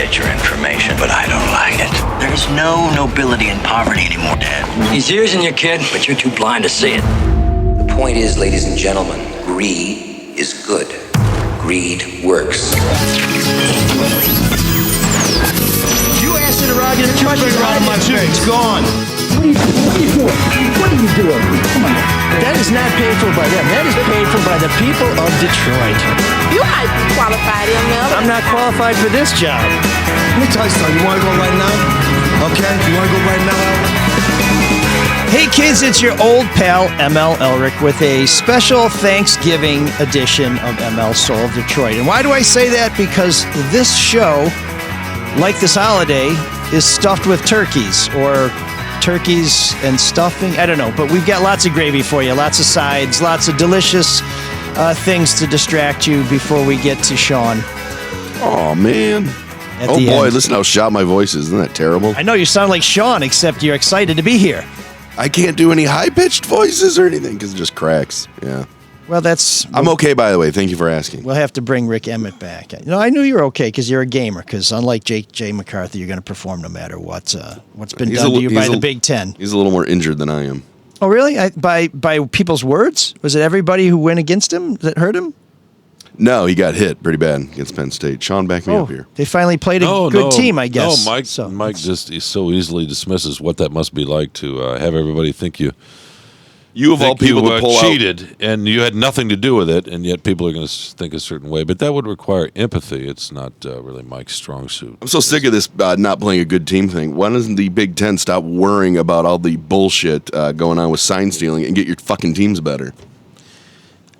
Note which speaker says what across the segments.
Speaker 1: appreciate your information, but I don't like it. There's no nobility in poverty anymore, Dad. He's using you, kid, but you're too blind to see it.
Speaker 2: The point is, ladies and gentlemen, greed is good. Greed works.
Speaker 3: You asked interrogative questions around my face. It's gone.
Speaker 4: What are you doing? Come on.
Speaker 3: That is not paid for by them. That is paid for by the people of Detroit.
Speaker 5: You might be qualified, ML.
Speaker 3: I'm not qualified for this job.
Speaker 6: Let me tell you something. You want to go right now? Okay? You want to go right now?
Speaker 3: Hey kids, it's your old pal ML Elric with a special Thanksgiving edition of ML Soul of Detroit. And why do I say that? Because this show, like this holiday, is stuffed with turkeys or turkeys and stuffing. I don't know, but we've got lots of gravy for you, lots of sides, lots of delicious things to distract you before we get to Shawn.
Speaker 7: Oh, man. Oh, boy, end. Listen how shot my voice is. Isn't that terrible?
Speaker 3: I know you sound like Shawn, except you're excited to be here.
Speaker 7: I can't do any high-pitched voices or anything because it just cracks. Yeah.
Speaker 3: Well,
Speaker 7: I'm okay, by the way. Thank you for asking.
Speaker 3: We'll have to bring Rick Emmett back. I knew you were okay because you're a gamer. Because unlike J. McCarthy, you're going to perform no matter what's been done to you by the Big Ten.
Speaker 7: He's a little more injured than I am.
Speaker 3: Oh, really? By people's words? Was it everybody who went against him that hurt him?
Speaker 7: No, he got hit pretty bad against Penn State. Shawn, back me up here.
Speaker 3: They finally played a good team, I guess.
Speaker 8: No, Mike just so easily dismisses what that must be like to have everybody think you
Speaker 7: of all people to pull
Speaker 8: cheated and you had nothing to do with it, and yet people are going to think a certain way. But that would require empathy. It's not really Mike's strong suit.
Speaker 7: I'm so sick of this not playing a good team thing. Why doesn't the Big Ten stop worrying about all the bullshit going on with sign stealing and get your fucking teams better?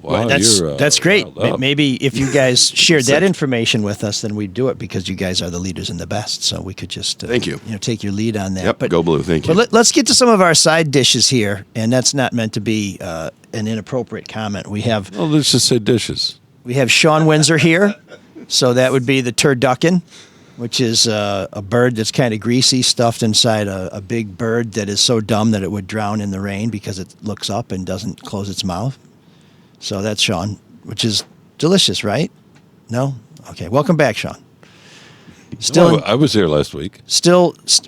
Speaker 8: Wow,
Speaker 3: that's great. Maybe if you guys shared that information with us, then we'd do it because you guys are the leaders and the best. So we could just
Speaker 7: thank you.
Speaker 3: Take your lead on that.
Speaker 7: Yep, but go blue. Thank you.
Speaker 3: But let's get to some of our side dishes here, and that's not meant to be an inappropriate comment. We have.
Speaker 8: Oh, let's just say dishes.
Speaker 3: We have Shawn Windsor here, so that would be the turducken, which is a bird that's kind of greasy, stuffed inside a big bird that is so dumb that it would drown in the rain because it looks up and doesn't close its mouth. So that's Shawn, which is delicious, right? No? Okay. Welcome back, Shawn.
Speaker 8: I was here last week.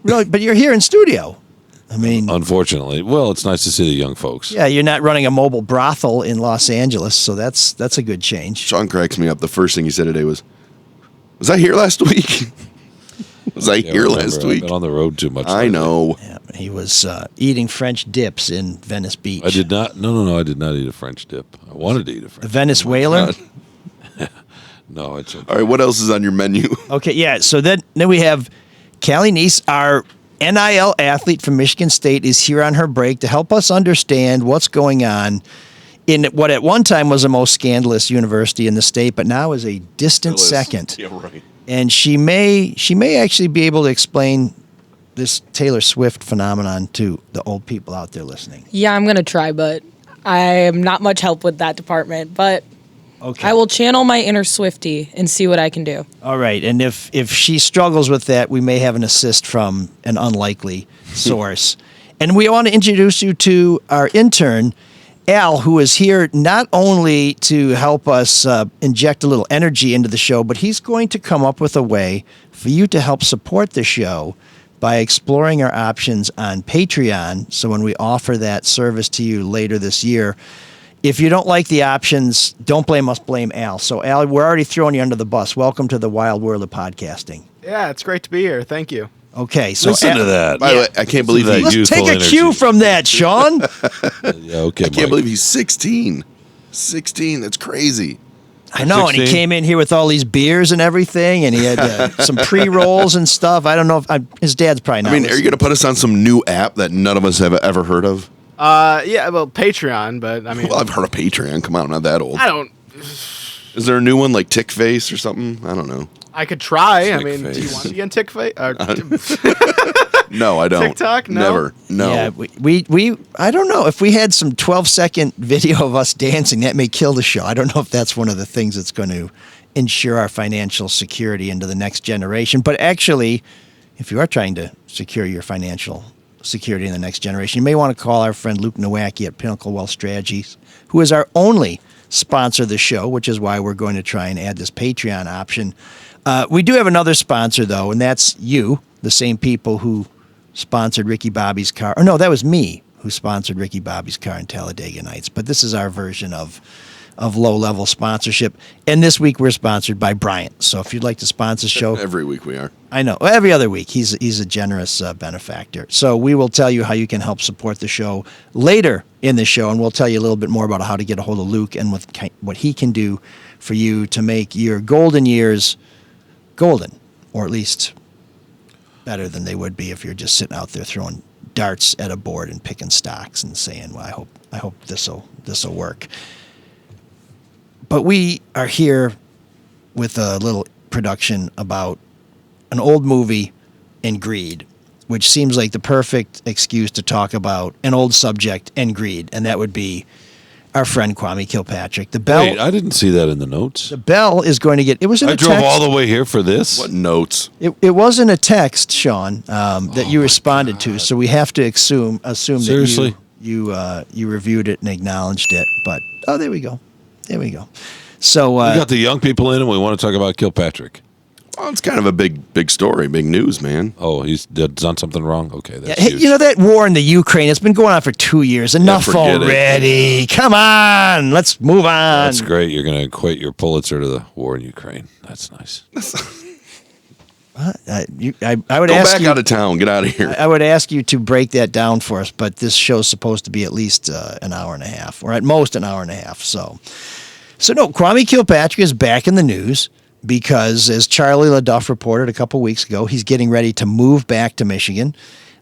Speaker 3: Really, but you're here in studio. I mean,
Speaker 8: unfortunately. Well, it's nice to see the young folks.
Speaker 3: Yeah, you're not running a mobile brothel in Los Angeles, so that's a good change.
Speaker 7: Shawn cracks me up. The first thing he said today was I here last week? Was I here last week?
Speaker 8: I've been on the road too much.
Speaker 7: I know.
Speaker 3: Yeah, he was eating French dips in Venice Beach.
Speaker 8: I did not. No. I did not eat a French dip. I wanted to eat a French.
Speaker 3: The Venice Whaler.
Speaker 8: No, it's okay.
Speaker 7: All right. What else is on your menu?
Speaker 3: Okay, yeah. So then we have Kalee Kniess, our NIL athlete from Michigan State, is here on her break to help us understand what's going on in what at one time was the most scandalous university in the state, but now is a distant second.
Speaker 7: Yeah, right.
Speaker 3: And she may actually be able to explain this Taylor Swift phenomenon to the old people out there listening.
Speaker 5: Yeah, I'm going to try, but I am not much help with that department. But
Speaker 3: okay.
Speaker 5: I will channel my inner Swiftie and see what I can do.
Speaker 3: All right. And if she struggles with that, we may have an assist from an unlikely source. And we want to introduce you to our intern, Al, who is here not only to help us inject a little energy into the show, but he's going to come up with a way for you to help support the show by exploring our options on Patreon. So when we offer that service to you later this year, if you don't like the options, don't blame us, blame Al. So Al, we're already throwing you under the bus. Welcome to the wild world of podcasting.
Speaker 9: Yeah, it's great to be here. Thank you.
Speaker 3: Okay, so
Speaker 8: listen to that.
Speaker 7: By the way, I can't believe that.
Speaker 3: Let's take a cue from that, Shawn.
Speaker 8: Yeah, okay.
Speaker 7: I can't believe he's 16. 16. That's crazy.
Speaker 3: I know, 16? And he came in here with all these beers and everything, and he had some pre-rolls and stuff. I don't know if his dad's probably not.
Speaker 7: I mean, are you going to put us on some new app that none of us have ever heard of?
Speaker 9: Yeah, well, Patreon, but I mean,
Speaker 7: well, I've heard of Patreon. Come on, I'm not that old.
Speaker 9: I don't.
Speaker 7: Is there a new one like Tick Face or something? I don't know.
Speaker 9: I could try.
Speaker 7: Tick
Speaker 9: I mean,
Speaker 7: face.
Speaker 9: do you want to be on Tick Face?
Speaker 7: No, I don't.
Speaker 9: TikTok? No?
Speaker 7: Never. No.
Speaker 3: Yeah, we I don't know. If we had some 12-second video of us dancing, that may kill the show. I don't know if that's one of the things that's going to ensure our financial security into the next generation. But actually, if you are trying to secure your financial security in the next generation, you may want to call our friend Luke Nowacki at Pinnacle Wealth Strategies, who is our only sponsor of the show, which is why we're going to try and add this Patreon option. We do have another sponsor, though, and that's you, the same people who sponsored Ricky Bobby's car. Or no, that was me who sponsored Ricky Bobby's car in Talladega Nights. But this is our version of low-level sponsorship. And this week we're sponsored by Bryant. So if you'd like to sponsor the show.
Speaker 7: Every week we are.
Speaker 3: I know. Every other week. He's a generous benefactor. So we will tell you how you can help support the show later in the show, and we'll tell you a little bit more about how to get a hold of Luke and what he can do for you to make your golden years golden, or at least better than they would be if you're just sitting out there throwing darts at a board and picking stocks and saying, well, I hope this'll work. But we are here with a little production about an old movie and greed, which seems like the perfect excuse to talk about an old subject and greed, and that would be our friend Kwame Kilpatrick. The bell.
Speaker 8: Wait, I didn't see that in the notes.
Speaker 3: The bell is going to get. It was in a
Speaker 8: I
Speaker 3: text.
Speaker 8: drove all the way here for this.
Speaker 7: What notes?
Speaker 3: It wasn't a text, Shawn, that you responded to, so we have to assume
Speaker 8: Seriously?
Speaker 3: that you reviewed it and acknowledged it. But there we go. So
Speaker 8: We got the young people in, and we want to talk about Kilpatrick.
Speaker 7: Well, it's kind of a big story, big news, man.
Speaker 8: Oh, he's done something wrong? Okay, that's
Speaker 3: hey,
Speaker 8: huge.
Speaker 3: you know that war in the Ukraine? It's been going on for 2 years. Enough
Speaker 7: forget it.
Speaker 3: already. Come on, let's move on.
Speaker 8: That's great. You're going to equate your Pulitzer to the war in Ukraine. That's nice.
Speaker 3: I would
Speaker 7: Go
Speaker 3: ask
Speaker 7: back
Speaker 3: you,
Speaker 7: out of town. Get out of here.
Speaker 3: I would ask you to break that down for us, but this show's supposed to be at least an hour and a half, or at most an hour and a half. So no, Kwame Kilpatrick is back in the news because, as Charlie LaDuff reported a couple weeks ago, he's getting ready to move back to Michigan.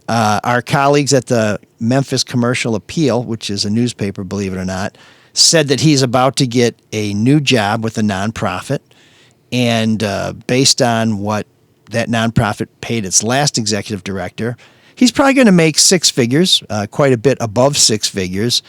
Speaker 3: Our colleagues at the Memphis Commercial Appeal, which is a newspaper, believe it or not, said that he's about to get a new job with a nonprofit, and based on what that nonprofit paid its last executive director, he's probably going to make six figures, quite a bit above six figures.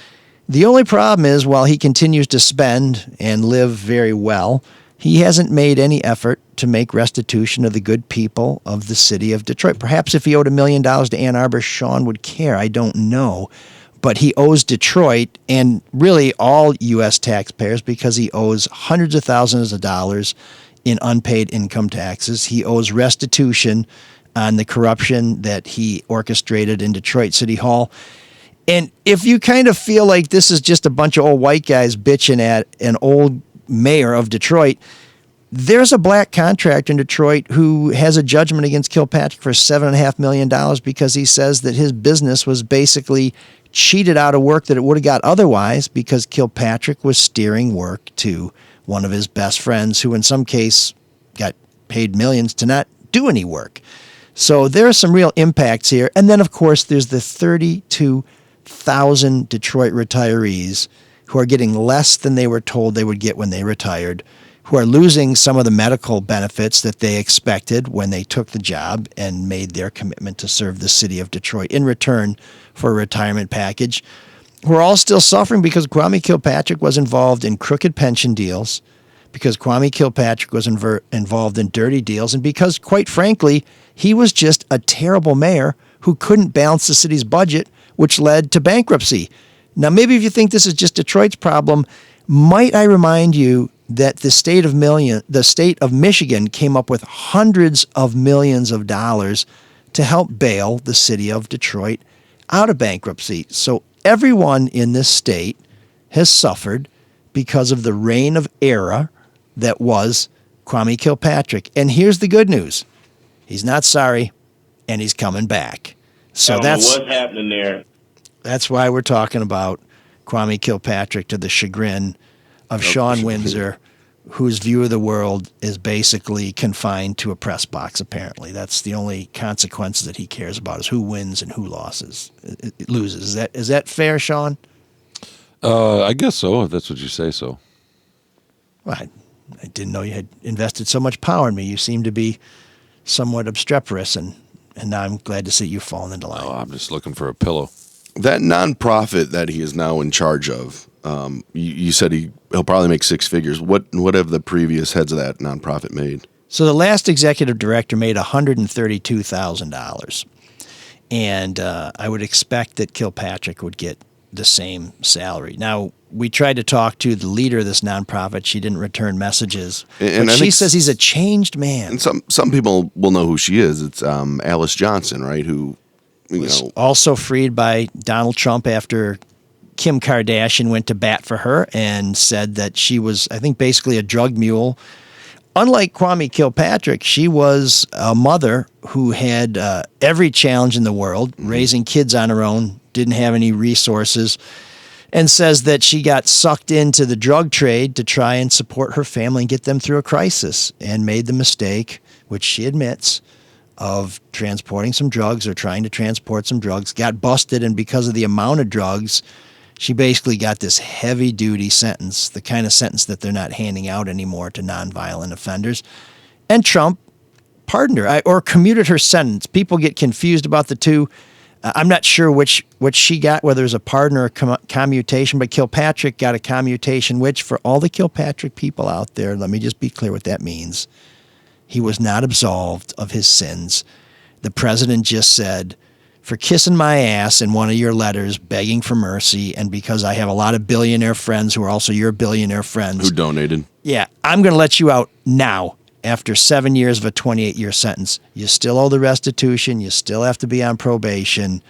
Speaker 3: The only problem is, while he continues to spend and live very well, he hasn't made any effort to make restitution of the good people of the city of Detroit. Perhaps if he owed $1 million to Ann Arbor, Shawn would care. I don't know. But he owes Detroit and really all U.S. taxpayers because he owes hundreds of thousands of dollars in unpaid income taxes. He owes restitution on the corruption that he orchestrated in Detroit City Hall. And if you kind of feel like this is just a bunch of old white guys bitching at an old mayor of Detroit, there's a black contractor in Detroit who has a judgment against Kilpatrick for $7.5 million because he says that his business was basically cheated out of work that it would have got otherwise because Kilpatrick was steering work to one of his best friends who in some case got paid millions to not do any work. So there are some real impacts here. And then, of course, there's the 32,000 Detroit retirees who are getting less than they were told they would get when they retired, who are losing some of the medical benefits that they expected when they took the job and made their commitment to serve the city of Detroit in return for a retirement package, who are all still suffering because Kwame Kilpatrick was involved in crooked pension deals, because Kwame Kilpatrick was involved in dirty deals, and because, quite frankly, he was just a terrible mayor who couldn't balance the city's budget, which led to bankruptcy. Now, maybe if you think this is just Detroit's problem, might I remind you that the state of Michigan came up with hundreds of millions of dollars to help bail the city of Detroit out of bankruptcy. So everyone in this state has suffered because of the reign of error that was Kwame Kilpatrick. And here's the good news. He's not sorry, and he's coming back. So
Speaker 4: I don't know what's happening there.
Speaker 3: That's why we're talking about Kwame Kilpatrick, to the chagrin of Shawn Windsor, whose view of the world is basically confined to a press box, apparently. That's the only consequences that he cares about, is who wins and who loses. Is that fair, Shawn?
Speaker 8: I guess so, if that's what you say so.
Speaker 3: Well, I didn't know you had invested so much power in me. You seem to be somewhat obstreperous, and now I'm glad to see you falling into line.
Speaker 8: Oh, I'm just looking for a pillow.
Speaker 7: That nonprofit that he is now in charge of, you said he'll probably make six figures. What have the previous heads of that nonprofit made?
Speaker 3: So the last executive director made $132,000. And I would expect that Kilpatrick would get the same salary. Now, we tried to talk to the leader of this nonprofit. She didn't return messages.
Speaker 7: And
Speaker 3: But
Speaker 7: I
Speaker 3: she
Speaker 7: think
Speaker 3: says he's a changed man.
Speaker 7: And some people will know who she is. It's Alice Johnson, right? Who,
Speaker 3: Was also freed by Donald Trump after Kim Kardashian went to bat for her and said that she was, I think, basically a drug mule. Unlike Kwame Kilpatrick, she was a mother who had every challenge in the world, raising kids on her own, didn't have any resources, and says that she got sucked into the drug trade to try and support her family and get them through a crisis, and made the mistake, which she admits, of transporting some drugs or trying to transport some drugs, got busted, and because of the amount of drugs, she basically got this heavy-duty sentence, the kind of sentence that they're not handing out anymore to nonviolent offenders. And Trump pardoned her or commuted her sentence. People get confused about the two. I'm not sure which she got, whether it was a pardon or a commutation, but Kilpatrick got a commutation, which for all the Kilpatrick people out there, let me just be clear what that means. He was not absolved of his sins. The president just said, for kissing my ass in one of your letters, begging for mercy, and because I have a lot of billionaire friends who are also your billionaire friends.
Speaker 7: who donated.
Speaker 3: Yeah, I'm going to let you out now after 7 years of a 28-year sentence. You still owe the restitution. You still have to be on probation.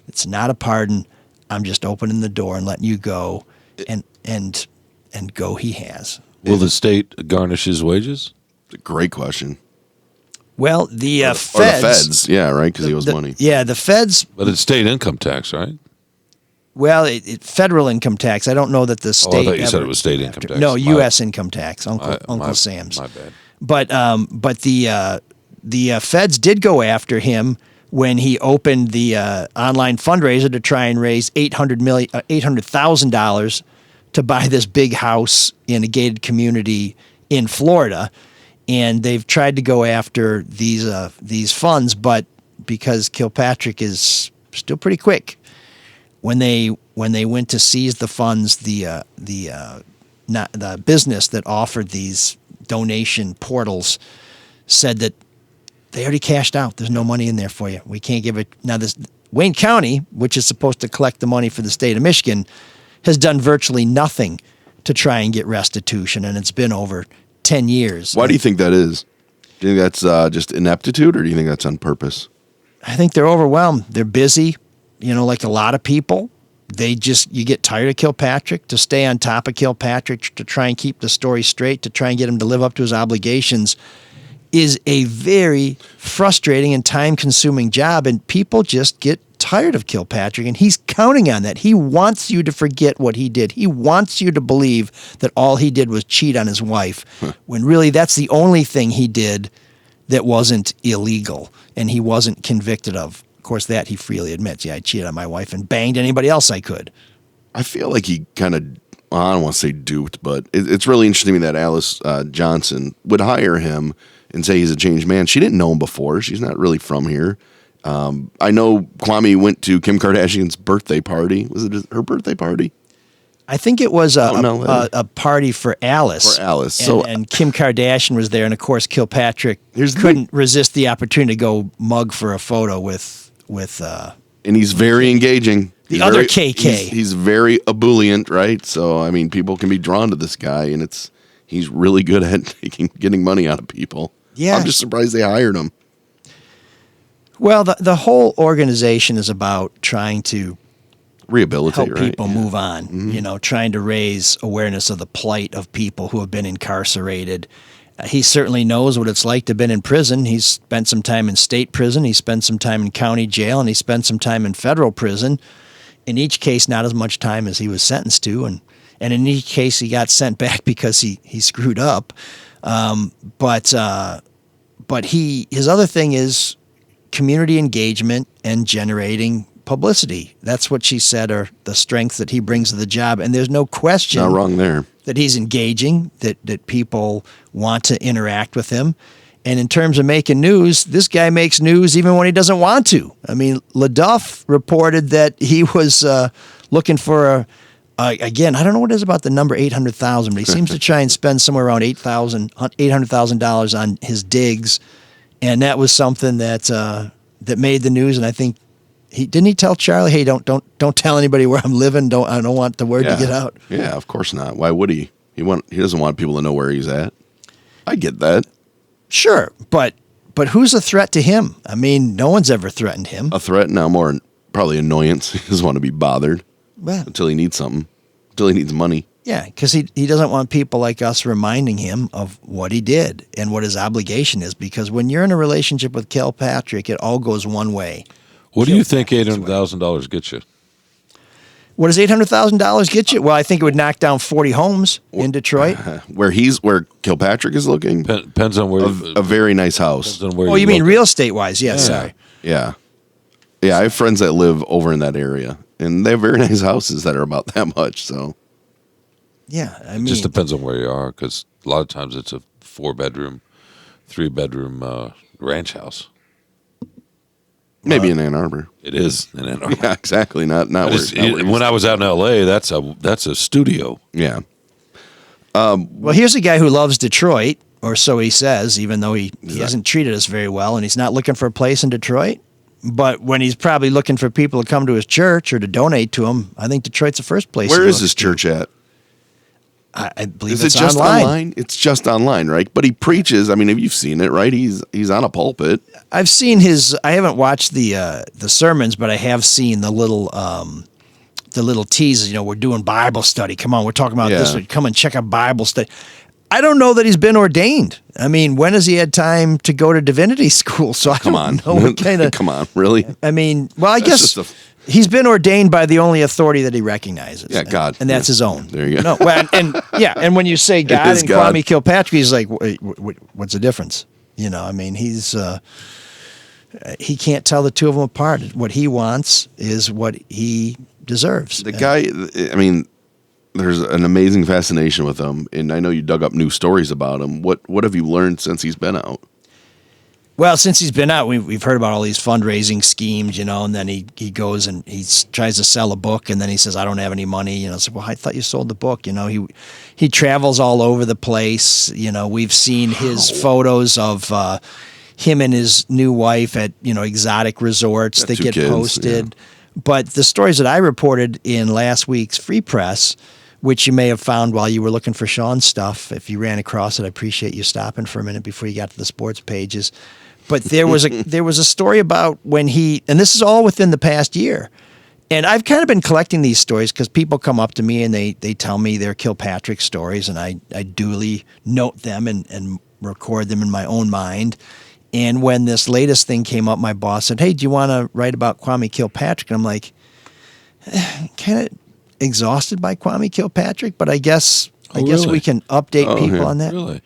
Speaker 3: It's not a pardon. I'm just opening the door and letting you go, and go he has.
Speaker 8: Will the state garnish his wages?
Speaker 7: It's a great question.
Speaker 3: Well, the
Speaker 7: Or the feds, yeah, right, because he owes money.
Speaker 3: Yeah, the feds.
Speaker 8: But it's state income tax, right?
Speaker 3: Well, federal income tax. I don't know that the state.
Speaker 8: I thought you said it was state income tax.
Speaker 3: No, U.S. income tax. Uncle Sam's.
Speaker 8: My bad.
Speaker 3: But the feds did go after him when he opened the online fundraiser to try and raise $800,000 to buy this big house in a gated community in Florida. And they've tried to go after these funds, but because Kilpatrick is still pretty quick, when they went to seize the funds, the business that offered these donation portals said that they already cashed out. There's no money in there for you. We can't give it. Now, this Wayne County, which is supposed to collect the money for the state of Michigan, has done virtually nothing to try and get restitution, and it's been over 10 years.
Speaker 7: Why do you think that is? Do you think that's just ineptitude, or do you think that's on purpose?
Speaker 3: I think they're overwhelmed. They're busy, like a lot of people. You get tired of Kilpatrick. To stay on top of Kilpatrick, to try and keep the story straight, to try and get him to live up to his obligations is a very frustrating and time-consuming job, and people just get tired of Kilpatrick, and he's counting on that. He wants you to forget what he did. He wants you to believe that all he did was cheat on his wife, when really that's the only thing he did that wasn't illegal and he wasn't convicted of. Of course, that he freely admits. Yeah, I cheated on my wife and banged anybody else I could.
Speaker 7: I feel like he kind of, I don't want to say duped, but it's really interesting to me that Alice Johnson would hire him and say he's a changed man. She didn't know him before. She's not really from here. I know Kwame went to Kim Kardashian's birthday party. Was it her birthday party?
Speaker 3: I think it was a party for Alice.
Speaker 7: For Alice.
Speaker 3: And Kim Kardashian was there, and of course Kilpatrick couldn't resist the opportunity to go mug for a photo with.
Speaker 7: And he's very engaging.
Speaker 3: Other KK.
Speaker 7: He's very ebullient, right? So I mean, people can be drawn to this guy, and he's really good at getting money out of people.
Speaker 3: Yeah,
Speaker 7: I'm just surprised they hired him.
Speaker 3: Well, the whole organization is about trying to
Speaker 7: rehabilitate,
Speaker 3: help people move on. Mm-hmm. Trying to raise awareness of the plight of people who have been incarcerated. He certainly knows what it's like to have been in prison. He's spent some time in state prison. He spent some time in county jail, and he spent some time in federal prison. In each case, not as much time as he was sentenced to, and in each case, he got sent back because he screwed up. But his other thing is community engagement and generating publicity. That's what she said are the strengths that he brings to the job. And there's no question
Speaker 7: not wrong there
Speaker 3: that he's engaging, that people want to interact with him. And in terms of making news, this guy makes news even when he doesn't want to. I mean, LaDuff reported that he was looking for again, I don't know what it is about the number 800,000, but he seems to try and spend somewhere around $800,000 on his digs. And that was something that made the news, and I think Didn't he tell Charlie, hey, don't tell anybody where I'm living. I don't want the word to get out.
Speaker 7: Yeah, of course not. Why would he? He doesn't want people to know where he's at. I get that.
Speaker 3: Sure, but who's a threat to him? I mean, no one's ever threatened him.
Speaker 7: A threat now, more probably annoyance. He doesn't want to be bothered
Speaker 3: Well,
Speaker 7: until he needs something, until he needs money.
Speaker 3: yeah, because he doesn't want people like us reminding him of what he did and what his obligation is. Because when you're in a relationship with Kilpatrick, it all goes one way.
Speaker 8: What do you think $800,000 gets you?
Speaker 3: What does $800,000 get you? Well, I think it would knock down 40 homes in Detroit.
Speaker 7: Where Kilpatrick is looking,
Speaker 8: Depends on where.
Speaker 7: a very nice house.
Speaker 8: Depends on where
Speaker 3: Oh, you mean
Speaker 8: look.
Speaker 3: real estate wise? Yes, sorry.
Speaker 7: Yeah. Yeah, I have friends that live over in that area, and they have very nice houses that are about that much. So
Speaker 3: Yeah, I mean,
Speaker 8: Just depends on where you are, because a lot of times it's a 4-bedroom, 3-bedroom ranch house.
Speaker 7: maybe in Ann Arbor.
Speaker 8: It is in Ann Arbor.
Speaker 7: Yeah, exactly. Not
Speaker 8: But
Speaker 7: where.
Speaker 8: when I was out in L.A., that's a studio.
Speaker 7: Yeah.
Speaker 3: well, here's a guy who loves Detroit, or so he says, even though he hasn't treated us very well, and he's not looking for a place in Detroit. But when he's probably looking for people to come to his church or to donate to him, I think Detroit's the first place.
Speaker 7: Where
Speaker 3: he
Speaker 7: is
Speaker 3: looks
Speaker 7: this
Speaker 3: to.
Speaker 7: church at?
Speaker 3: I believe
Speaker 7: Is
Speaker 3: it's
Speaker 7: it just
Speaker 3: online.
Speaker 7: It's just online, right? But he preaches. I mean, if you've seen it, right? He's on a pulpit.
Speaker 3: I've seen his. I haven't watched the sermons, but I have seen the little teases. You know, we're doing Bible study. Come on, we're talking about this.
Speaker 7: Yeah.
Speaker 3: Come and check out Bible study. I don't know that he's been ordained. I mean, when has he had time to go to divinity school? So I
Speaker 7: Come
Speaker 3: don't
Speaker 7: on,
Speaker 3: know what kind of.
Speaker 7: come on, really?
Speaker 3: I mean, well, I
Speaker 7: That's
Speaker 3: guess
Speaker 7: just
Speaker 3: he's been ordained by the only authority that he recognizes.
Speaker 7: Yeah, God.
Speaker 3: and that's his own.
Speaker 7: There you go.
Speaker 3: No, well, and when you say God
Speaker 7: is
Speaker 3: and
Speaker 7: God.
Speaker 3: Kwame Kilpatrick, he's like, what's the difference? You know, I mean, he can't tell the two of them apart. What he wants is what he deserves.
Speaker 7: The guy. I mean, there's an amazing fascination with him, and I know you dug up new stories about him. What have you learned since he's been out?
Speaker 3: Well, since he's been out, we've heard about all these fundraising schemes, you know, and then he goes and he tries to sell a book, and then he says, I don't have any money. You know, so, well, I thought you sold the book. You know, he travels all over the place. You know, we've seen his photos of him and his new wife at, you know, exotic resorts
Speaker 7: Got
Speaker 3: that
Speaker 7: 2
Speaker 3: get
Speaker 7: kids,
Speaker 3: posted. But the stories that I reported in last week's Free Press, which you may have found while you were looking for Shawn's stuff, if you ran across it, I appreciate you stopping for a minute before you got to the sports pages. But there was a story about when and this is all within the past year. And I've kind of been collecting these stories because people come up to me and they tell me their Kilpatrick stories, and I duly note them and record them in my own mind. And when this latest thing came up, my boss said, hey, do you want to write about Kwame Kilpatrick? And I'm like, kind of exhausted by Kwame Kilpatrick, but I guess
Speaker 8: really?
Speaker 3: we can update people
Speaker 7: yeah.
Speaker 3: on that.
Speaker 8: Really?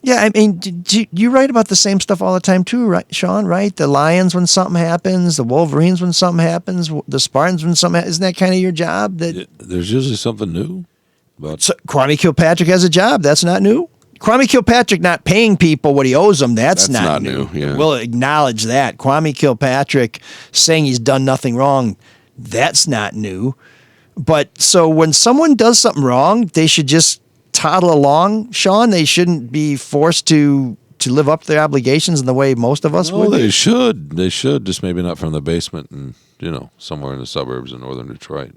Speaker 3: Yeah, I mean, do you write about the same stuff all the time too, right, Shawn? Right? The Lions when something happens, the Wolverines when something happens, the Spartans when something happens. Isn't that kind of your job?
Speaker 8: There's usually something new. But
Speaker 3: So Kwame Kilpatrick has a job. That's not new. Kwame Kilpatrick not paying people what he owes them. That's not new.
Speaker 7: Yeah.
Speaker 3: We'll acknowledge that. Kwame Kilpatrick saying he's done nothing wrong. That's not new. But so when someone does something wrong, they should just toddle along, Shawn. They shouldn't be forced to live up to their obligations in the way most of us
Speaker 8: no,
Speaker 3: would.
Speaker 8: they should. They should, just maybe not from the basement and, you know, somewhere in the suburbs of northern Detroit.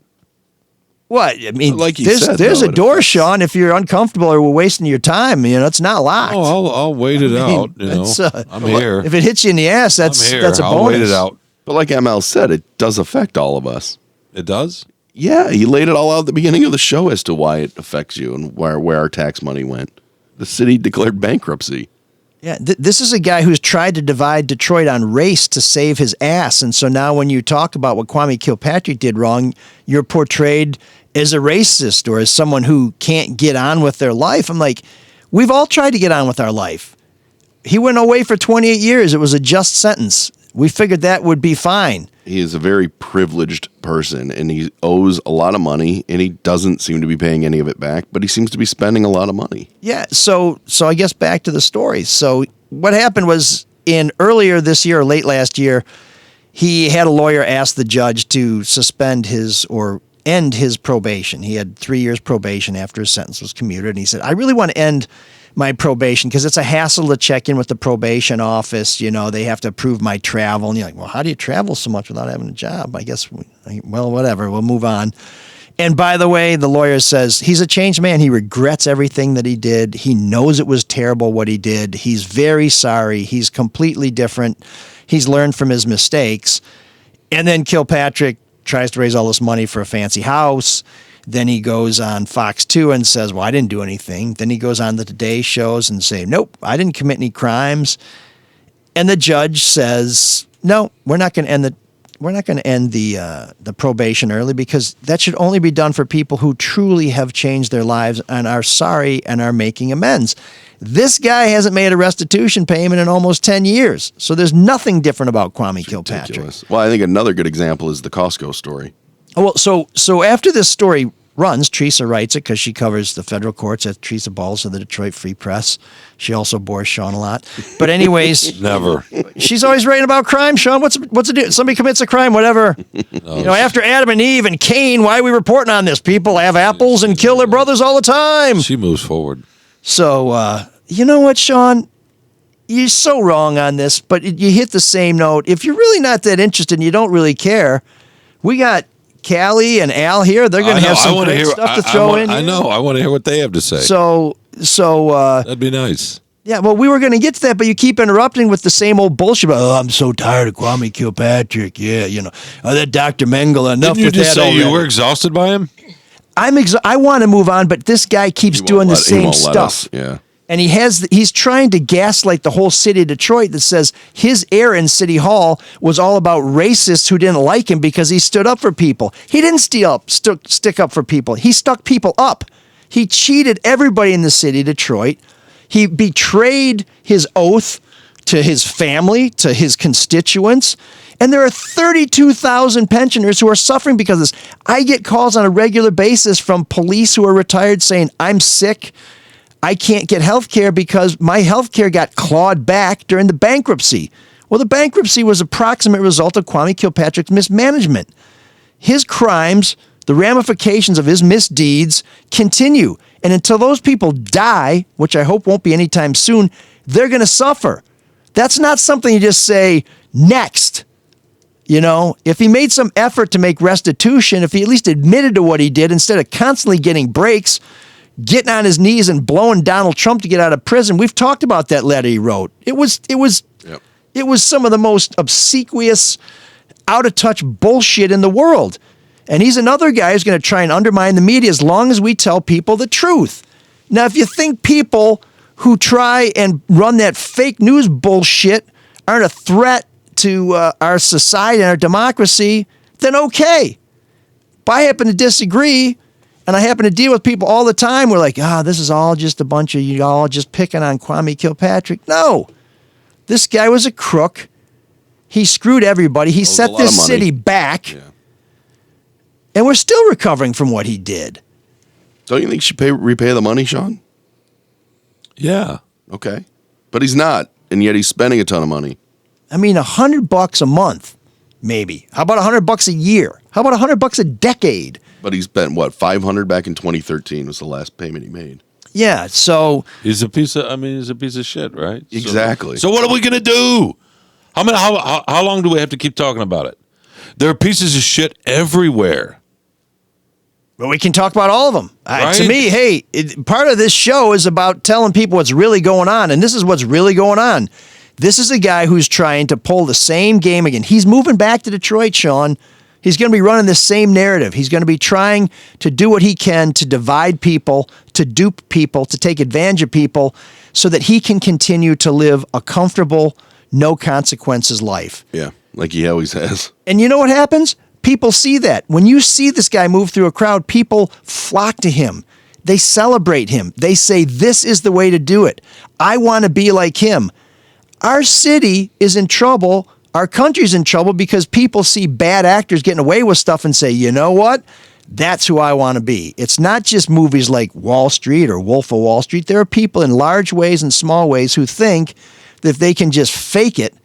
Speaker 3: What? I mean,
Speaker 7: Like you
Speaker 3: there's
Speaker 7: said,
Speaker 3: a
Speaker 7: though, it
Speaker 3: door,
Speaker 7: affects-
Speaker 3: Shawn, if you're uncomfortable or we're wasting your time. You know, it's not locked.
Speaker 8: Oh, I'll wait it out. You know,
Speaker 3: it's,
Speaker 8: I'm here.
Speaker 3: If it hits you in the ass,
Speaker 8: I'm
Speaker 3: that's
Speaker 8: here.
Speaker 3: a bonus.
Speaker 8: I'll wait it out.
Speaker 7: But like ML said, it does affect all of us.
Speaker 8: It does?
Speaker 7: Yeah, he laid it all out at the beginning of the show as to why it affects you and where our tax money went. The city declared bankruptcy.
Speaker 3: Yeah, this is a guy who's tried to divide Detroit on race to save his ass. And so now when you talk about what Kwame Kilpatrick did wrong, you're portrayed as a racist or as someone who can't get on with their life. I'm like, we've all tried to get on with our life. He went away for 28 years. It was a just sentence. We figured that would be fine.
Speaker 7: He is a very privileged person, and he owes a lot of money, and he doesn't seem to be paying any of it back, but he seems to be spending a lot of money.
Speaker 3: Yeah, so I guess back to the story. So what happened was earlier this year or late last year, he had a lawyer ask the judge to suspend or end his probation. He had 3 years probation after his sentence was commuted, and he said, I really want to end my probation because it's a hassle to check in with the probation office. You know, they have to approve my travel. And you're like, well, how do you travel so much without having a job? I guess, well, whatever. We'll move on. And by the way, the lawyer says he's a changed man. He regrets everything that he did. He knows it was terrible what he did. He's very sorry. He's completely different. He's learned from his mistakes. And then Kilpatrick tries to raise all this money for a fancy house. Then he goes on Fox 2 and says, well, I didn't do anything. Then he goes on the Today shows and say, nope, I didn't commit any crimes. And the judge says, no, we're not going to end the probation early because that should only be done for people who truly have changed their lives and are sorry and are making amends. This guy hasn't made a restitution payment in almost 10 years. So there's nothing different about Kwame Kilpatrick.
Speaker 7: Ridiculous. Well, I think another good example is the Costco story.
Speaker 3: Well, so after this story runs, Teresa writes it because she covers the federal courts at Teresa Balls of the Detroit Free Press. She also bores Shawn a lot. But anyways,
Speaker 8: Never.
Speaker 3: She's always writing about crime, Shawn. What's it do? Somebody commits a crime, whatever. After Adam and Eve and Cain, why are we reporting on this? People have apples and kill their brothers all the time.
Speaker 8: She moves forward.
Speaker 3: So, you know what, Shawn? You're so wrong on this, but you hit the same note. If you're really not that interested and you don't really care, we got Kalee and Al here. They're going to have some great stuff to throw in.
Speaker 8: I know. I want to hear what they have to say.
Speaker 3: So
Speaker 8: that'd be nice.
Speaker 3: Yeah, well, we were going to get to that, but you keep interrupting with the same old bullshit about, I'm so tired of Kwame Kilpatrick. Yeah, that Dr. Mengele, enough
Speaker 8: Didn't
Speaker 3: with
Speaker 8: you just
Speaker 3: that
Speaker 8: say
Speaker 3: already.
Speaker 8: you were exhausted by him?
Speaker 3: I want to move on, but this guy keeps doing the same stuff.
Speaker 7: Yeah.
Speaker 3: And he's trying to gaslight the whole city of Detroit that says his air in City Hall was all about racists who didn't like him because he stood up for people. He didn't stick up for people. He stuck people up. He cheated everybody in the city of Detroit. He betrayed his oath to his family, to his constituents. And there are 32,000 pensioners who are suffering because of this. I get calls on a regular basis from police who are retired saying, I'm sick. I can't get health care because my health care got clawed back during the bankruptcy. Well, the bankruptcy was a proximate result of Kwame Kilpatrick's mismanagement. His crimes, the ramifications of his misdeeds continue. And until those people die, which I hope won't be anytime soon, they're going to suffer. That's not something you just say, next. If he made some effort to make restitution, if he at least admitted to what he did instead of constantly getting breaks, getting on his knees and blowing Donald Trump to get out of prison. We've talked about that letter he wrote. It was some of the most obsequious, out of touch bullshit in the world. And he's another guy who's going to try and undermine the media as long as we tell people the truth. Now, if you think people who try and run that fake news bullshit aren't a threat to our society and our democracy, then okay. But I happen to disagree. And I happen to deal with people all the time. We're like, this is all just a bunch of you all just picking on Kwame Kilpatrick. No, this guy was a crook. He screwed everybody. He set this city back. Yeah. And we're still recovering from what he did.
Speaker 7: Don't you think he should repay the money, Shawn?
Speaker 8: Yeah.
Speaker 7: Okay. But he's not. And yet he's spending a ton of money.
Speaker 3: I mean, $100 a month, maybe. How about $100 a year? How about $100 a decade?
Speaker 7: But he spent, $500 back in 2013 was the last payment he made.
Speaker 3: Yeah, so
Speaker 8: he's a piece of shit, right?
Speaker 7: Exactly.
Speaker 8: So what are we gonna do? How long do we have to keep talking about it? There are pieces of shit everywhere.
Speaker 3: Well, we can talk about all of them.
Speaker 8: Right?
Speaker 3: To me, part of this show is about telling people what's really going on, and this is what's really going on. This is a guy who's trying to pull the same game again. He's moving back to Detroit, Shawn. He's going to be running this same narrative. He's going to be trying to do what he can to divide people, to dupe people, to take advantage of people so that he can continue to live a comfortable, no consequences life.
Speaker 7: Yeah, like he always has.
Speaker 3: And you know what happens? People see that. When you see this guy move through a crowd, people flock to him. They celebrate him. They say, this is the way to do it. I want to be like him. Our city is in trouble. Our country's in trouble because people see bad actors getting away with stuff and say, you know what? That's who I want to be. It's not just movies like Wall Street or Wolf of Wall Street. There are people in large ways and small ways who think that if they can just fake it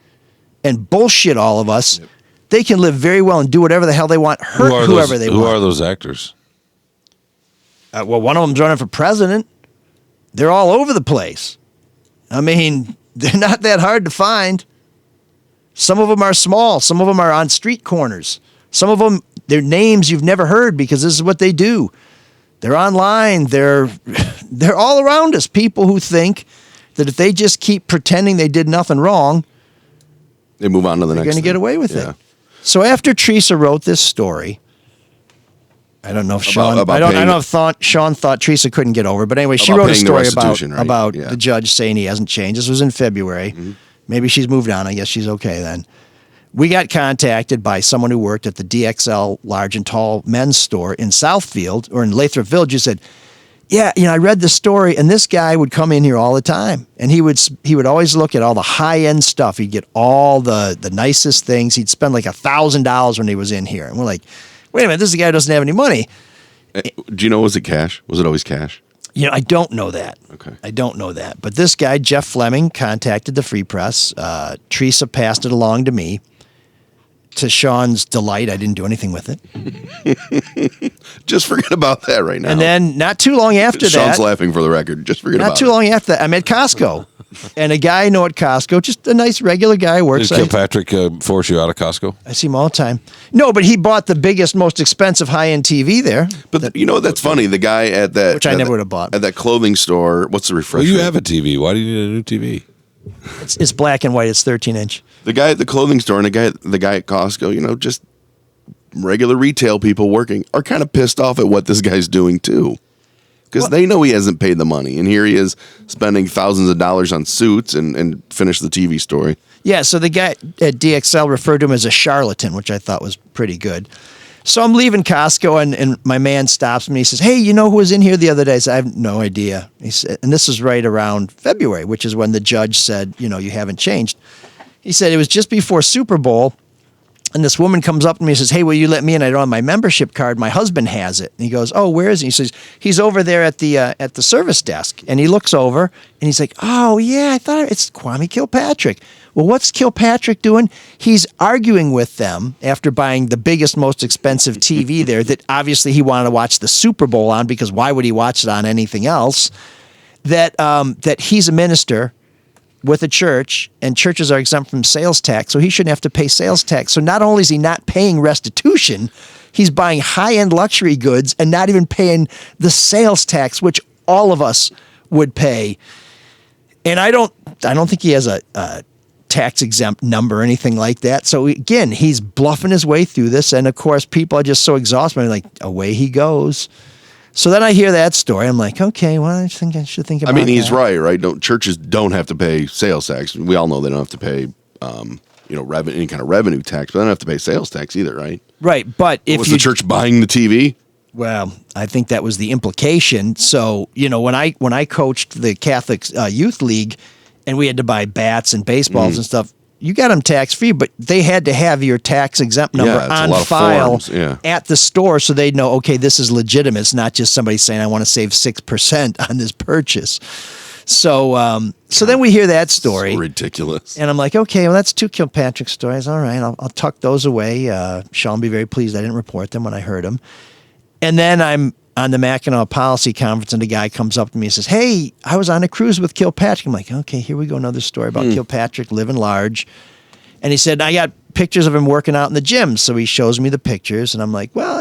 Speaker 3: and bullshit all of us, they can live very well and do whatever the hell they want, hurt whoever they want.
Speaker 8: Who are those actors?
Speaker 3: Well, one of them's running for president. They're all over the place. I mean, they're not that hard to find. Some of them are small. Some of them are on street corners. Some of them, they're names you've never heard because this is what they do. They're online. They're all around us. People who think that if they just keep pretending they did nothing wrong,
Speaker 7: They move on to the
Speaker 3: they're
Speaker 7: next.
Speaker 3: going to get
Speaker 7: thing.
Speaker 3: away with
Speaker 7: Yeah.
Speaker 3: it. So after Teresa wrote this story, I don't know if Shawn.
Speaker 7: about
Speaker 3: I don't
Speaker 7: paying-
Speaker 3: know if Shawn thought Teresa couldn't get over, it, but anyway, she
Speaker 7: About
Speaker 3: wrote a
Speaker 7: paying the
Speaker 3: story
Speaker 7: restitution, right?
Speaker 3: about
Speaker 7: Yeah.
Speaker 3: the judge saying he hasn't changed. This was in February. Maybe she's moved on. I guess she's okay then. We got contacted by someone who worked at the DXL large and tall men's store in Southfield or in Lathrop Village who said, yeah, I read the story, and this guy would come in here all the time, and he would always look at all the high end stuff. He'd get all the nicest things. He'd spend like $1,000 when he was in here, and we're like, wait a minute, this guy who doesn't have any money.
Speaker 7: Do you know, was it cash? Was it always cash?
Speaker 3: I don't know that.
Speaker 7: Okay.
Speaker 3: I don't know that. But this guy, Jeff Fleming, contacted the Free Press. Teresa passed it along to me. To Shawn's delight, I didn't do anything with it.
Speaker 7: Just forget about that right now.
Speaker 3: And then not too long after
Speaker 7: Sean's
Speaker 3: that,
Speaker 7: laughing for the record. Just forget about
Speaker 3: not too
Speaker 7: it.
Speaker 3: long after that, I'm at Costco. And a guy I know at Costco, just a nice regular guy, works.
Speaker 8: Did Kilpatrick force you out of Costco?
Speaker 3: I see him all the time. No, but he bought the biggest, most expensive high-end TV there.
Speaker 7: But that's funny. The guy at that,
Speaker 3: Which I never would have bought.
Speaker 7: at that clothing store. What's the refresher?
Speaker 8: Well, you have a TV. Why do you need a new TV?
Speaker 3: It's black and white. It's 13-inch.
Speaker 7: The guy at the clothing store and the guy at Costco. Just regular retail people working are kind of pissed off at what this guy's doing too, because they know he hasn't paid the money, and here he is spending thousands of dollars on suits and finish the TV story.
Speaker 3: Yeah, so the guy at DXL referred to him as a charlatan, which I thought was pretty good. So I'm leaving Costco, and my man stops me. He says, hey, you know who was in here the other day? I said, I have no idea. He said, and this is right around February, which is when the judge said, you haven't changed. He said it was just before Super Bowl, and this woman comes up to me and says, hey, will you let me in? I don't have my membership card. My husband has it. And he goes, oh, where is he? He says, he's over there at the service desk. And he looks over, and he's like, oh, yeah, I thought it's Kwame Kilpatrick. Well, what's Kilpatrick doing? He's arguing with them after buying the biggest, most expensive TV there that obviously he wanted to watch the Super Bowl on, because why would he watch it on anything else? That he's a minister with a church, and churches are exempt from sales tax, so he shouldn't have to pay sales tax. So not only is he not paying restitution, he's buying high-end luxury goods and not even paying the sales tax, which all of us would pay. And I don't think he has a tax exempt number or anything like that. So again, he's bluffing his way through this, and of course, people are just so exhausted. Like, away he goes. So then I hear that story. I'm like, okay, well, I should think about it.
Speaker 7: I mean, he's right? Churches don't have to pay sales tax. We all know they don't have to pay, any kind of revenue tax, but they don't have to pay sales tax either, right?
Speaker 3: Right, but if
Speaker 7: Was the church buying the TV?
Speaker 3: Well, I think that was the implication. So, when I coached the Catholic Youth League, and we had to buy bats and baseballs and stuff, you got them tax-free, but they had to have your tax-exempt number
Speaker 7: it's a
Speaker 3: on
Speaker 7: lot of
Speaker 3: file
Speaker 7: forms, yeah.
Speaker 3: at the store, so they'd know, okay, this is legitimate. It's not just somebody saying, I want to save 6% on this purchase. So then we hear that story.
Speaker 7: So ridiculous.
Speaker 3: And I'm like, okay, well, that's two Kilpatrick stories. All right, I'll tuck those away. Shawn will be very pleased I didn't report them when I heard them. And then I'm on the Mackinac Policy Conference, and the guy comes up to me and says, hey, I was on a cruise with Kilpatrick. I'm like, okay, here we go, another story about Kilpatrick living large. And he said, I got pictures of him working out in the gym. So he shows me the pictures, and I'm like, well,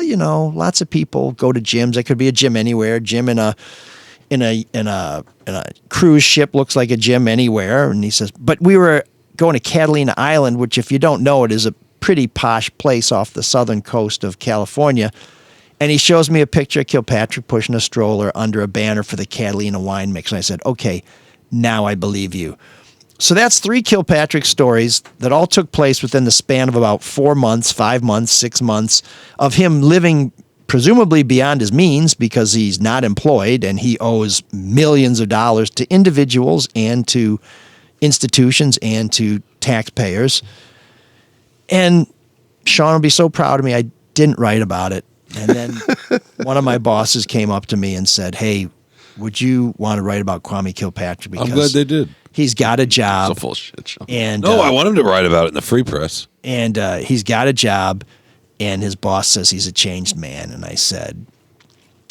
Speaker 3: lots of people go to gyms. It could be a gym anywhere. Gym in a cruise ship looks like a gym anywhere. And he says, but we were going to Catalina Island, which, if you don't know it, is a pretty posh place off the southern coast of California. And he shows me a picture of Kilpatrick pushing a stroller under a banner for the Catalina wine mix. And I said, okay, now I believe you. So that's 3 Kilpatrick stories that all took place within the span of about 4 months, 5 months, 6 months of him living presumably beyond his means, because he's not employed and he owes millions of dollars to individuals and to institutions and to taxpayers. And Shawn will be so proud of me. I didn't write about it. And then one of my bosses came up to me and said, hey, would you want to write about Kwame Kilpatrick? Because
Speaker 8: I'm glad they did.
Speaker 3: He's got a job.
Speaker 7: So full of shit, Shawn.
Speaker 3: And
Speaker 8: No, I want him to write about it in the Free Press.
Speaker 3: And he's got a job, and his boss says he's a changed man. And I said,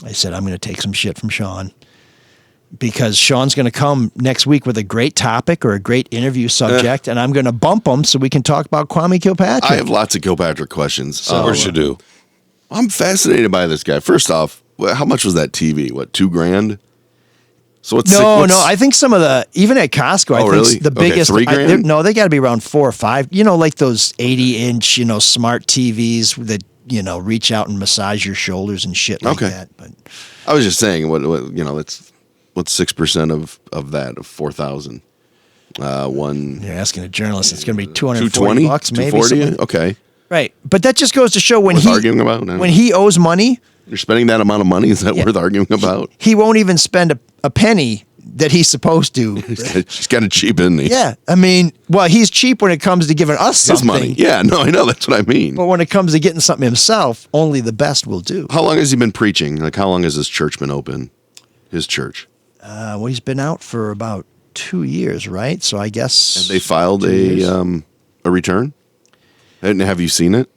Speaker 3: I'm going to take some shit from Shawn. because Shawn's going to come next week with a great topic or a great interview subject, and I'm going to bump him so we can talk about Kwame Kilpatrick.
Speaker 7: I have lots of Kilpatrick questions.
Speaker 8: Of course you do.
Speaker 7: I'm fascinated by this guy. First off, how much was that TV? What, $2,000? So what's
Speaker 3: No, I think some of the, even at Costco, I think
Speaker 7: really?
Speaker 3: the
Speaker 7: Okay,
Speaker 3: biggest,
Speaker 7: $3,000?
Speaker 3: no, they got to be around 4 or 5. You know, like those 80-inch, smart TVs that, reach out and massage your shoulders and shit like that. But
Speaker 7: I was just saying, what's 6% of that, of 4,000?
Speaker 3: You're asking a journalist, it's going to be $240
Speaker 7: $220?
Speaker 3: maybe.
Speaker 7: $240? Okay.
Speaker 3: Right. But that just goes to show when
Speaker 7: Worth arguing about?
Speaker 3: when he owes money,
Speaker 7: You're spending that amount of money? Is that worth arguing about?
Speaker 3: he won't even spend a penny that he's supposed to.
Speaker 7: He's kind of cheap, isn't he?
Speaker 3: Yeah. I mean, he's cheap when it comes to giving us
Speaker 7: His
Speaker 3: something.
Speaker 7: money. Yeah, no, I know. That's what I mean.
Speaker 3: But when it comes to getting something himself, only the best will do.
Speaker 7: How long has he been preaching? Like, how long has his church been open? His church?
Speaker 3: He's been out for about 2 years, right? So I guess.
Speaker 7: Have they filed a return? And have you seen it?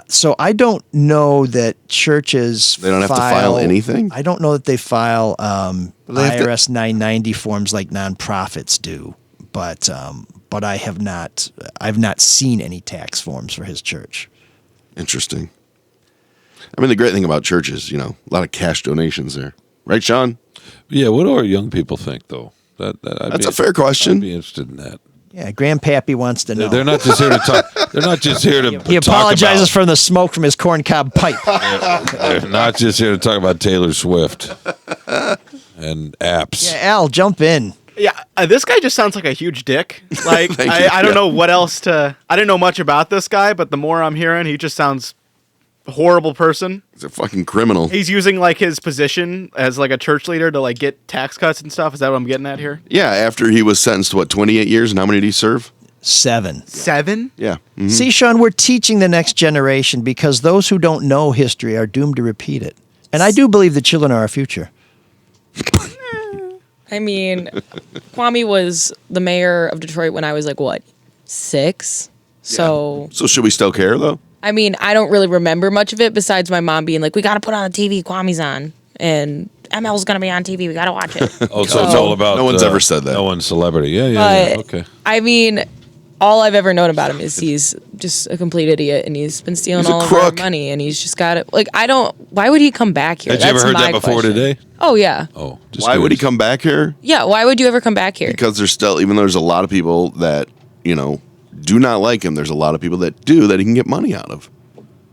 Speaker 3: So I don't know that churches.
Speaker 7: They don't have to file anything?
Speaker 3: I don't know that they file
Speaker 7: they have to-
Speaker 3: IRS 990 forms like nonprofits do, but I have not. I've not seen any tax forms for his church.
Speaker 7: Interesting. I mean, the great thing about churches, a lot of cash donations there, right, Shawn?
Speaker 8: Yeah, what do our young people think, though?
Speaker 7: That's a fair question.
Speaker 8: I'd be interested in that.
Speaker 3: Yeah, Grandpappy wants to know.
Speaker 8: They're not just here to talk. They're not just here to.
Speaker 3: He apologizes for the smoke from his corncob pipe.
Speaker 8: They're not just here to talk about Taylor Swift and apps.
Speaker 3: Yeah, Al, jump in.
Speaker 9: Yeah, this guy just sounds like a huge dick. Like,
Speaker 7: Thank you.
Speaker 9: I don't know what else to... I didn't know much about this guy, but the more I'm hearing, he just sounds a horrible person.
Speaker 7: He's a fucking criminal.
Speaker 9: He's using, like, his position as, like, a church leader to, like, get tax cuts and stuff. Is that what I'm getting at here?
Speaker 7: Yeah, after he was sentenced to, 28 years, and how many did he serve?
Speaker 3: 7.
Speaker 9: 7?
Speaker 7: Yeah. Mhm.
Speaker 3: See, Shawn, we're teaching the next generation because those who don't know history are doomed to repeat it. And I do believe the children are our future.
Speaker 5: I mean, Kwame was the mayor of Detroit when I was like, 6? So,
Speaker 7: So should we still care, though?
Speaker 5: I mean, I don't really remember much of it besides my mom being like, we got to put on the TV, Kwame's on. And ML's going to be on TV. We got to watch it.
Speaker 8: Oh, so it's all about.
Speaker 7: No one's ever said that.
Speaker 8: No one's celebrity. Yeah.
Speaker 5: But,
Speaker 8: Okay.
Speaker 5: I mean, all I've ever known about him is he's just a complete idiot and he's been stealing
Speaker 7: He's a
Speaker 5: all of our
Speaker 7: crook.
Speaker 5: money and he's just got it. Like, why would he come back here?
Speaker 8: Had you ever heard
Speaker 5: my
Speaker 8: that before
Speaker 5: question.
Speaker 8: today?
Speaker 5: Oh, yeah.
Speaker 8: Oh, just
Speaker 7: Why would he
Speaker 8: curious.
Speaker 7: come back here?
Speaker 5: Yeah, why would you ever come back here?
Speaker 7: Because there's still, even though there's a lot of people that, do not like him, there's a lot of people that do that he can get money out of.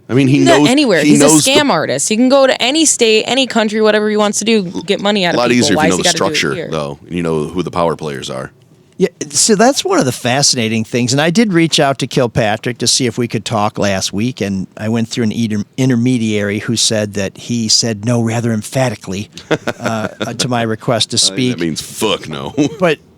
Speaker 7: I mean, he
Speaker 5: Do that
Speaker 7: knows
Speaker 5: anywhere.
Speaker 7: He
Speaker 5: He's a
Speaker 7: knows
Speaker 5: scam artist. He can go to any state, any country, whatever he wants to do, get money out
Speaker 7: a
Speaker 5: of
Speaker 7: lot
Speaker 5: people.
Speaker 7: easier if
Speaker 5: Why
Speaker 7: you know
Speaker 5: has
Speaker 7: the
Speaker 5: he gotta do it
Speaker 7: structure,
Speaker 5: here?
Speaker 7: though, and you know who the power players are.
Speaker 3: Yeah, so that's one of the fascinating things. And I did reach out to Kilpatrick to see if we could talk last week, and I went through an intermediary who said that he said no rather emphatically to my request to speak.
Speaker 7: That means fuck no.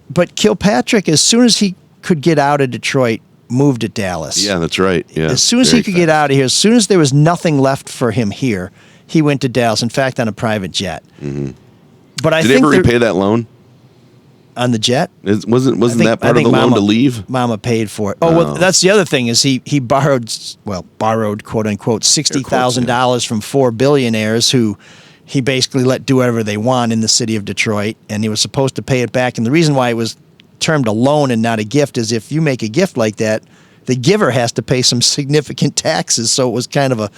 Speaker 3: But Kilpatrick, as soon as he could get out of Detroit, moved to Dallas.
Speaker 7: Yeah, that's right. Yeah,
Speaker 3: As soon as he could get out of here, as soon as there was nothing left for him here, he went to Dallas. In fact, on a private jet. Mm-hmm. But I
Speaker 7: Did he
Speaker 3: think
Speaker 7: ever repay that loan?
Speaker 3: on the jet.
Speaker 7: Wasn't
Speaker 3: I think-
Speaker 7: that part
Speaker 3: I
Speaker 7: of
Speaker 3: think
Speaker 7: the loan
Speaker 3: Mama-
Speaker 7: to leave?
Speaker 3: Mama paid for it. Oh, well, that's the other thing is he borrowed quote unquote $60,000 from 4 billionaires who he basically let do whatever they want in the city of Detroit, and he was supposed to pay it back. And the reason why it was termed a loan and not a gift is if you make a gift like that, the giver has to pay some significant taxes. So it was kind of a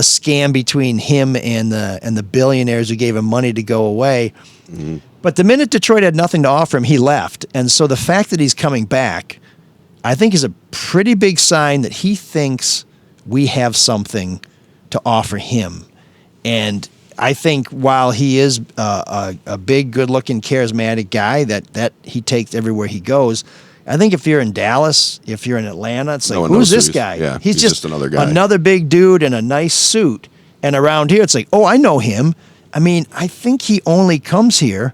Speaker 3: scam between him and the billionaires who gave him money to go away. Mm-hmm. But the minute Detroit had nothing to offer him, he left. And so the fact that he's coming back, I think, is a pretty big sign that he thinks we have something to offer him. And I think while he is a big, good-looking, charismatic guy that he takes everywhere he goes, I think if you're in Dallas, if you're in Atlanta, it's
Speaker 7: No
Speaker 3: like,
Speaker 7: one
Speaker 3: who's
Speaker 7: knows who
Speaker 3: this
Speaker 7: he is.
Speaker 3: guy?
Speaker 7: Yeah,
Speaker 3: he's
Speaker 7: he's
Speaker 3: just
Speaker 7: just another guy.
Speaker 3: another big dude in a nice suit. And around here, it's like, oh, I know him. I mean, I think he only comes here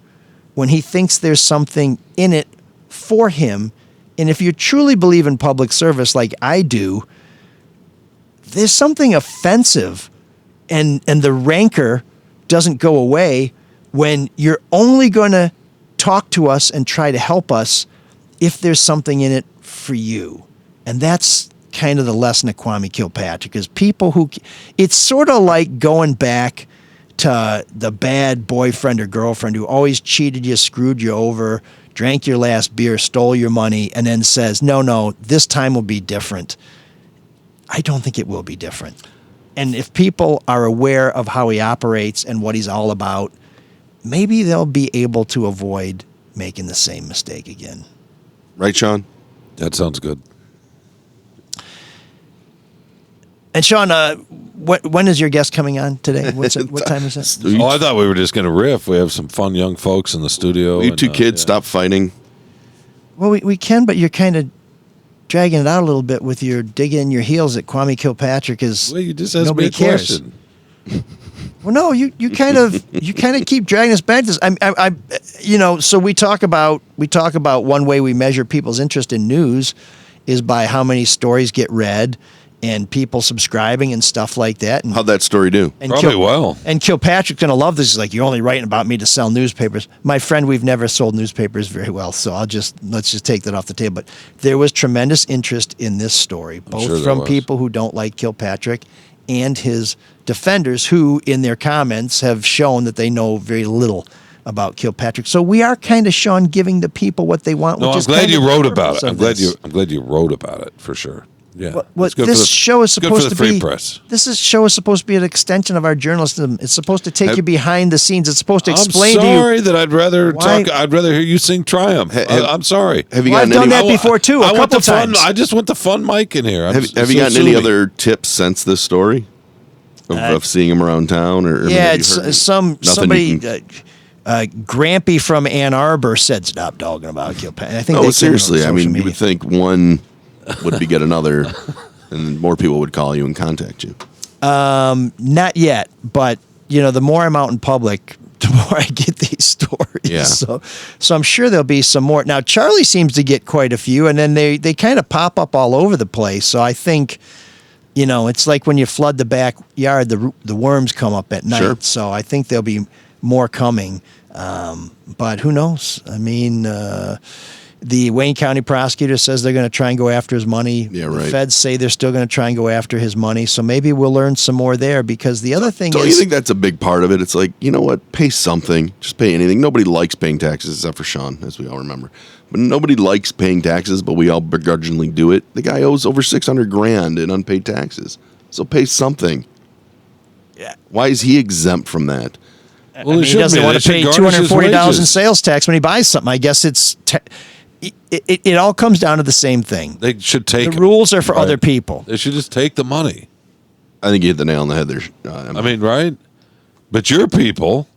Speaker 3: when he thinks there's something in it for him. And if you truly believe in public service like I do, there's something offensive and the rancor doesn't go away when you're only going to talk to us and try to help us if there's something in it for you. And that's kind of the lesson of Kwame Kilpatrick is people who, it's sort of like going back to the bad boyfriend or girlfriend who always cheated you, screwed you over, drank your last beer, stole your money, and then says, no, this time will be different. I don't think it will be different. And if people are aware of how he operates and what he's all about, maybe they'll be able to avoid making the same mistake again.
Speaker 7: Right, Shawn?
Speaker 8: That sounds good.
Speaker 3: And Shawn, when is your guest coming on today? What time is it?
Speaker 8: Oh, I thought we were just going to riff. We have some fun young folks in the studio.
Speaker 7: You two kids, stop fighting.
Speaker 3: Well, we can, but you're kind of dragging it out a little bit with your digging in your heels at Kwame Kilpatrick.
Speaker 8: Well, you just asked
Speaker 3: nobody
Speaker 8: me a
Speaker 3: cares.
Speaker 8: question.
Speaker 3: Well, no, you kind of keep dragging us back to this. So we talk about one way we measure people's interest in news is by how many stories get read and people subscribing and stuff like that. And
Speaker 7: how'd that story do?
Speaker 8: Probably well.
Speaker 3: And Kilpatrick's going to love this. He's like, you're only writing about me to sell newspapers. My friend, we've never sold newspapers very well, so let's just take that off the table. But there was tremendous interest in this story, both from people who don't like Kilpatrick and his defenders who, in their comments, have shown that they know very little about Kilpatrick. So we are kind of, Shawn, giving the people what they want.
Speaker 8: No,
Speaker 3: which
Speaker 8: I'm
Speaker 3: is
Speaker 8: glad
Speaker 3: kind
Speaker 8: you
Speaker 3: of
Speaker 8: wrote
Speaker 3: the
Speaker 8: about it.
Speaker 3: purpose
Speaker 8: I'm glad you wrote about it for sure. Yeah.
Speaker 3: What this show is supposed to be.
Speaker 8: Press.
Speaker 3: Show is supposed to be an extension of our journalism. It's supposed to take you behind the scenes. It's supposed to explain to you.
Speaker 8: I'm sorry that I'd rather talk. I'd rather hear you sing Triumph. I'm sorry.
Speaker 7: Have you
Speaker 3: I've
Speaker 7: gotten
Speaker 3: done
Speaker 7: any?
Speaker 3: that before too. A couple times.
Speaker 8: I just want the fun mic in here.
Speaker 7: Have you gotten any other tips since this story of seeing him around town? Or
Speaker 3: yeah, somebody. Grampy from Ann Arbor said, "Stop dogging about Kilpatrick." I think.
Speaker 7: Oh, seriously. I mean, you would think one would beget another, and more people would call you and contact you.
Speaker 3: Not yet, but the more I'm out in public, the more I get these stories.
Speaker 7: Yeah.
Speaker 3: So I'm sure there'll be some more. Now, Charlie seems to get quite a few, and then they kind of pop up all over the place. So I think, it's like when you flood the backyard, the worms come up at night.
Speaker 7: Sure.
Speaker 3: So I think there'll be more coming. But who knows? I mean, the Wayne County prosecutor says they're going to try and go after his money.
Speaker 7: Yeah, right.
Speaker 3: The feds say they're still going to try and go after his money. So maybe we'll learn some more there, because the other thing
Speaker 7: Don't you think that's a big part of it? It's like, you know what? Pay something. Just pay anything. Nobody likes paying taxes except for Shawn, as we all remember. But nobody likes paying taxes, but we all begrudgingly do it. The guy owes over $600,000 in unpaid taxes. So pay something.
Speaker 3: Yeah.
Speaker 7: Why is he exempt from that?
Speaker 8: Well,
Speaker 3: he doesn't want to pay $240 in sales tax when he buys something. I guess it all comes down to the same thing.
Speaker 8: They should take
Speaker 3: the rules are for other people.
Speaker 8: They should just take the money.
Speaker 7: I think you hit the nail on the head there.
Speaker 8: I mean, right? But your people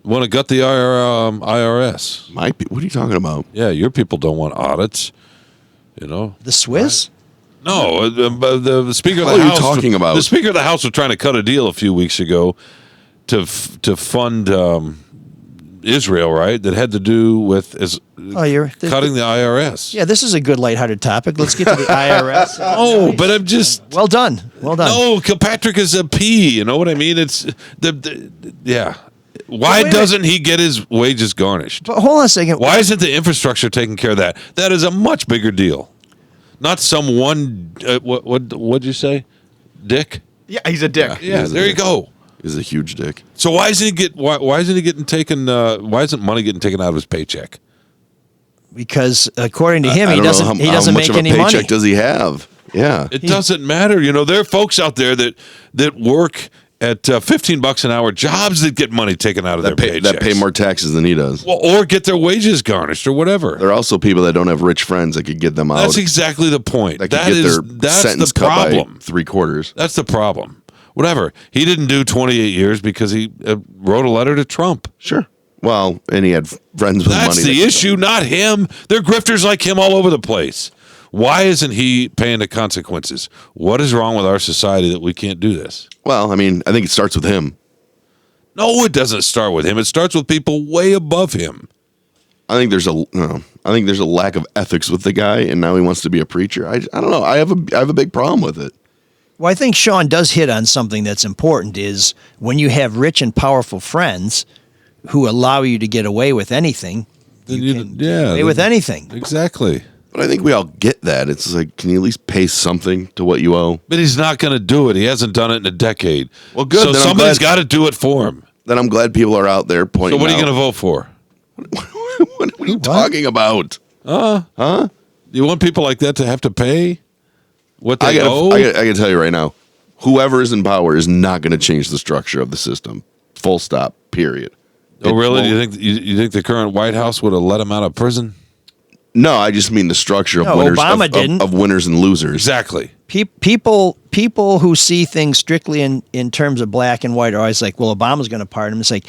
Speaker 8: want to gut the IRS.
Speaker 7: My people? What are you talking about?
Speaker 8: Yeah, your people don't want audits.
Speaker 3: The Swiss?
Speaker 8: No, the Speaker of the
Speaker 7: What are you
Speaker 8: House.
Speaker 7: talking about?
Speaker 8: The Speaker of the House was trying to cut a deal a few weeks ago to fund Israel, right? That had to do with cutting the IRS.
Speaker 3: Yeah, this is a good lighthearted topic. Let's get to the IRS.
Speaker 8: Oh, but I'm just
Speaker 3: well done.
Speaker 8: No, Kilpatrick is a P. You know what I mean? It's yeah. Why doesn't he get his wages garnished?
Speaker 3: But hold on a second.
Speaker 8: Why isn't the infrastructure taking care of that? That is a much bigger deal. Not some one. What'd you say? Dick?
Speaker 9: Yeah, he's a dick.
Speaker 8: Yeah, there you go.
Speaker 7: He's a huge dick.
Speaker 8: So why isn't he getting taken? Why isn't money getting taken out of his paycheck?
Speaker 3: Because according to him, he doesn't make any money.
Speaker 7: How much of a paycheck does he have? Yeah,
Speaker 8: it doesn't matter. There are folks out there that work at $15 an hour jobs that get money taken out of their paychecks.
Speaker 7: That pay more taxes than he does.
Speaker 8: Well, or get their wages garnished or whatever.
Speaker 7: There are also people that don't have rich friends that could get them out.
Speaker 8: That's exactly the point.
Speaker 7: That could get their sentence
Speaker 8: the problem.
Speaker 7: Cut by 3/4.
Speaker 8: That's the problem. Whatever. He didn't do 28 years because he wrote a letter to Trump.
Speaker 7: Sure. Well, and he had friends with money.
Speaker 8: That's the issue, not him. There are grifters like him all over the place. Why isn't he paying the consequences? What is wrong with our society that we can't do this?
Speaker 7: Well, I mean, I think it starts with him.
Speaker 8: No, it doesn't start with him. It starts with people way above him.
Speaker 7: I think there's a lack of ethics with the guy, and now he wants to be a preacher. I don't know. I have a big problem with it.
Speaker 3: Well, I think Shawn does hit on something that's important, is when you have rich and powerful friends who allow you to get away with anything, you can get away with anything.
Speaker 8: Exactly.
Speaker 7: But I think we all get that. It's like, can you at least pay something to what you owe?
Speaker 8: But he's not going to do it. He hasn't done it in a decade.
Speaker 7: Well, good.
Speaker 8: So
Speaker 7: Then
Speaker 8: somebody's got to do it for him.
Speaker 7: Then I'm glad people are out there pointing.
Speaker 8: So what are you
Speaker 7: out.
Speaker 8: going to vote for?
Speaker 7: What are you talking about?
Speaker 8: Huh? You want people like that to have to pay what they owe?
Speaker 7: I gotta tell you right now, whoever is in power is not going to change the structure of the system. Full stop. Period.
Speaker 8: Oh, really? You think the current White House would have let him out of prison?
Speaker 7: No, I just mean the structure of
Speaker 3: No,
Speaker 7: winners
Speaker 3: Obama
Speaker 7: of,
Speaker 3: didn't.
Speaker 7: Of winners and losers.
Speaker 8: Exactly.
Speaker 3: People who see things strictly in terms of black and white are always like, well, Obama's going to pardon him. It's like,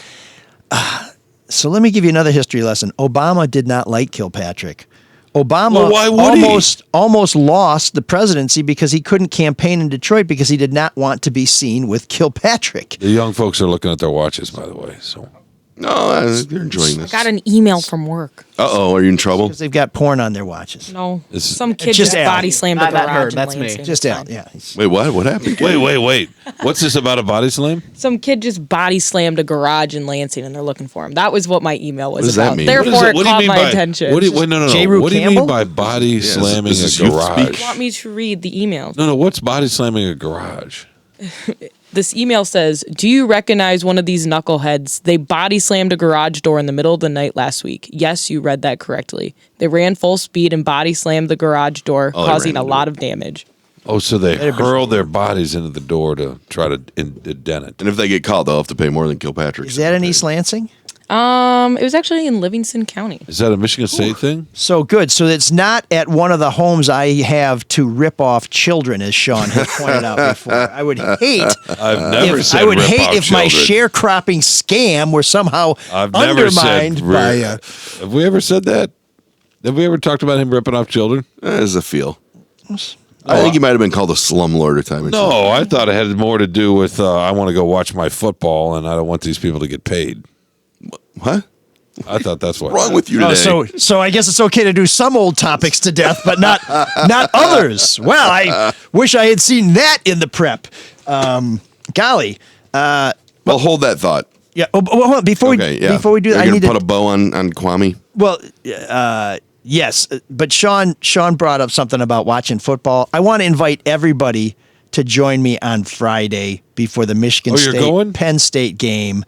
Speaker 3: so let me give you another history lesson. Obama did not like Kilpatrick. Obama
Speaker 8: why would
Speaker 3: almost lost the presidency because he couldn't campaign in Detroit because he did not want to be seen with Kilpatrick.
Speaker 8: The young folks are looking at their watches, by the way. So
Speaker 7: No, they're enjoying
Speaker 5: I
Speaker 7: this.
Speaker 5: got an email from work.
Speaker 7: Uh-oh, are you in trouble?
Speaker 3: Because they've got porn on their watches.
Speaker 5: No,
Speaker 8: It's-
Speaker 5: some kid
Speaker 3: It's
Speaker 5: just
Speaker 3: just Al.
Speaker 5: body slammed a
Speaker 9: Not
Speaker 5: garage.
Speaker 9: her,
Speaker 5: in
Speaker 9: that's me.
Speaker 5: Lansing.
Speaker 3: Just
Speaker 5: It's
Speaker 3: out,
Speaker 5: fine.
Speaker 3: yeah.
Speaker 7: Wait, what happened?
Speaker 8: Wait. What's this about a body slam?
Speaker 5: Some kid just body slammed a garage in Lansing, and they're looking for him. That was what my email was
Speaker 7: What does that
Speaker 5: about.
Speaker 7: mean?
Speaker 5: Therefore, it caught my attention.
Speaker 8: Wait, no.
Speaker 3: J. Rue
Speaker 8: What do you
Speaker 3: Campbell?
Speaker 8: mean by body slamming
Speaker 7: this is
Speaker 8: a
Speaker 7: youth
Speaker 8: garage?
Speaker 7: speak.
Speaker 5: You want me to read the email?
Speaker 8: No. What's body slamming a garage?
Speaker 5: This email says, do you recognize one of these knuckleheads? They body slammed a garage door in the middle of the night last week. Yes, you read that correctly. They ran full speed and body slammed the garage door,
Speaker 7: Oh, they
Speaker 5: causing
Speaker 7: ran
Speaker 5: a
Speaker 7: into
Speaker 5: lot
Speaker 7: it.
Speaker 5: of damage.
Speaker 8: Oh, so they hurl their bodies into the door to try to dent it.
Speaker 7: And if they get caught, they'll have to pay more than Kilpatrick.
Speaker 3: Is that in East Lansing?
Speaker 5: It was actually in Livingston County.
Speaker 8: Is that a Michigan State thing?
Speaker 3: So good. So it's not at one of the homes I have to rip off children, as Shawn had pointed out before. I would hate
Speaker 8: I've never
Speaker 3: if
Speaker 8: said
Speaker 3: I would
Speaker 8: rip
Speaker 3: hate
Speaker 8: off
Speaker 3: if my
Speaker 8: children.
Speaker 3: sharecropping scam were somehow
Speaker 8: I've never said
Speaker 3: undermined by
Speaker 8: Have we ever said that? Have we ever talked about him ripping off children?
Speaker 7: As a feel. I think he might have been called a slumlord at times.
Speaker 8: No, I thought it had more to do with I want to go watch my football and I don't want these people to get paid.
Speaker 7: What?
Speaker 8: I thought that's what.
Speaker 7: What's wrong with you today?
Speaker 3: Oh, so I guess it's okay to do some old topics to death, but not others. Well, I wish I had seen that in the prep. Golly.
Speaker 7: Well, hold that thought.
Speaker 3: Yeah. Oh, hold on. Before we do that, I
Speaker 7: You're
Speaker 3: need
Speaker 7: gonna
Speaker 3: to
Speaker 7: put a bow on Kwame.
Speaker 3: Well, yes, but Shawn brought up something about watching football. I want to invite everybody to join me on Friday before the Michigan
Speaker 8: you're
Speaker 3: State
Speaker 8: going?
Speaker 3: Penn State game.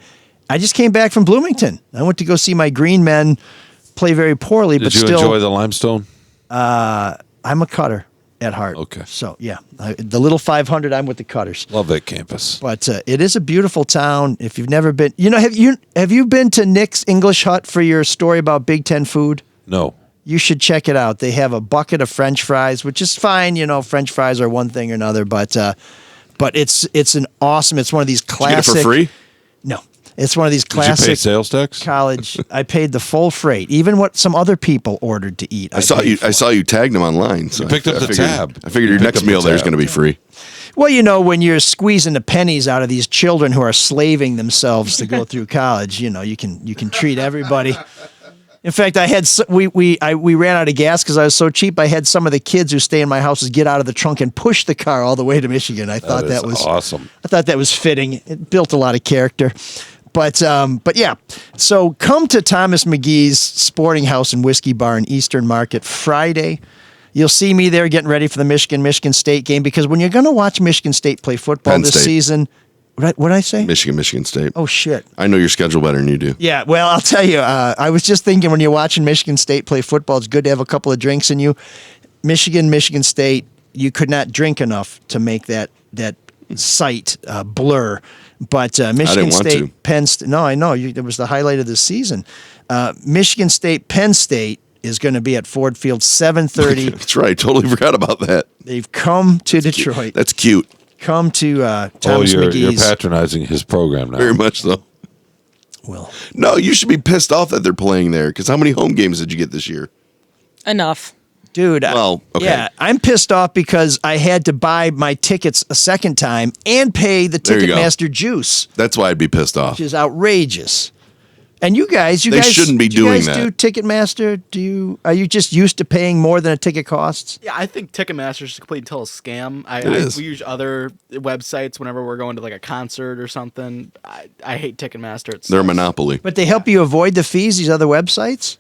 Speaker 3: I just came back from Bloomington. I went to go see my Green Men play very poorly,
Speaker 8: Did
Speaker 3: but
Speaker 8: you
Speaker 3: still,
Speaker 8: enjoy the limestone?
Speaker 3: I'm a cutter at heart.
Speaker 8: Okay.
Speaker 3: So yeah, the little 500. I'm with the Cutters.
Speaker 8: Love that campus.
Speaker 3: But it is a beautiful town. If you've never been, have you been to Nick's English Hut for your story about Big Ten food?
Speaker 8: No.
Speaker 3: You should check it out. They have a bucket of French fries, which is fine. French fries are one thing or another, but it's an awesome. It's one of these classic.
Speaker 7: Did you get it for free?
Speaker 3: No, it's one of these
Speaker 8: Did you pay
Speaker 3: classic
Speaker 8: sales tax?
Speaker 3: college. I paid the full freight, even what some other people ordered to eat.
Speaker 7: I saw you tagged him online. So
Speaker 8: You picked up
Speaker 7: I
Speaker 8: the
Speaker 7: figured-
Speaker 8: tab.
Speaker 7: I figured
Speaker 8: You
Speaker 7: your
Speaker 8: picked
Speaker 7: next
Speaker 8: up the
Speaker 7: meal there is
Speaker 8: tab.
Speaker 7: going to be free.
Speaker 3: Well, when you're squeezing the pennies out of these children who are slaving themselves to go through college, you can treat everybody. In fact, we ran out of gas because I was so cheap. I had some of the kids who stay in my houses get out of the trunk and push the car all the way to Michigan. I thought that was
Speaker 8: awesome.
Speaker 3: I thought that was fitting. It built a lot of character. But yeah, so come to Thomas McGee's Sporting House and Whiskey Bar in Eastern Market Friday. You'll see me there getting ready for the Michigan State game because when you're going to watch Michigan State play football
Speaker 7: Penn
Speaker 3: this
Speaker 7: State.
Speaker 3: season, what did I say?
Speaker 7: Michigan State.
Speaker 3: Oh, shit.
Speaker 7: I know your schedule better than you do.
Speaker 3: Yeah, well, I'll tell you, I was just thinking when you're watching Michigan State play football, it's good to have a couple of drinks in you. Michigan State, you could not drink enough to make that sight blur. But Michigan
Speaker 7: want
Speaker 3: State,
Speaker 7: to.
Speaker 3: Penn State, no, I know, it was the highlight of the season. Michigan State, Penn State is going to be at Ford Field, 7:30.
Speaker 7: That's right. Totally forgot about that.
Speaker 3: They've come to Detroit.
Speaker 7: That's cute.
Speaker 3: Come to Thomas
Speaker 8: you're
Speaker 3: McGee's.
Speaker 8: patronizing his program now.
Speaker 7: Very much so.
Speaker 3: Well,
Speaker 7: No, you should be pissed off that they're playing there because how many home games did you get this year?
Speaker 5: Enough.
Speaker 3: dude.
Speaker 7: Well, okay.
Speaker 3: Yeah, I'm pissed off because I had to buy my tickets a second time and pay the
Speaker 7: There you go.
Speaker 3: Ticketmaster juice,
Speaker 7: That's why I'd be pissed off.
Speaker 3: which is outrageous. And you guys,
Speaker 7: They shouldn't be
Speaker 3: do you
Speaker 7: doing
Speaker 3: guys
Speaker 7: that.
Speaker 3: do Ticketmaster? Are you just used to paying more than a ticket costs?
Speaker 9: Yeah, I think Ticketmaster is a complete and total scam.
Speaker 7: is.
Speaker 9: We use other websites whenever we're going to like a concert or something. I hate Ticketmaster.
Speaker 7: They're a monopoly.
Speaker 3: But they help you avoid the fees. These other websites.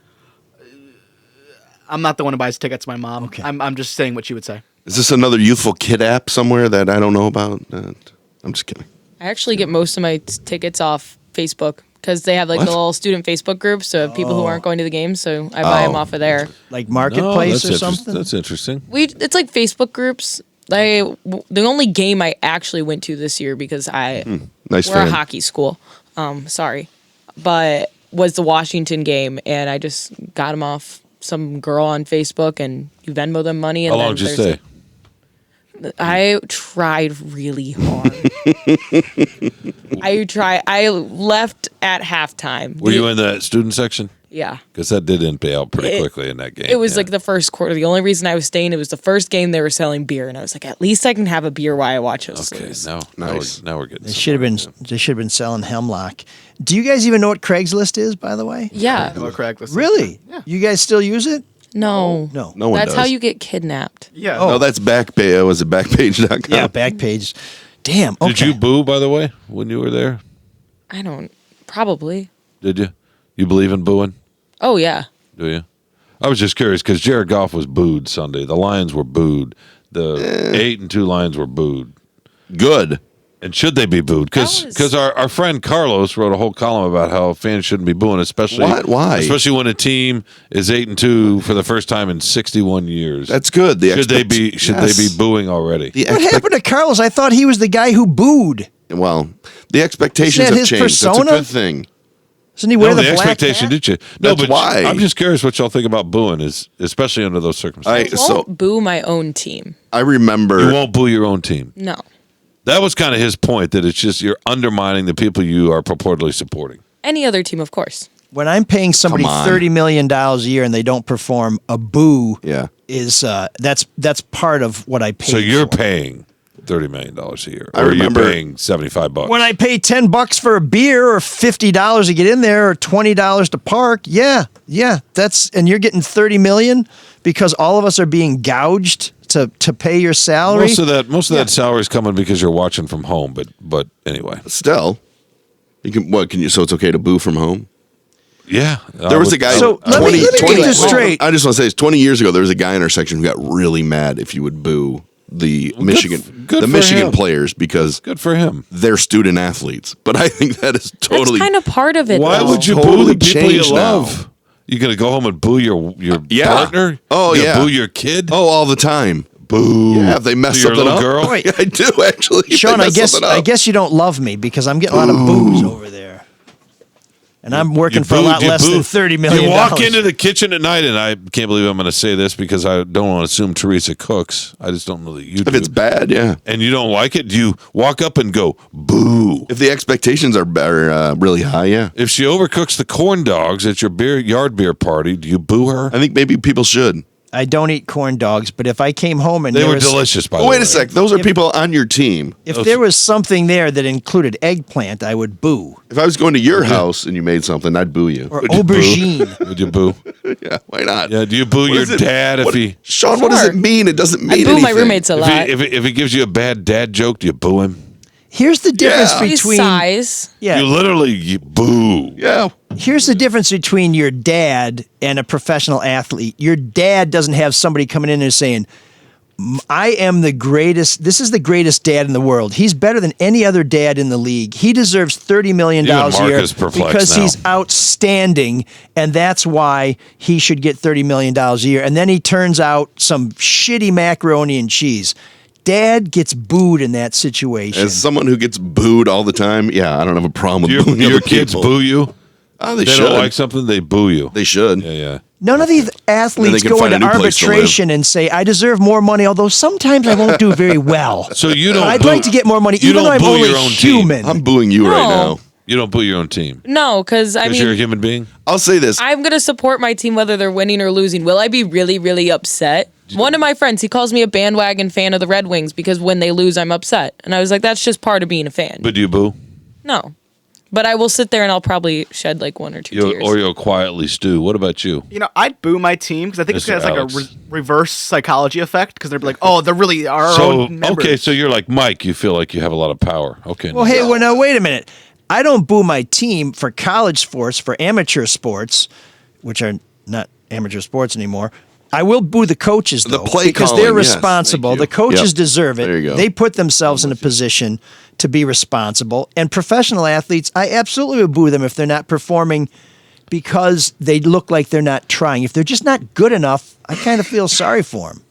Speaker 9: I'm not the one who buys tickets. My mom.
Speaker 3: Okay.
Speaker 9: I'm just saying what she would say.
Speaker 7: Is this another youthful kid app somewhere that I don't know about? I'm just kidding.
Speaker 5: I actually get most of my tickets off Facebook because they have like
Speaker 7: What?
Speaker 5: a little student Facebook group. So people who aren't going to the games, so I buy them off of there.
Speaker 3: Like Marketplace
Speaker 8: that's
Speaker 3: or something?
Speaker 8: That's interesting.
Speaker 5: It's like Facebook groups. The only game I actually went to this year because
Speaker 7: Nice
Speaker 5: we're a
Speaker 7: fan.
Speaker 5: hockey school. Sorry, but was the Washington game, and I just got them off some girl on Facebook, and you Venmo them money. And
Speaker 8: How long did you stay?
Speaker 5: I tried really hard. I left at halftime.
Speaker 8: Were you in the student section?
Speaker 5: Yeah.
Speaker 8: Because that did pay out pretty quickly in that game.
Speaker 5: It was like the first quarter. The only reason I was staying, it was the first game they were selling beer, and I was like, at least I can have a beer while I watch us
Speaker 8: okay.
Speaker 5: lose.
Speaker 8: Now we're getting.
Speaker 3: They should have been selling hemlock. Do you guys even know what Craigslist is, by the way?
Speaker 5: Yeah.
Speaker 9: Hello, Craig. This is-
Speaker 3: Really? Yeah. You guys still use it?
Speaker 5: No.
Speaker 3: No.
Speaker 7: No one
Speaker 5: That's
Speaker 7: does.
Speaker 5: how you get kidnapped.
Speaker 9: Yeah.
Speaker 7: No, that's Backpage. Was it Backpage.com?
Speaker 3: Yeah, Backpage. Damn. Okay.
Speaker 8: Did you boo, by the way, when you were there?
Speaker 5: I don't. Probably.
Speaker 8: Did you? You believe in booing?
Speaker 5: Oh, yeah.
Speaker 8: Do you? I was just curious because Jared Goff was booed Sunday. The Lions were booed. The 8-2 Lions were booed.
Speaker 7: Good.
Speaker 8: And should they be booed? Because our friend Carlos wrote a whole column about how fans shouldn't be booing, especially
Speaker 7: What? Why?
Speaker 8: Especially when a team is 8-2 for the first time in 61 years.
Speaker 7: That's good.
Speaker 8: Should they be booing already?
Speaker 3: What happened to Carlos? I thought he was the guy who booed.
Speaker 7: Well, the expectations
Speaker 3: Isn't that
Speaker 7: have
Speaker 3: his
Speaker 7: changed.
Speaker 3: persona?
Speaker 7: That's a good thing.
Speaker 3: Doesn't he wear
Speaker 8: No,
Speaker 3: the
Speaker 8: the
Speaker 3: black
Speaker 8: expectation
Speaker 3: hat?
Speaker 8: did you? No,
Speaker 7: That's
Speaker 8: but
Speaker 7: why.
Speaker 8: I'm just curious what y'all think about booing, is especially under those circumstances.
Speaker 5: I won't boo my own team.
Speaker 7: I remember.
Speaker 8: You won't boo your own team.
Speaker 5: No.
Speaker 8: That was kind of his point, that it's just you're undermining the people you are purportedly supporting.
Speaker 5: Any other team, of course.
Speaker 3: When I'm paying somebody
Speaker 7: Come on.
Speaker 3: $30 million a year and they don't perform, a boo
Speaker 7: Yeah.
Speaker 3: is that's part of what I pay.
Speaker 8: So you're
Speaker 3: for.
Speaker 8: paying $30 million a year,
Speaker 7: I
Speaker 8: or
Speaker 7: remember-
Speaker 8: you're paying $75.
Speaker 3: When I pay $10 for a beer or $50 to get in there or $20 to park, yeah, and you're getting $30 million because all of us are being gouged to pay your salary.
Speaker 8: Most of that salary is coming because you're watching from home. But anyway,
Speaker 7: Still, you can. What can you? So it's okay to boo from home.
Speaker 8: yeah.
Speaker 7: There was a guy.
Speaker 3: So let me get this straight.
Speaker 7: I just want to say, it's 20 years ago. There was a guy in our section who got really mad if you would boo the Michigan
Speaker 8: good for him.
Speaker 7: players because
Speaker 8: Good for him.
Speaker 7: they're student athletes. But I think that is totally.
Speaker 5: That's kind of part of it.
Speaker 8: Why
Speaker 5: though.
Speaker 8: would you boo
Speaker 7: totally
Speaker 8: the people you
Speaker 7: changed now.
Speaker 8: love? You gonna go home and boo your
Speaker 7: Yeah.
Speaker 8: partner?
Speaker 7: Oh,
Speaker 8: You gonna
Speaker 7: yeah.
Speaker 8: boo your kid?
Speaker 7: Oh, all the time.
Speaker 8: Boo.
Speaker 7: Yeah, if they mess
Speaker 8: To your
Speaker 7: something
Speaker 8: little
Speaker 7: up.
Speaker 8: girl?
Speaker 3: Wait.
Speaker 7: Yeah, I do actually. If
Speaker 3: Sean,
Speaker 7: they
Speaker 3: I
Speaker 7: mess
Speaker 3: guess
Speaker 7: something up.
Speaker 3: I guess you don't love me because I'm getting a lot of boos over there, and I'm working for a lot less than $30 million.
Speaker 8: You walk into the kitchen at night, and I can't believe I'm going to say this because I don't want to assume Teresa cooks. I just don't know that you do.
Speaker 7: If it's bad, yeah.
Speaker 8: And you don't like it, do you walk up and go, boo?
Speaker 7: If the expectations are really high, yeah.
Speaker 8: If she overcooks the corn dogs at your yard beer party, do you boo her?
Speaker 7: I think maybe people should.
Speaker 3: I don't eat corn dogs, but if I came home and
Speaker 8: They
Speaker 3: there
Speaker 8: were
Speaker 3: was,
Speaker 8: delicious, by the
Speaker 7: Oh,
Speaker 8: way.
Speaker 7: wait a sec. Those are people on your team.
Speaker 3: if there was something there that included eggplant, I would boo
Speaker 7: If I was going to your house and you made something, I'd boo you.
Speaker 3: or
Speaker 8: Would you boo?
Speaker 3: aubergine.
Speaker 8: Would you boo?
Speaker 7: Yeah, why not?
Speaker 8: Yeah, do you boo
Speaker 7: What
Speaker 8: your
Speaker 7: is it?
Speaker 8: dad if
Speaker 7: What-
Speaker 8: he
Speaker 7: Sean, what does
Speaker 5: Sure.
Speaker 7: it mean? It doesn't mean
Speaker 5: I boo
Speaker 7: anything.
Speaker 5: my roommates a lot.
Speaker 8: if he gives you a bad dad joke, do you boo him?
Speaker 3: Here's the difference
Speaker 7: Yeah.
Speaker 5: His
Speaker 3: between
Speaker 5: size.
Speaker 3: yeah.
Speaker 8: You literally boo.
Speaker 7: Yeah.
Speaker 3: Here's the difference between your dad and a professional athlete. Your dad doesn't have somebody coming in and saying, I am the greatest. This is the greatest dad in the world. He's better than any other dad in the league. He deserves $30 million
Speaker 8: Even
Speaker 3: a
Speaker 8: Marc
Speaker 3: year
Speaker 8: is perplexed
Speaker 3: because
Speaker 8: now.
Speaker 3: he's outstanding, and that's why he should get $30 million a year. And then he turns out some shitty macaroni and cheese. Dad gets booed in that situation.
Speaker 7: As someone who gets booed all the time, yeah, I don't have a problem with
Speaker 8: Do
Speaker 7: booing
Speaker 8: your
Speaker 7: other
Speaker 8: kids
Speaker 7: people.
Speaker 8: boo you?
Speaker 7: Oh, they
Speaker 8: They
Speaker 7: should.
Speaker 8: don't like something, they boo you.
Speaker 7: They should.
Speaker 8: Yeah.
Speaker 3: None of these athletes
Speaker 7: can
Speaker 3: go
Speaker 7: find
Speaker 3: into
Speaker 7: a new place to live.
Speaker 3: arbitration and say, I deserve more money, although sometimes I won't do very well.
Speaker 8: So you don't.
Speaker 3: I'd
Speaker 8: boo-
Speaker 3: like to get more money,
Speaker 8: you
Speaker 3: even though
Speaker 8: don't
Speaker 3: I'm
Speaker 8: boo
Speaker 3: only
Speaker 8: your own team.
Speaker 3: human.
Speaker 7: I'm booing you right
Speaker 5: No.
Speaker 7: now.
Speaker 8: You don't boo your own team
Speaker 5: No, because I
Speaker 8: because you're a
Speaker 5: mean,
Speaker 8: human being.
Speaker 7: I'll say this.
Speaker 5: I'm going to support my team whether they're winning or losing. Will I be really, really upset? One of my friends, he calls me a bandwagon fan of the Red Wings because when they lose, I'm upset. And I was like, that's just part of being a fan.
Speaker 8: But do you boo?
Speaker 5: No. But I will sit there and I'll probably shed like one or two tears.
Speaker 8: Or you'll quietly stew. What about you?
Speaker 9: You know, I'd boo my team because I think it
Speaker 8: Mr.
Speaker 9: has like
Speaker 8: Alex.
Speaker 9: a reverse psychology effect because they're like, oh, they're really our
Speaker 8: So
Speaker 9: own members.
Speaker 8: okay, so you're like Mike. You feel like you have a lot of power. Okay.
Speaker 3: Well, hey, well, now, wait a minute. I don't boo my team for college sports, for amateur sports, which are not amateur sports anymore. I will boo the coaches, though,
Speaker 7: play
Speaker 3: because
Speaker 7: calling,
Speaker 3: they're
Speaker 7: yes.
Speaker 3: responsible.
Speaker 7: Thank you.
Speaker 3: The coaches
Speaker 7: Yep.
Speaker 3: deserve it.
Speaker 7: There you go.
Speaker 3: They put themselves in a position to be responsible. And professional athletes, I absolutely would boo them if they're not performing because they look like they're not trying. If they're just not good enough, I kind of feel sorry for them.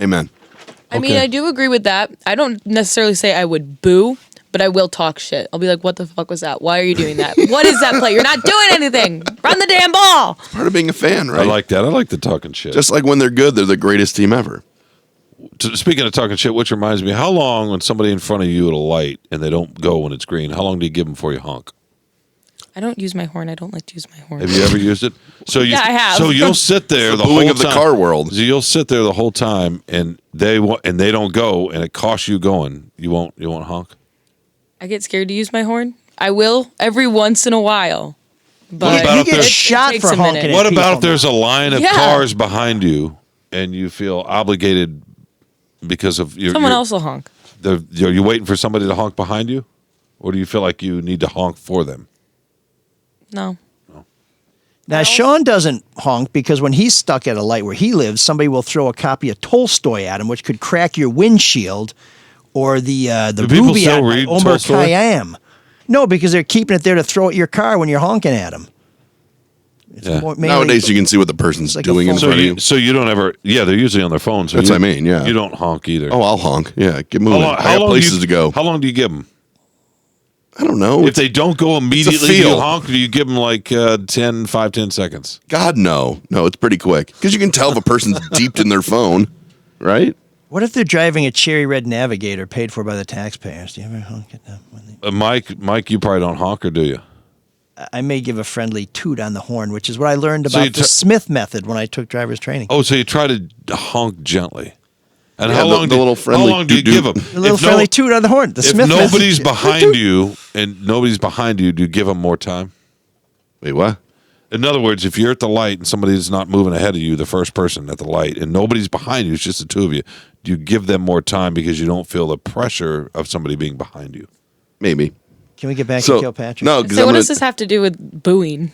Speaker 7: Amen.
Speaker 5: I mean, I do agree with that. I don't necessarily say I would boo, but I will talk shit. I'll be like, what the fuck was that? Why are you doing that? What is that play? You're not doing anything. Run the damn ball.
Speaker 7: Part of being a fan, right?
Speaker 8: I like that. I like the talking shit.
Speaker 7: Just like when they're good, they're the greatest team ever.
Speaker 8: Speaking of talking shit, which reminds me, how long when somebody in front of you at a light and they don't go when it's green, how long do you give them before you honk?
Speaker 5: I don't use my horn. I don't like to use my horn.
Speaker 8: Have you ever used it? So
Speaker 5: Yeah, I have.
Speaker 8: So you'll sit there
Speaker 7: It's
Speaker 8: the
Speaker 7: the booing
Speaker 8: whole
Speaker 7: of the
Speaker 8: time.
Speaker 7: car world.
Speaker 8: So you'll sit there the whole time, and they don't go, and it costs you going. You won't honk.
Speaker 5: I get scared to use my horn. I will every once in a while. But
Speaker 8: about
Speaker 3: You
Speaker 8: if
Speaker 3: get
Speaker 8: there's-
Speaker 3: shot
Speaker 5: takes
Speaker 3: for
Speaker 5: a minute.
Speaker 3: honking.
Speaker 8: What
Speaker 3: at
Speaker 8: about if
Speaker 3: people.
Speaker 8: there's a line of
Speaker 5: Yeah.
Speaker 8: cars behind you, and you feel obligated because of
Speaker 5: someone else will honk.
Speaker 8: Are you waiting for somebody to honk behind you, or do you feel like you need to honk for them?
Speaker 5: No.
Speaker 3: Now, Shawn doesn't honk because when he's stuck at a light where he lives, somebody will throw a copy of Tolstoy at him, which could crack your windshield, or the
Speaker 8: people
Speaker 3: Rubaiyat
Speaker 8: still
Speaker 3: by
Speaker 8: read
Speaker 3: Omar
Speaker 8: Tolstoy?
Speaker 3: Khayyam. No, because they're keeping it there to throw at your car when you're honking at them.
Speaker 8: Yeah.
Speaker 7: Nowadays, you can see what the person's
Speaker 3: like a
Speaker 7: doing in
Speaker 3: phone.
Speaker 7: front of you.
Speaker 8: So you don't ever? Yeah, they're usually on their phones. So
Speaker 7: That's what I mean, yeah.
Speaker 8: You don't honk either.
Speaker 7: Oh, I'll honk. Yeah, get moving. I got
Speaker 8: do
Speaker 7: places
Speaker 8: you,
Speaker 7: to go.
Speaker 8: How long do you give them?
Speaker 7: I don't know.
Speaker 8: If they don't go immediately, do you
Speaker 7: feel.
Speaker 8: honk? Do you give them like 10 seconds?
Speaker 7: God, no. No, it's pretty quick. Because you can tell if a person's deep in their phone, right?
Speaker 3: What if they're driving a cherry red Navigator paid for by the taxpayers? Do you ever honk at them?
Speaker 8: Mike, you probably don't honk, or do you?
Speaker 3: I may give a friendly toot on the horn, which is what I learned
Speaker 8: So
Speaker 3: about
Speaker 8: you
Speaker 3: the Smith method when I took driver's training.
Speaker 8: Oh, so you try to honk gently. And
Speaker 7: Yeah,
Speaker 8: how long?
Speaker 7: the little friendly
Speaker 8: how long do you
Speaker 7: doo-doo.
Speaker 8: give them?
Speaker 3: A little friendly toot on the horn. The
Speaker 8: If
Speaker 3: Smith
Speaker 8: nobody's
Speaker 3: method.
Speaker 8: behind you and nobody's behind you, do you give them more time?
Speaker 7: Wait, what?
Speaker 8: In other words, if you're at the light and somebody's not moving ahead of you, the first person at the light, and nobody's behind you, it's just the two of you, do you give them more time because you don't feel the pressure of somebody being behind you?
Speaker 7: Maybe.
Speaker 3: Can we get back
Speaker 7: So,
Speaker 3: to Kilpatrick?
Speaker 7: no, because
Speaker 5: So what does this have to do with booing?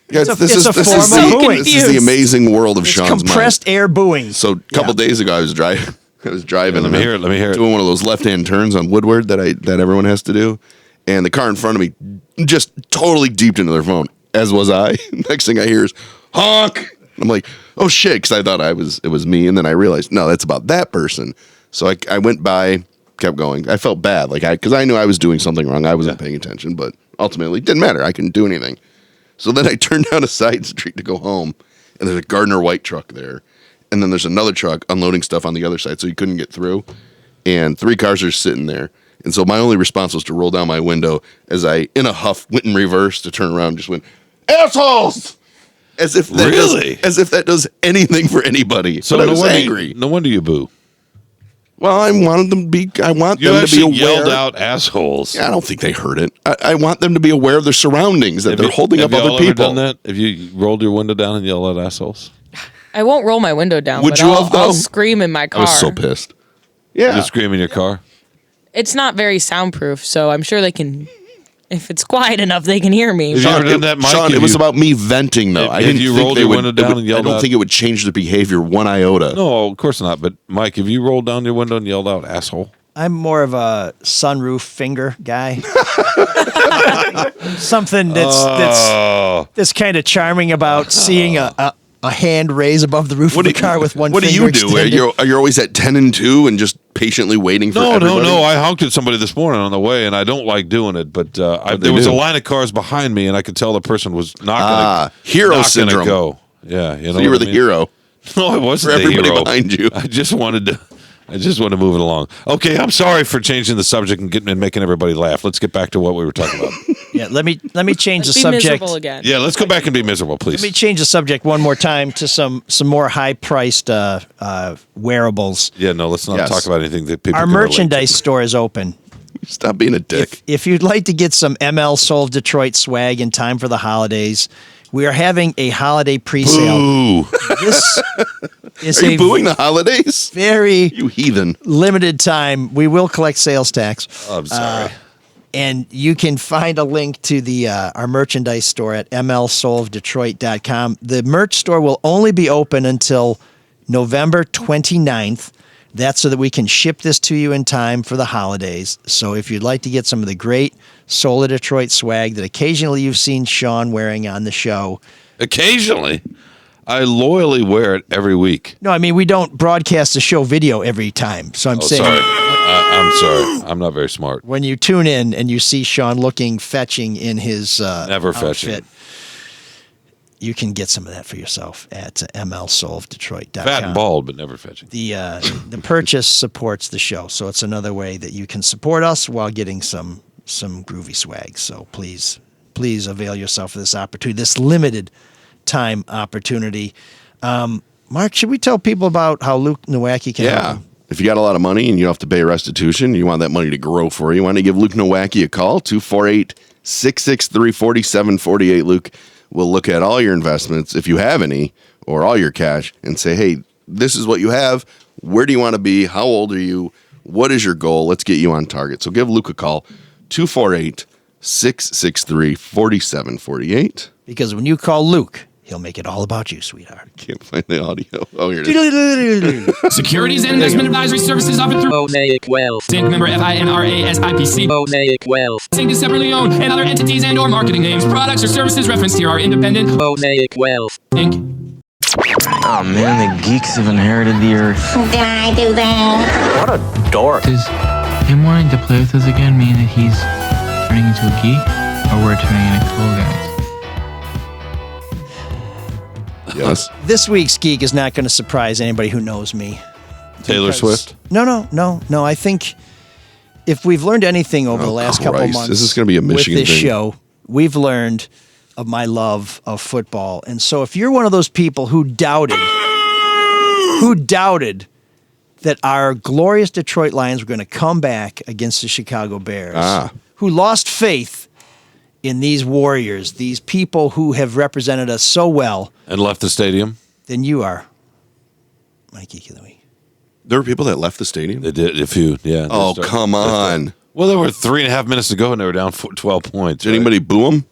Speaker 7: Guys,
Speaker 3: It's a-
Speaker 7: this
Speaker 3: it's
Speaker 7: is
Speaker 3: a
Speaker 7: this
Speaker 3: form
Speaker 7: is
Speaker 3: of
Speaker 7: the
Speaker 3: booing.
Speaker 7: this is the amazing world of
Speaker 3: It's
Speaker 7: Sean's mind.
Speaker 3: compressed air booing.
Speaker 7: So a couple days ago, I was driving.
Speaker 8: Let me hear it. Let me hear it.
Speaker 7: Doing one of those left-hand turns on Woodward that everyone has to do, and the car in front of me just totally deeped into their phone, as was I. Next thing I hear is honk. I'm like, oh shit, because I thought it was me, and then I realized no, that's about that person. So I went by, kept going. I felt bad, because I knew I was doing something wrong. I wasn't paying attention, but ultimately, it didn't matter. I couldn't do anything. So then I turned down a side street to go home, and there's a Gardner White truck there. And then there's another truck unloading stuff on the other side, so you couldn't get through. And 3 cars are sitting there. And so my only response was to roll down my window as I, in a huff, went in reverse to turn around and just went, assholes! As if that does anything for anybody.
Speaker 8: So
Speaker 7: but I
Speaker 8: no
Speaker 7: was
Speaker 8: wonder
Speaker 7: angry.
Speaker 8: no wonder you boo.
Speaker 7: Well, I want them to be
Speaker 8: You
Speaker 7: aware.
Speaker 8: actually yelled out assholes.
Speaker 7: Yeah, I don't think they heard it. I want them to be aware of their surroundings, that they're holding up
Speaker 8: have
Speaker 7: other
Speaker 8: y'all ever
Speaker 7: people.
Speaker 8: done that? Have you rolled your window down and yelled at assholes?
Speaker 5: I won't roll my window down.
Speaker 7: Would
Speaker 5: but
Speaker 7: you
Speaker 5: I'll,
Speaker 7: have, though?
Speaker 5: I'll scream in my
Speaker 7: I
Speaker 5: car.
Speaker 7: was so pissed. Yeah.
Speaker 8: You scream in your car?
Speaker 5: It's not very soundproof, so I'm sure they can. If it's quiet enough, they can hear me.
Speaker 8: Have you ever done that, Mike?
Speaker 7: Sean,
Speaker 8: Have
Speaker 7: it was
Speaker 8: you-
Speaker 7: about me venting, though. I
Speaker 8: Have
Speaker 7: didn't
Speaker 8: you
Speaker 7: think
Speaker 8: rolled
Speaker 7: they
Speaker 8: your
Speaker 7: would,
Speaker 8: window
Speaker 7: it
Speaker 8: down
Speaker 7: would-
Speaker 8: and yelled
Speaker 7: I don't
Speaker 8: out?
Speaker 7: think it would change the behavior one iota.
Speaker 8: No, of course not. But Mike, have you rolled down your window and yelled out asshole?
Speaker 3: I'm more of a sunroof finger guy. Something that's kind of charming about seeing a hand raise above the roof of the car with one
Speaker 7: What do
Speaker 3: finger
Speaker 7: you do?
Speaker 3: extended.
Speaker 7: Are you always at 10 and 2 and just patiently waiting for everybody?
Speaker 8: No. I honked at somebody this morning on the way, and I don't like doing it. But there
Speaker 7: they
Speaker 8: was
Speaker 7: do?
Speaker 8: a line of cars behind me, and I could tell the person was not going to
Speaker 7: hero syndrome.
Speaker 8: go. Yeah, you know.
Speaker 7: So you were
Speaker 8: what I
Speaker 7: the
Speaker 8: mean?
Speaker 7: hero.
Speaker 8: No, I wasn't
Speaker 7: For
Speaker 8: the
Speaker 7: everybody
Speaker 8: hero.
Speaker 7: behind you.
Speaker 8: I just wanted to move it along. Okay, I'm sorry for changing the subject and making everybody laugh. Let's get back to what we were talking about.
Speaker 3: Yeah, let me change
Speaker 5: Let's
Speaker 3: the
Speaker 5: be
Speaker 3: subject.
Speaker 5: miserable again.
Speaker 8: Yeah, let's go back and be miserable, please.
Speaker 3: Let me change the subject one more time to some more high-priced wearables.
Speaker 8: Yeah, no, let's not
Speaker 7: Yes.
Speaker 8: talk about anything that people
Speaker 3: Our
Speaker 8: can relate
Speaker 3: merchandise
Speaker 8: to.
Speaker 3: store is open.
Speaker 7: Stop being a dick.
Speaker 3: If you'd like to get some ML Soul of Detroit swag in time for the holidays, we are having a holiday pre-sale.
Speaker 8: Ooh.
Speaker 3: This is
Speaker 7: Are you
Speaker 3: a
Speaker 7: booing the holidays?
Speaker 3: very
Speaker 7: You heathen.
Speaker 3: limited time. We will collect sales tax.
Speaker 8: Oh, I'm sorry.
Speaker 3: And you can find a link to the our merchandise store at mlsoulofdetroit.com. The merch store will only be open until November 29th. That's so that we can ship this to you in time for the holidays. So if you'd like to get some of the great Soul of Detroit swag that occasionally you've seen Shawn wearing on the show.
Speaker 8: Occasionally. I loyally wear it every week.
Speaker 3: No, I mean, we don't broadcast the show video every time. So I'm saying...
Speaker 8: Sorry. I'm sorry. I'm not very smart.
Speaker 3: When you tune in and you see Shawn looking fetching in his
Speaker 8: Never fetching.
Speaker 3: outfit, you can get some of that for yourself at mlsoulofdetroit.com.
Speaker 8: Fat and bald, but never fetching.
Speaker 3: The purchase supports the show, so it's another way that you can support us while getting some groovy swag. So please avail yourself of this opportunity, this limited time opportunity. Marc, should we tell people about how Luke Nowacki can help them?
Speaker 7: If you got a lot of money and you don't have to pay restitution, you want that money to grow for you, why don't you give Luke Nowacki a call, 248-663-4748. Luke will look at all your investments, if you have any, or all your cash, and say, hey, this is what you have. Where do you want to be? How old are you? What is your goal? Let's get you on target. So give Luke a call, 248-663-4748.
Speaker 3: Because when you call Luke, he'll make it all about you, sweetheart.
Speaker 7: Can't find the audio. Oh, here it is.
Speaker 4: Securities and investment advisory services offered through
Speaker 10: Mosaic Wealth.
Speaker 4: Sync member FINRA-SIPC.
Speaker 10: Mosaic Wealth.
Speaker 4: Sync is separately owned, and other entities and or marketing names, products, or services referenced here are independent.
Speaker 10: Mosaic Wealth.
Speaker 4: Inc.
Speaker 11: Oh man, the geeks have inherited the earth.
Speaker 12: Did I do that?
Speaker 11: What a dork.
Speaker 13: Does him wanting to play with us again mean that he's turning into a geek? Or we're turning into cool guys?
Speaker 7: Yes.
Speaker 3: This week's geek is not going to surprise anybody who knows me.
Speaker 8: Taylor Swift?
Speaker 3: No. I think if we've learned anything over the last couple of months,
Speaker 7: this is going to be a Michigan
Speaker 3: with this
Speaker 7: thing.
Speaker 3: show, we've learned of my love of football. And so if you're one of those people who doubted that our glorious Detroit Lions were going to come back against the Chicago Bears, who lost faith in these warriors, these people who have represented us so well,
Speaker 8: and left the stadium,
Speaker 3: then you are my geek of the week.
Speaker 7: There were people that left the stadium?
Speaker 8: They did, a few, yeah.
Speaker 7: Oh, come on.
Speaker 8: Well, there were 3.5 minutes to go, and they were down 12 points.
Speaker 7: Did anybody boo them?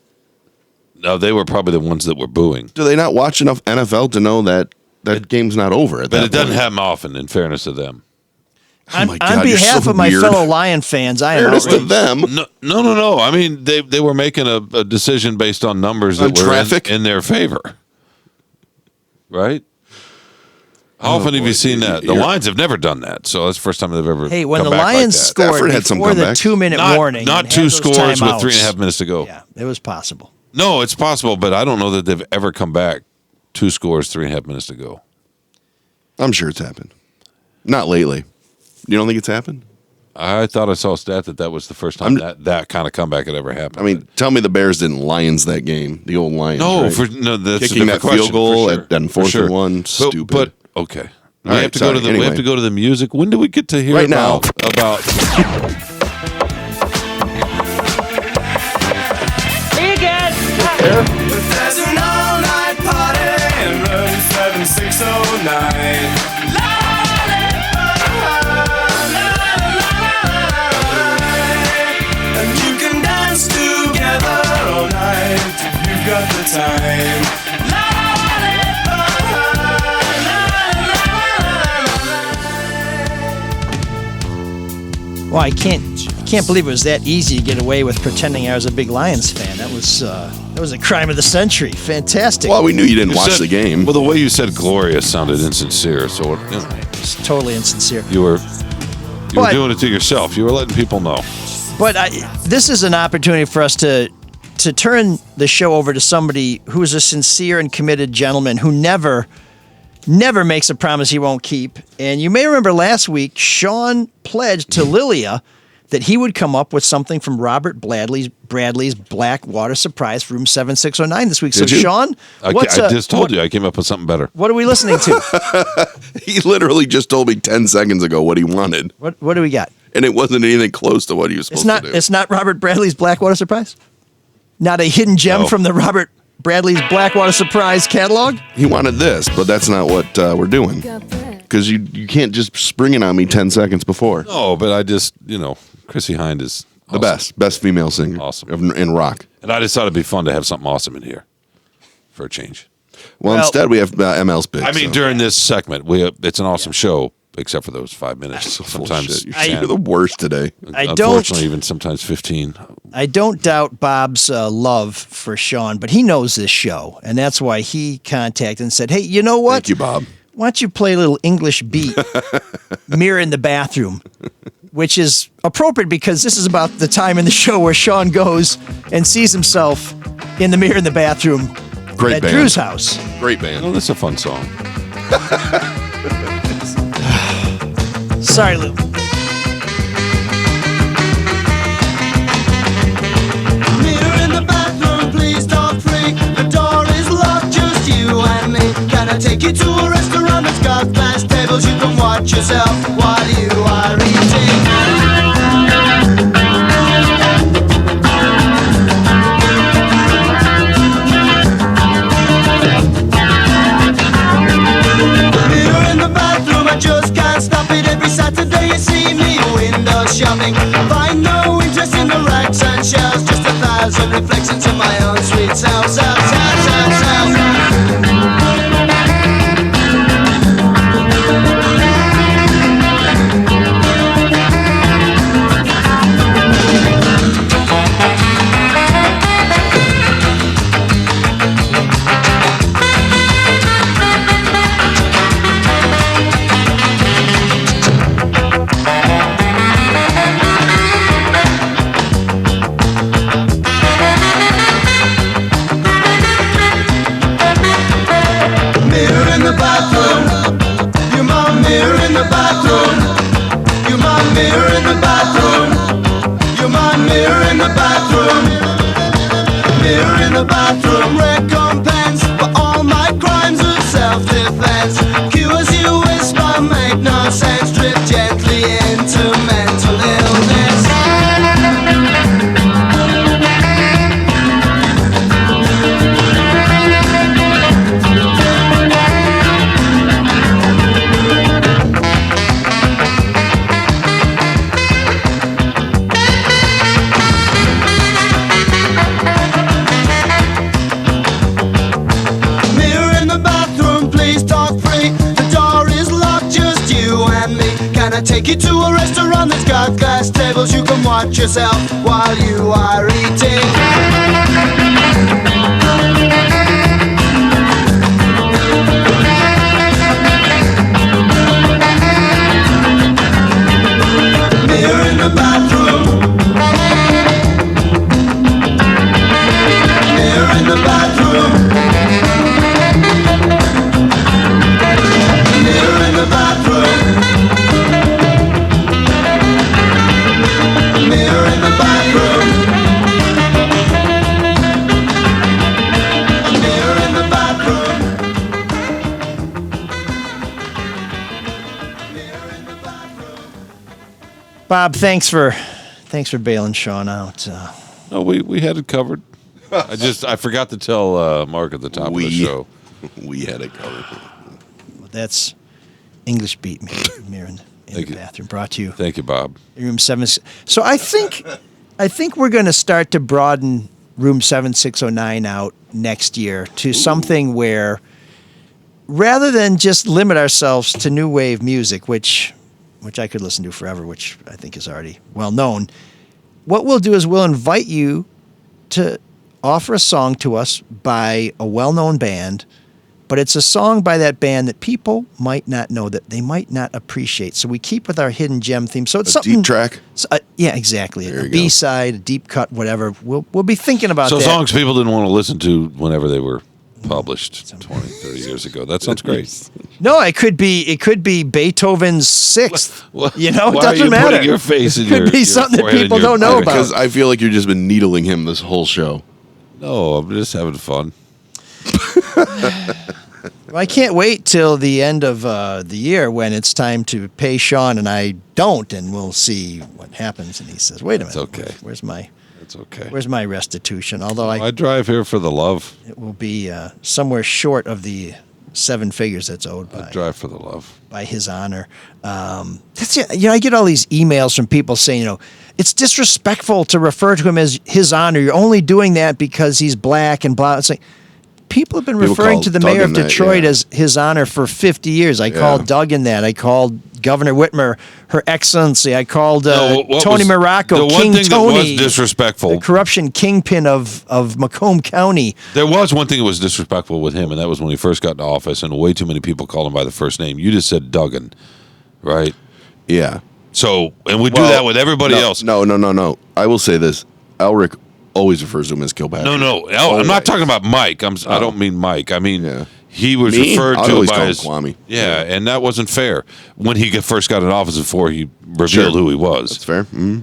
Speaker 8: No, they were probably the ones that were booing.
Speaker 7: Do they not watch enough NFL to know that game's not over at that
Speaker 8: But it doesn't
Speaker 7: point?
Speaker 8: happen often, in fairness to them.
Speaker 7: Oh my God,
Speaker 3: on
Speaker 7: you're
Speaker 3: behalf
Speaker 7: so
Speaker 3: of my
Speaker 7: weird.
Speaker 3: fellow Lion fans, I am
Speaker 7: Fairness to
Speaker 3: outraged.
Speaker 7: them.
Speaker 8: No. I mean, they were making a decision based on numbers that
Speaker 7: On
Speaker 8: were
Speaker 7: traffic?
Speaker 8: in their favor. Right? How often have you seen that? The Lions have never done that, so that's the first time they've ever
Speaker 3: Hey, when
Speaker 8: come
Speaker 3: the
Speaker 8: back like
Speaker 3: Lions
Speaker 8: that.
Speaker 3: scored
Speaker 7: Stafford had some
Speaker 3: before the
Speaker 7: comebacks.
Speaker 3: 2-minute warning,
Speaker 8: Not
Speaker 3: and
Speaker 8: two
Speaker 3: had those
Speaker 8: scores with
Speaker 3: timeouts,
Speaker 8: 3.5 minutes to go.
Speaker 3: Yeah, it was possible.
Speaker 8: No, it's possible, but I don't know that they've ever come back 2 scores, 3.5 minutes to go.
Speaker 7: I'm sure it's happened. Not lately. You don't think it's happened?
Speaker 8: I thought I saw a stat that was the first time that kind of comeback had ever happened.
Speaker 7: I mean, tell me the Bears didn't Lions that game. The old Lions.
Speaker 8: No,
Speaker 7: right?
Speaker 8: that's
Speaker 7: Kicking
Speaker 8: a
Speaker 7: that
Speaker 8: different
Speaker 7: field goal
Speaker 8: question, for sure.
Speaker 7: at 4th and 1. Stupid.
Speaker 8: But okay. We
Speaker 7: All
Speaker 8: have
Speaker 7: right,
Speaker 8: to go to
Speaker 7: sorry.
Speaker 8: the we have
Speaker 7: Anyway.
Speaker 8: to go to the music. When do we get to hear
Speaker 7: Right now.
Speaker 8: about
Speaker 6: There's an all-night party in room 7609. And you can dance together all night if you've got the time.
Speaker 3: Well, I can't believe it was that easy to get away with pretending I was a big Lions fan. That was a crime of the century. Fantastic.
Speaker 7: Well, we knew you didn't watch the game.
Speaker 8: Well, the way you said glorious sounded insincere, so
Speaker 3: It's totally insincere.
Speaker 8: you were
Speaker 3: But-
Speaker 8: doing it to yourself. You were letting people know.
Speaker 3: But this is an opportunity for us to turn the show over to somebody who's a sincere and committed gentleman who never makes a promise he won't keep. And you may remember last week, Shawn pledged to Lilija that he would come up with something from Robert Bradley's Blackwater Surprise Room 7609 this week.
Speaker 7: Did
Speaker 3: so,
Speaker 7: you?
Speaker 3: Sean,
Speaker 8: I just told you I came up with something better.
Speaker 3: what are we listening to?
Speaker 7: He literally just told me 10 seconds ago what he wanted.
Speaker 3: What do we got?
Speaker 7: And it wasn't anything close to what he was supposed to do.
Speaker 3: It's not Robert Bradley's Blackwater Surprise? Not a hidden gem
Speaker 8: No.
Speaker 3: from the Robert Bradley's Blackwater Surprise catalog?
Speaker 7: He wanted this, but that's not what we're doing. Because you can't just spring it on me 10 seconds before.
Speaker 8: No, but I just, Chrissy Hind is
Speaker 7: The best female singer.
Speaker 8: Awesome.
Speaker 7: In rock.
Speaker 8: And I just thought it'd be fun to have something awesome in here for a change.
Speaker 7: Well, instead we have ML's pick.
Speaker 8: I mean, during this segment, it's an awesome show, except for those 5 minutes. Sometimes
Speaker 7: you're the worst today.
Speaker 8: Unfortunately, even sometimes 15.
Speaker 3: I don't doubt Bob's love for Shawn, but he knows this show, and that's why he contacted and said, "Hey, you know what?
Speaker 7: Thank you, Bob.
Speaker 3: Why don't you play a little English beat, Mirror in the Bathroom?" Which is appropriate because this is about the time in the show where Shawn goes and sees himself in the mirror in the bathroom
Speaker 7: Great
Speaker 3: at
Speaker 7: band.
Speaker 3: Drew's house.
Speaker 7: Great band.
Speaker 8: Oh, that's a fun song.
Speaker 3: Sorry, Lou.
Speaker 6: Mirror in the bathroom, please don't freak. The door is locked, just you and me. Can I take you to a restaurant that's got glass tables? You can watch yourself while you are eating. Mirror in the bathroom, I just can't stop it. Every Saturday you see me window shopping. Find no interest in the racks and shelves. Just 1,000 reflections of my own sweet self. Bathroom recompense for all my crimes of self-defense. Cures you whisper make no sense. Drift gently into mental illness. Take you to a restaurant that's got glass tables. You can watch yourself while you are eating. Mirror in the bathroom. Mirror in the bathroom. Mirror in the bathroom. Mirror in the bathroom. Mirror in the bathroom. Mirror in the bathroom.
Speaker 3: Bob, thanks for bailing Shawn out.
Speaker 8: No, we had it covered. I forgot to tell Marc at the top of the show.
Speaker 7: We had it covered.
Speaker 3: That's English Beat Mirror in the Bathroom, brought to you.
Speaker 8: Thank you, Bob.
Speaker 3: Room 7. So I think we're going to start to broaden Room 7609 out next year to something where, rather than just limit ourselves to new wave music, which I could listen to forever, which I think is already well known, what we'll do is we'll invite you to offer a song to us by a well-known band, but it's a song by that band that people might not know, that they might not appreciate. So we keep with our hidden gem theme. So it's something
Speaker 7: deep track.
Speaker 3: Yeah, exactly.
Speaker 7: There
Speaker 3: A
Speaker 7: you
Speaker 3: B-side, a deep cut, whatever. We'll be thinking about
Speaker 8: So
Speaker 3: that.
Speaker 8: songs people didn't want to listen to whenever they were published 20, 30 years ago. That sounds great.
Speaker 3: No, it could be Beethoven's Sixth. You know, it
Speaker 8: Why
Speaker 3: doesn't
Speaker 8: are you
Speaker 3: matter.
Speaker 8: putting your face in
Speaker 3: It could
Speaker 8: your-
Speaker 3: be
Speaker 8: your
Speaker 3: something that
Speaker 8: forehead and
Speaker 3: people
Speaker 8: your
Speaker 3: don't know
Speaker 8: back?
Speaker 3: about.
Speaker 7: Because I feel like you've just been needling him this whole show.
Speaker 8: No, I'm just having fun.
Speaker 3: Well, I can't wait till the end of the year when it's time to pay Shawn, and I don't, and we'll see what happens. And he says, "Wait a minute,
Speaker 8: okay.
Speaker 3: Where's my
Speaker 8: It's okay.
Speaker 3: Where's my restitution?" Although
Speaker 8: I drive here for the love.
Speaker 3: it will be somewhere short of the 7 figures that's owed by
Speaker 8: Drive for the Love.
Speaker 3: by Hizzoner. That's it. I get all these emails from people saying, it's disrespectful to refer to him as Hizzoner. You're only doing that because he's black and blah. It's like people have been referring to the mayor of Detroit as Hizzoner for 50 years. I called Duggan that. I called Governor Whitmer Her Excellency. I called Tony Morocco King
Speaker 8: Tony. That was disrespectful.
Speaker 3: The corruption kingpin of Macomb County.
Speaker 8: There was one thing that was disrespectful with him, and that was when he first got into office, and way too many people called him by the first name. You just said Duggan, right?
Speaker 7: Yeah.
Speaker 8: So, and we do that with everybody else.
Speaker 7: No. I will say this. Elric always refers to him as Kilpatrick.
Speaker 8: No. I'm not talking about Mike. I don't mean Mike. I mean, he was referred to by his
Speaker 7: Kwame.
Speaker 8: Yeah, and that wasn't fair when he first got in office before he revealed who he was.
Speaker 7: That's fair. Mm-hmm.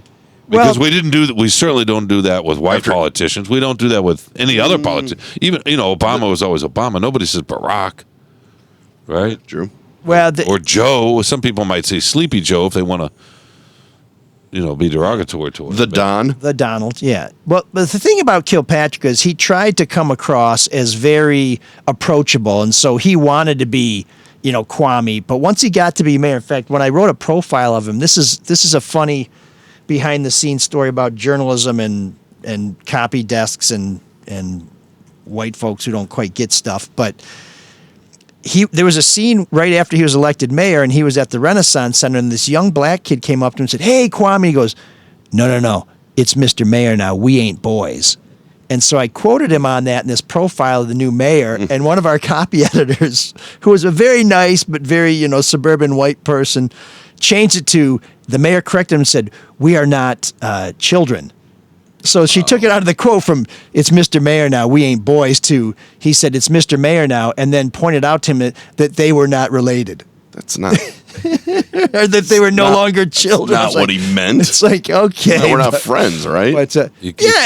Speaker 8: Because we didn't do that. We certainly don't do that with white politicians. We don't do that with any other politician. Even Obama was always Obama. Nobody says Barack, right?
Speaker 7: True.
Speaker 3: Well,
Speaker 8: or Joe. Some people might say Sleepy Joe if they want to, be derogatory to him.
Speaker 7: The
Speaker 3: Donald, yeah. Well, but the thing about Kilpatrick is he tried to come across as very approachable, and so he wanted to be, Kwame. But once he got to be mayor, in fact, when I wrote a profile of him, this is a funny behind-the-scenes story about journalism and copy desks and white folks who don't quite get stuff, but. There was a scene right after he was elected mayor, and he was at the Renaissance Center, and this young black kid came up to him and said, "Hey, Kwame." He goes, No, it's Mr. Mayor now. We ain't boys. And so I quoted him on that in this profile of the new mayor, and one of our copy editors, who was a very nice but very, suburban white person, changed it to, the mayor corrected him and said, "We are not children." So she took it out of the quote from, "It's Mr. Mayor now, we ain't boys," to, he said, "It's Mr. Mayor now," and then pointed out to him that they were not related.
Speaker 7: That's not...
Speaker 3: or that they were no longer children.
Speaker 7: That's not what he meant.
Speaker 3: It's like, okay.
Speaker 7: No, we're not she's right?
Speaker 3: But, I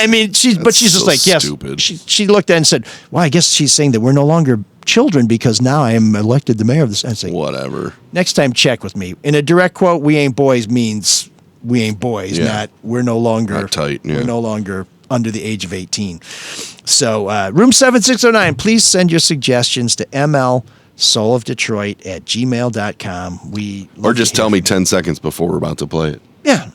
Speaker 3: mean, she's just
Speaker 7: so
Speaker 3: like, yes.
Speaker 7: Stupid.
Speaker 3: She looked at it and said, well, I guess she's saying that we're no longer children because now I am elected the mayor of this. I say,
Speaker 7: whatever.
Speaker 3: Next time, check with me. In a direct quote, "We ain't boys" means we ain't boys, not we're no longer
Speaker 7: not tight. Yeah.
Speaker 3: We're no longer under the age of 18. So, room 7609, please send your suggestions to mlsoulofdetroit@gmail.com.
Speaker 7: Or just tell me 10 seconds before we're about to play it.
Speaker 3: Yeah.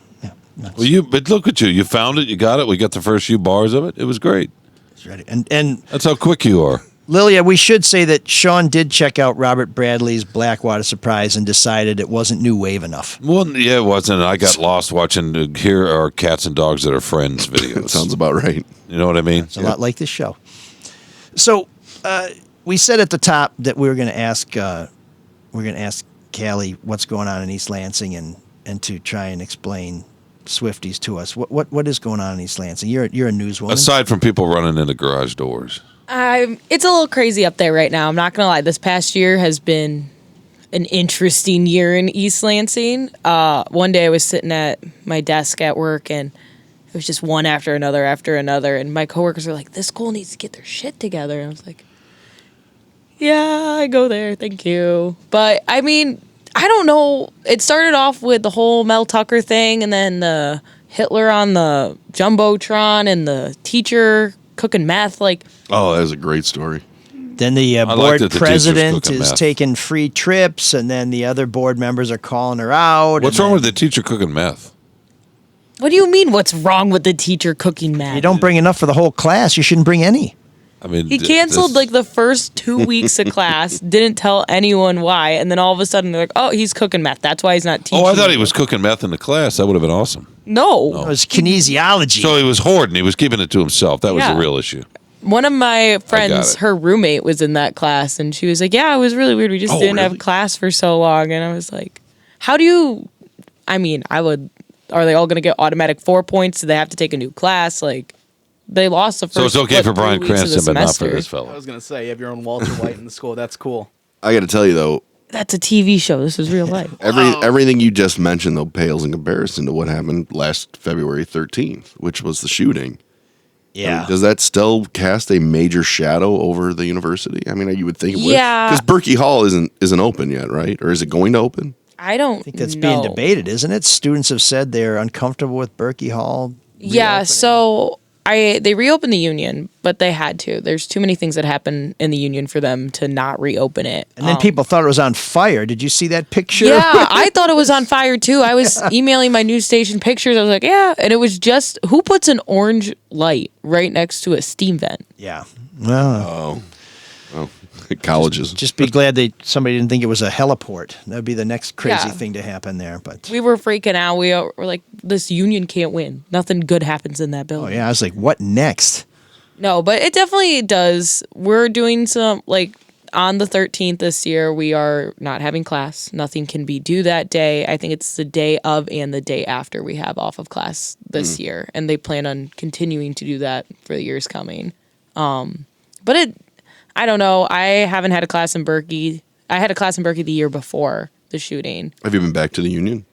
Speaker 8: Nice. Well, but look at you. You found it. You got it. We got the first few bars of it. It was great.
Speaker 3: That's right. And
Speaker 8: that's how quick you are.
Speaker 3: Lilija, we should say that Shawn did check out Robert Bradley's Blackwater Surprise and decided it wasn't new wave enough.
Speaker 8: Well, yeah, it wasn't. I got lost watching Here Are Cats and Dogs That Are Friends videos.
Speaker 7: Sounds about right.
Speaker 8: You know what I mean?
Speaker 3: It's a lot like this show. So we said at the top that we were going to ask Kalee what's going on in East Lansing and to try and explain Swifties to us. What is going on in East Lansing? You're a newswoman.
Speaker 8: Aside from people running into garage doors.
Speaker 5: It's a little crazy up there right now. I'm not going to lie. This past year has been an interesting year in East Lansing. One day I was sitting at my desk at work, and it was just one after another. And my coworkers were like, "This school needs to get their shit together." And I was like, "Yeah, I go there. Thank you." But, I mean, I don't know. It started off with the whole Mel Tucker thing, and then the Hitler on the Jumbotron, and the teacher cooking meth.
Speaker 7: Oh, that was a great story.
Speaker 3: Then the board president is taking free trips, and then the other board members are calling her out.
Speaker 8: What's wrong with the teacher cooking meth?
Speaker 5: What do you mean, what's wrong with the teacher cooking meth?
Speaker 3: You don't bring enough for the whole class. You shouldn't bring any.
Speaker 8: I mean,
Speaker 5: he canceled the first 2 weeks of class, didn't tell anyone why, and then all of a sudden they're like, "Oh, he's cooking meth. That's why he's not teaching."
Speaker 8: Oh, I thought he was cooking meth in the class. That would have been awesome.
Speaker 5: No.
Speaker 3: It was kinesiology.
Speaker 8: So he was hoarding. He was keeping it to himself. That was the real issue.
Speaker 5: One of my friends, her roommate was in that class, and she was like, "Yeah, it was really weird. We just didn't have class for so long." And I was like, "How do you?" I mean, are they all going to get automatic 4 points? Do they have to take a new class? They lost the first.
Speaker 8: So it's okay for Brian Cranston, but not for this fellow.
Speaker 9: I was going to say, you have your own Walter White in the school. That's cool.
Speaker 7: I got to tell you, though.
Speaker 5: That's a TV show. This is real life.
Speaker 7: Everything you just mentioned, though, pales in comparison to what happened last February 13th, which was the shooting.
Speaker 3: Yeah.
Speaker 7: I mean, does that still cast a major shadow over the university? I mean, you would think it would.
Speaker 5: Yeah.
Speaker 7: Because Berkey Hall isn't open yet, right? Or is it going to open?
Speaker 5: I don't
Speaker 3: think that's being debated, isn't it? Students have said they're uncomfortable with Berkey Hall.
Speaker 5: Yeah, so They reopened the union, but they had to. There's too many things that happen in the union for them to not reopen it.
Speaker 3: And then people thought it was on fire. Did you see that picture?
Speaker 5: Yeah, I thought it was on fire too. I was emailing my news station pictures. I was like, yeah. And it was just, who puts an orange light right next to a steam vent?
Speaker 3: Yeah. Well,
Speaker 7: Oh. Colleges.
Speaker 3: just be glad somebody didn't think it was a heliport. That would be the next crazy thing to happen there. But
Speaker 5: We were freaking out. We were like, this union can't win. Nothing good happens in that building.
Speaker 3: oh yeah, I was like, what next?
Speaker 5: No, but it definitely does. We're doing some, like, on the 13th this year, we are not having class. Nothing can be due that day. I think it's the day of and the day after we have off of class this year. And they plan on continuing to do that for the years coming. But I don't know. I haven't had a class in Berkey. I had a class in Berkey the year before the shooting.
Speaker 7: Have you been back to the union?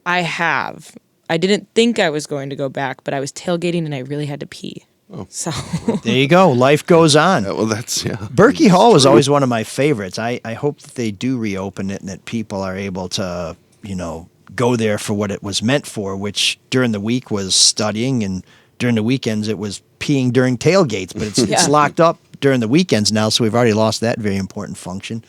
Speaker 5: I have. I didn't think I was going to go back, but I was tailgating and I really had to pee.
Speaker 7: Oh.
Speaker 5: So
Speaker 3: There you go. Life goes on.
Speaker 7: Well, that's, yeah.
Speaker 3: Berkey Hall was always one of my favorites. I hope that they do reopen it and that people are able to, go there for what it was meant for, which during the week was studying, and during the weekends it was peeing during tailgates. But it's locked up during the weekends now, so we've already lost that very important function.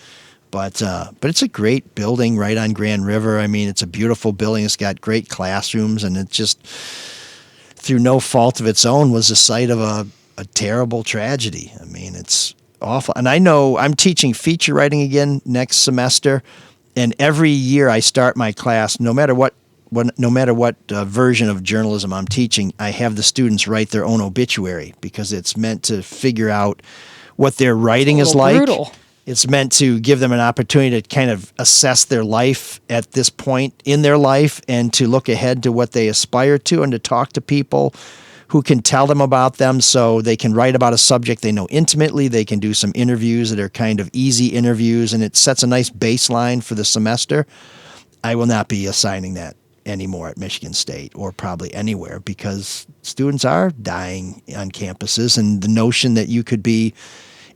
Speaker 3: But it's a great building right on Grand River. I mean, it's a beautiful building. It's got great classrooms, and it just, through no fault of its own, was the site of a terrible tragedy. I mean, it's awful. And I know I'm teaching feature writing again next semester, and every year I start my class, no matter what version of journalism I'm teaching, I have the students write their own obituary, because it's meant to figure out what their writing is like.
Speaker 5: brutal.
Speaker 3: It's meant to give them an opportunity to kind of assess their life at this point in their life, and to look ahead to what they aspire to, and to talk to people who can tell them about them, so they can write about a subject they know intimately. They can do some interviews that are kind of easy interviews, and it sets a nice baseline for the semester. I will not be assigning that anymore at Michigan State, or probably anywhere, because students are dying on campuses, and the notion that you could be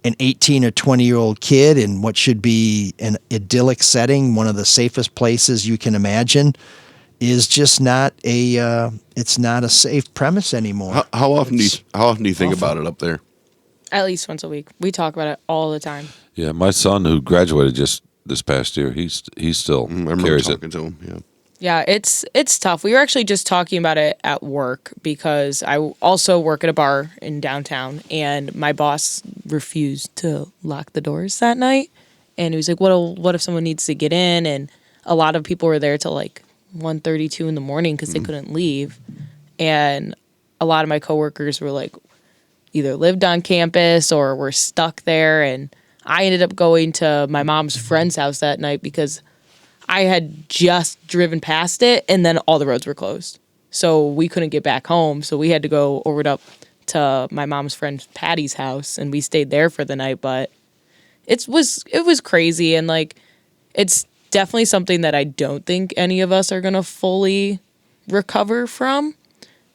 Speaker 3: an 18 or 20-year-old kid in what should be an idyllic setting, one of the safest places you can imagine, is just not it's not a safe premise anymore.
Speaker 7: How often do you think about it up there?
Speaker 5: At least once a week. We talk about it all the time.
Speaker 8: Yeah, my son, who graduated just this past year, he still
Speaker 7: I remember
Speaker 8: carries
Speaker 7: talking
Speaker 8: it.
Speaker 7: to him. Yeah.
Speaker 5: Yeah, it's tough. We were actually just talking about it at work, because I also work at a bar in downtown, and my boss refused to lock the doors that night. And he was like, what if someone needs to get in? And a lot of people were there till like 1:32 in the morning because they couldn't leave. And a lot of my coworkers were like, either lived on campus or were stuck there. And I ended up going to my mom's friend's house that night because I had just driven past it, and then all the roads were closed. So we couldn't get back home. So we had to go over to my mom's friend Patty's house, and we stayed there for the night. But it was crazy, and like, it's definitely something that I don't think any of us are gonna fully recover from.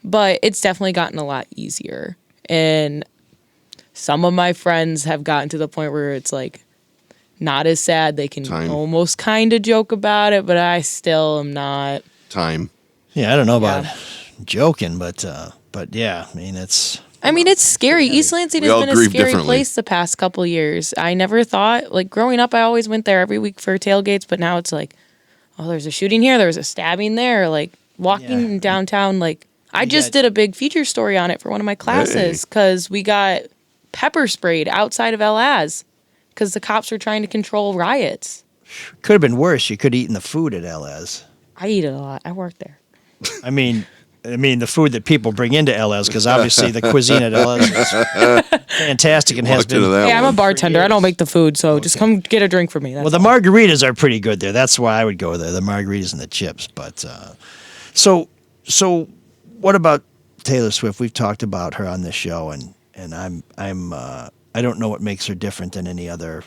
Speaker 5: But it's definitely gotten a lot easier, and some of my friends have gotten to the point where it's like not as sad. They can almost kind of joke about it, but I still am not.
Speaker 7: Time.
Speaker 3: Yeah, I don't know about joking, but yeah, I mean, it's
Speaker 5: scary. East Lansing has been a scary place the past couple years. I never thought, like, growing up, I always went there every week for tailgates, but now it's like, oh, there's a shooting here, there was a stabbing there, like, walking downtown, like, I just did a big feature story on it for one of my classes, because we got pepper sprayed outside of El Az, because the cops were trying to control riots.
Speaker 3: Could have been worse. You could have eaten the food at El Az.
Speaker 5: I eat it a lot. I work there.
Speaker 3: I mean, the food that people bring into El Az, because obviously the cuisine at El Az is fantastic and has been.
Speaker 5: Hey, I'm a bartender. I don't make the food, so just come get a drink for me.
Speaker 3: Well, the margaritas are pretty good there. That's why I would go there. The margaritas and the chips. But so what about Taylor Swift? We've talked about her on this show, and I don't know what makes her different than any other.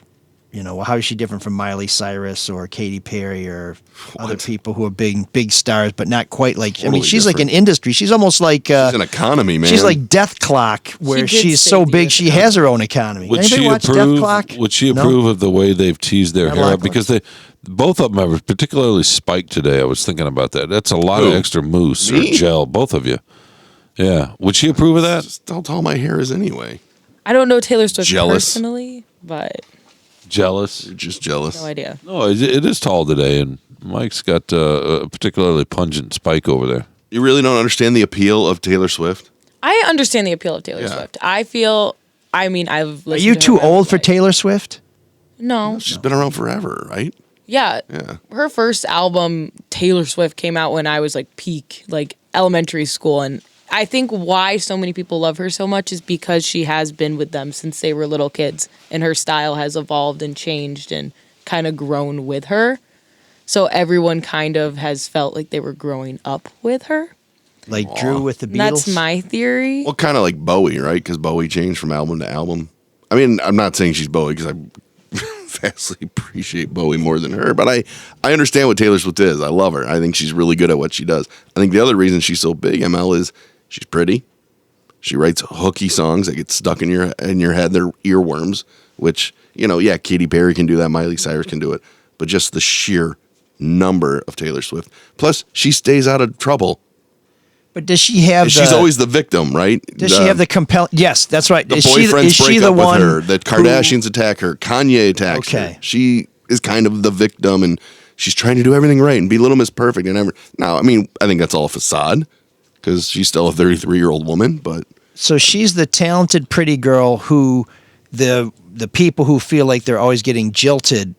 Speaker 3: How is she different from Miley Cyrus or Katy Perry or other people who are big stars, but not quite like.
Speaker 7: Totally
Speaker 3: she's
Speaker 7: different.
Speaker 3: like an industry. She's almost like
Speaker 7: she's an economy, man.
Speaker 3: She's like Death Clock, where she's so big she has her own economy.
Speaker 8: Would
Speaker 3: Anybody
Speaker 8: she
Speaker 3: watch
Speaker 8: approve?
Speaker 3: Death Clock?
Speaker 8: Would she approve of the way they've teased their hair up?
Speaker 3: like
Speaker 8: Because both of them are particularly spiked today. I was thinking about that. That's a lot of extra mousse or gel. Both of you. Yeah. Would she approve of that?
Speaker 7: Just how tall my hair is anyway.
Speaker 5: I don't know Taylor Swift
Speaker 7: Jealous?
Speaker 5: personally, but
Speaker 8: Jealous?
Speaker 7: You're just jealous.
Speaker 5: no idea.
Speaker 8: No, it is tall today, and Mike's got a particularly pungent spike over there.
Speaker 7: You really don't understand the appeal of Taylor Swift?
Speaker 5: I understand the appeal of Taylor
Speaker 7: Yeah.
Speaker 5: Swift. I've listened
Speaker 3: Are you
Speaker 5: to
Speaker 3: too
Speaker 5: her
Speaker 3: old for
Speaker 5: like-
Speaker 3: Taylor Swift?
Speaker 5: No.
Speaker 7: She's been around forever, right?
Speaker 5: Yeah.
Speaker 7: Yeah.
Speaker 5: Her first album, Taylor Swift, came out when I was like peak, like elementary school. And I think why so many people love her so much is because she has been with them since they were little kids. And her style has evolved and changed and kind of grown with her. So everyone kind of has felt like they were growing up with her.
Speaker 3: Like Drew with the Beatles?
Speaker 5: That's my theory.
Speaker 7: Well, kind of like Bowie, right? Because Bowie changed from album to album. I mean, I'm not saying she's Bowie because I vastly appreciate Bowie more than her, but I understand what Taylor Swift is. I love her. I think she's really good at what she does. I think the other reason she's so big, ML, is she's pretty. She writes hooky songs that get stuck in your head. They're earworms, which, yeah, Katy Perry can do that. Miley Cyrus can do it. But just the sheer number of Taylor Swift. Plus, she stays out of trouble.
Speaker 3: But does she have?
Speaker 7: She's always the victim, right?
Speaker 3: Does she have the compel? Yes, that's right.
Speaker 7: The
Speaker 3: is
Speaker 7: boyfriends
Speaker 3: she
Speaker 7: break
Speaker 3: the
Speaker 7: up
Speaker 3: one
Speaker 7: with her. The Kardashians attack her. Kanye attacks her.
Speaker 3: Okay.
Speaker 7: She is kind of the victim, and she's trying to do everything right and be Little Miss Perfect. And now, I mean, I think that's all a facade because she's still a 33-year-old woman. But
Speaker 3: So she's the talented, pretty girl who the people who feel like they're always getting jilted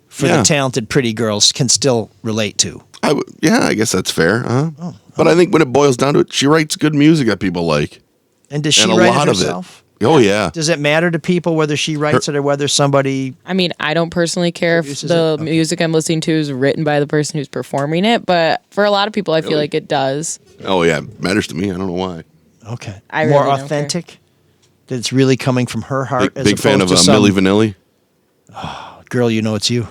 Speaker 3: for the talented, pretty girls can still relate to.
Speaker 7: I guess that's fair.
Speaker 3: Oh,
Speaker 7: but I think when it boils down to it, she writes good music that people like.
Speaker 3: And does she
Speaker 7: and a
Speaker 3: write
Speaker 7: lot
Speaker 3: it
Speaker 7: of
Speaker 3: herself?
Speaker 7: Oh, yeah.
Speaker 3: Does it matter to people whether she writes it or whether somebody?
Speaker 5: I mean, I don't personally care if
Speaker 3: Produces
Speaker 5: the
Speaker 3: it? Okay.
Speaker 5: music I'm listening to is written by the person who's performing it, but for a lot of people, I feel
Speaker 7: Really?
Speaker 5: like it does.
Speaker 7: Oh, yeah. It matters to me. I don't know why.
Speaker 3: Okay.
Speaker 5: I
Speaker 3: More
Speaker 5: really don't
Speaker 3: authentic? That it's really coming from her heart? as
Speaker 7: Big fan of
Speaker 3: opposed to
Speaker 7: Milli
Speaker 3: some-
Speaker 7: Vanilli.
Speaker 3: Girl, you know it's you.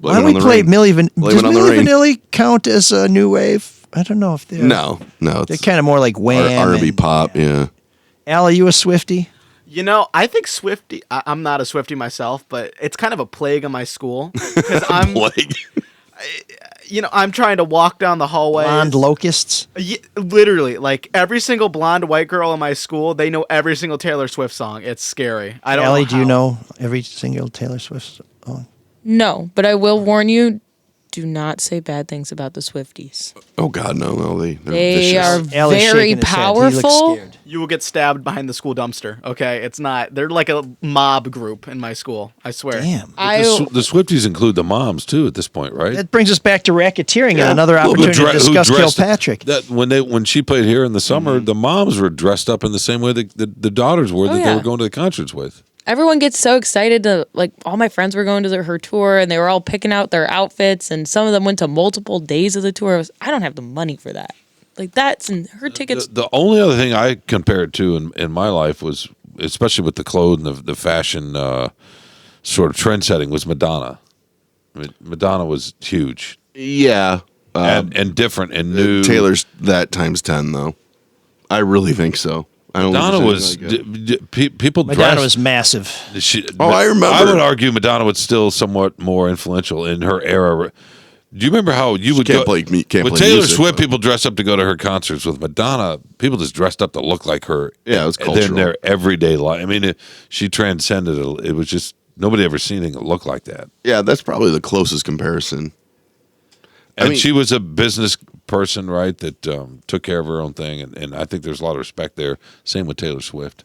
Speaker 3: Why
Speaker 7: Blame
Speaker 3: don't
Speaker 7: it
Speaker 3: we
Speaker 7: on the
Speaker 3: play
Speaker 7: rain.
Speaker 3: Milli Vanilli?
Speaker 7: Blame
Speaker 3: Does
Speaker 7: it on the
Speaker 3: Milli
Speaker 7: rain.
Speaker 3: Vanilli count as a new wave? I don't know if they're...
Speaker 7: No.
Speaker 3: They're
Speaker 7: It's
Speaker 3: kind of more like Wham.
Speaker 7: R&B
Speaker 3: and-
Speaker 7: pop, yeah.
Speaker 3: Al, are you a Swiftie?
Speaker 9: I think Swiftie. I'm not a Swiftie myself, but it's kind of a plague on my school because I'm
Speaker 7: Plague.
Speaker 9: I'm trying to walk down the hallway.
Speaker 3: Blonde locusts?
Speaker 9: Literally, like every single blonde white girl in my school, they know every single Taylor Swift song. It's scary. I don't.
Speaker 3: Allie,
Speaker 9: know
Speaker 3: do you
Speaker 9: how.
Speaker 3: know every single Taylor Swift song?
Speaker 5: No, but I will warn you, do not say bad things about the Swifties.
Speaker 7: Oh, God, no. They're
Speaker 5: They
Speaker 7: vicious.
Speaker 5: are
Speaker 3: Allie's
Speaker 5: very
Speaker 3: shaking his head. He looks
Speaker 5: powerful.
Speaker 3: scared.
Speaker 9: You will get stabbed behind the school dumpster. Okay, it's not. They're like a mob group in my school. I swear.
Speaker 3: Damn.
Speaker 8: The Swifties include the moms too at this point, right?
Speaker 3: That brings us back to racketeering and
Speaker 7: Yeah.
Speaker 3: another
Speaker 8: Well,
Speaker 3: opportunity to discuss
Speaker 8: dressed-
Speaker 3: Kilpatrick.
Speaker 8: That when she played here in the summer, the moms were dressed up in the same way the daughters were that they
Speaker 5: yeah.
Speaker 8: were going to the concerts with.
Speaker 5: Everyone gets so excited to, like, all my friends were going to her tour and they were all picking out their outfits and some of them went to multiple days of the tour. I don't have the money for that. Like, that's, and her tickets.
Speaker 8: The only other thing I compared to in my life was, especially with the clothes and the fashion sort of trend setting, was Madonna. I mean, Madonna was huge.
Speaker 7: Yeah.
Speaker 8: And different and new.
Speaker 7: Taylor's that times 10, though. I really think so. I don't
Speaker 8: Madonna
Speaker 7: think
Speaker 8: was
Speaker 7: there's like
Speaker 8: people.
Speaker 3: Madonna
Speaker 8: dressed-
Speaker 3: was massive.
Speaker 7: I remember.
Speaker 8: I would argue Madonna was still somewhat more influential in her era. Do you remember how you would
Speaker 7: can't
Speaker 8: go
Speaker 7: play
Speaker 8: with
Speaker 7: music,
Speaker 8: Taylor Swift?
Speaker 7: but-
Speaker 8: People dress up to go to her concerts. With Madonna, people just dressed up to look like her.
Speaker 7: Yeah, it was
Speaker 8: in
Speaker 7: cultural.
Speaker 8: their everyday life. I mean, she transcended it. It was just nobody ever seen anything that looked like that.
Speaker 7: Yeah, that's probably the closest comparison.
Speaker 8: And
Speaker 7: I mean-
Speaker 8: she was a business person, right? That took care of her own thing, and I think there's a lot of respect there. Same with Taylor Swift,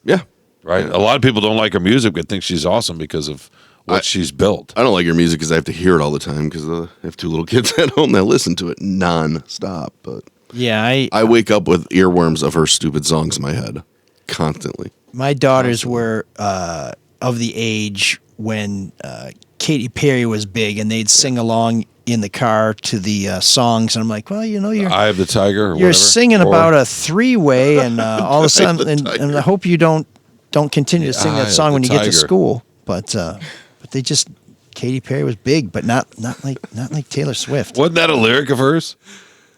Speaker 7: Yeah.
Speaker 8: right?
Speaker 7: Yeah.
Speaker 8: A lot of people don't like her music, but think she's awesome because of what she's built.
Speaker 7: I don't like your music because I have to hear it all the time because I have two little kids at home that listen to it non-stop. But
Speaker 3: Yeah,
Speaker 7: I wake up with earworms of her stupid songs in my head constantly.
Speaker 3: my daughters were of the age when Katy Perry was big, and they'd sing along in the car to the songs, and I'm like, well, you're
Speaker 8: Eye of the Tiger. Or
Speaker 3: you're
Speaker 8: whatever.
Speaker 3: singing
Speaker 8: Or-
Speaker 3: about a three-way, and all of a sudden,
Speaker 7: the
Speaker 3: and
Speaker 7: Tiger.
Speaker 3: I hope you don't continue to sing
Speaker 8: Eye
Speaker 3: that
Speaker 8: of
Speaker 3: song
Speaker 8: the
Speaker 3: when you get to
Speaker 8: Tiger.
Speaker 3: school. But they just Katy Perry was big, but not like Taylor Swift.
Speaker 8: Wasn't that a lyric of hers?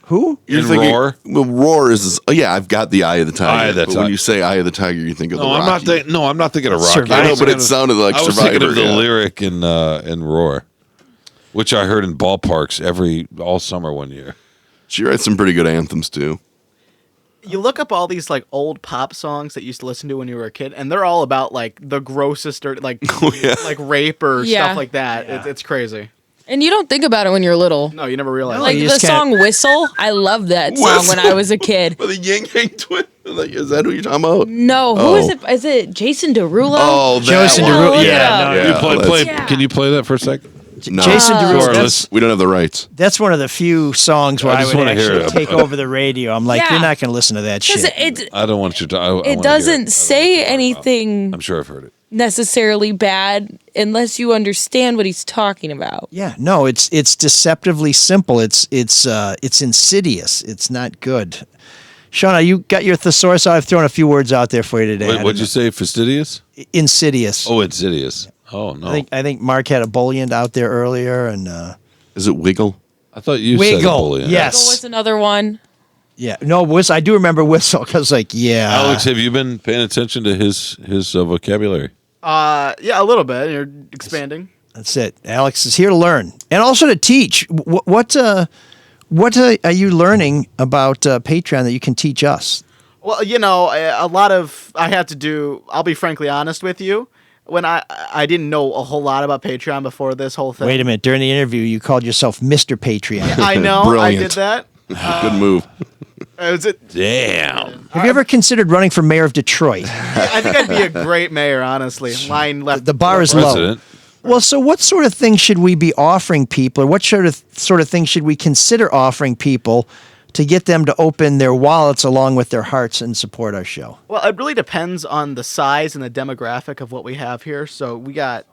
Speaker 3: Who?
Speaker 8: In Roar?
Speaker 7: Well, Roar is. Oh, yeah, I've got the Eye of the Tiger.
Speaker 8: Eye of the
Speaker 7: but
Speaker 8: Tiger.
Speaker 7: when you say Eye of the Tiger, you think of
Speaker 8: No,
Speaker 7: the
Speaker 8: I'm
Speaker 7: Rocky.
Speaker 8: not thinking of Rocky.
Speaker 3: Survivor.
Speaker 7: I know,
Speaker 8: was
Speaker 7: but
Speaker 8: thinking
Speaker 7: it sounded like
Speaker 8: I was
Speaker 7: Survivor.
Speaker 8: thinking of the
Speaker 7: yeah.
Speaker 8: lyric in Roar, which I heard in ballparks all summer one year.
Speaker 7: She writes some pretty good anthems too.
Speaker 9: You look up all these like old pop songs that you used to listen to when you were a kid, and they're all about like the grossest or like like rape or stuff like that. It's crazy.
Speaker 5: And you don't think about it when you're little.
Speaker 9: No, you never realize.
Speaker 5: Like the song "Whistle," I loved that song when I was a kid.
Speaker 7: The Yang Yang Twin. Like, is that who you're talking about?
Speaker 5: No, who is it? Is it Jason Derulo?
Speaker 7: Oh,
Speaker 3: Jason Derulo. Yeah,
Speaker 8: Can you play that for a second?
Speaker 7: No.
Speaker 3: Jason Derulo.
Speaker 7: We don't have the rights.
Speaker 3: That's one of the few songs where I would actually take over the radio. I'm like, you're not going to listen to that shit.
Speaker 8: I don't want you to.
Speaker 5: It doesn't say anything.
Speaker 8: I'm sure I've heard it.
Speaker 5: Necessarily bad unless you understand what he's talking about.
Speaker 3: Yeah, no, it's deceptively simple. It's insidious. It's not good. Shawn, you got your thesaurus out? I've thrown a few words out there for you today.
Speaker 8: Wait, what'd you say? Fastidious?
Speaker 3: Insidious.
Speaker 8: Oh, insidious. Oh no.
Speaker 3: I think Marc had a bullion out there earlier, and
Speaker 7: is it Wiggle?
Speaker 8: I thought you
Speaker 3: Wiggle.
Speaker 8: said bullion.
Speaker 3: Yes.
Speaker 5: Wiggle was another one.
Speaker 3: Yeah, no, Whistle. I do remember Whistle because,
Speaker 8: Alex, have you been paying attention to his vocabulary?
Speaker 9: Yeah, a little bit. You're expanding.
Speaker 3: That's it. Alex is here to learn and also to teach. What are you learning about Patreon that you can teach us?
Speaker 9: Well, a lot of I have to do. I'll be frankly honest with you. When I didn't know a whole lot about Patreon before this whole thing.
Speaker 3: Wait a minute. During the interview, you called yourself Mr. Patreon.
Speaker 9: Yeah, I know. I did that.
Speaker 7: Good move.
Speaker 8: Damn.
Speaker 3: Have you ever considered running for mayor of Detroit?
Speaker 9: I think I'd be a great mayor, honestly. Line left.
Speaker 3: The bar is low. Well, so what sort of things should we be offering people, or what sort of things should we consider offering people to get them to open their wallets along with their hearts and support our show?
Speaker 9: Well, it really depends on the size and the demographic of what we have here. So we got,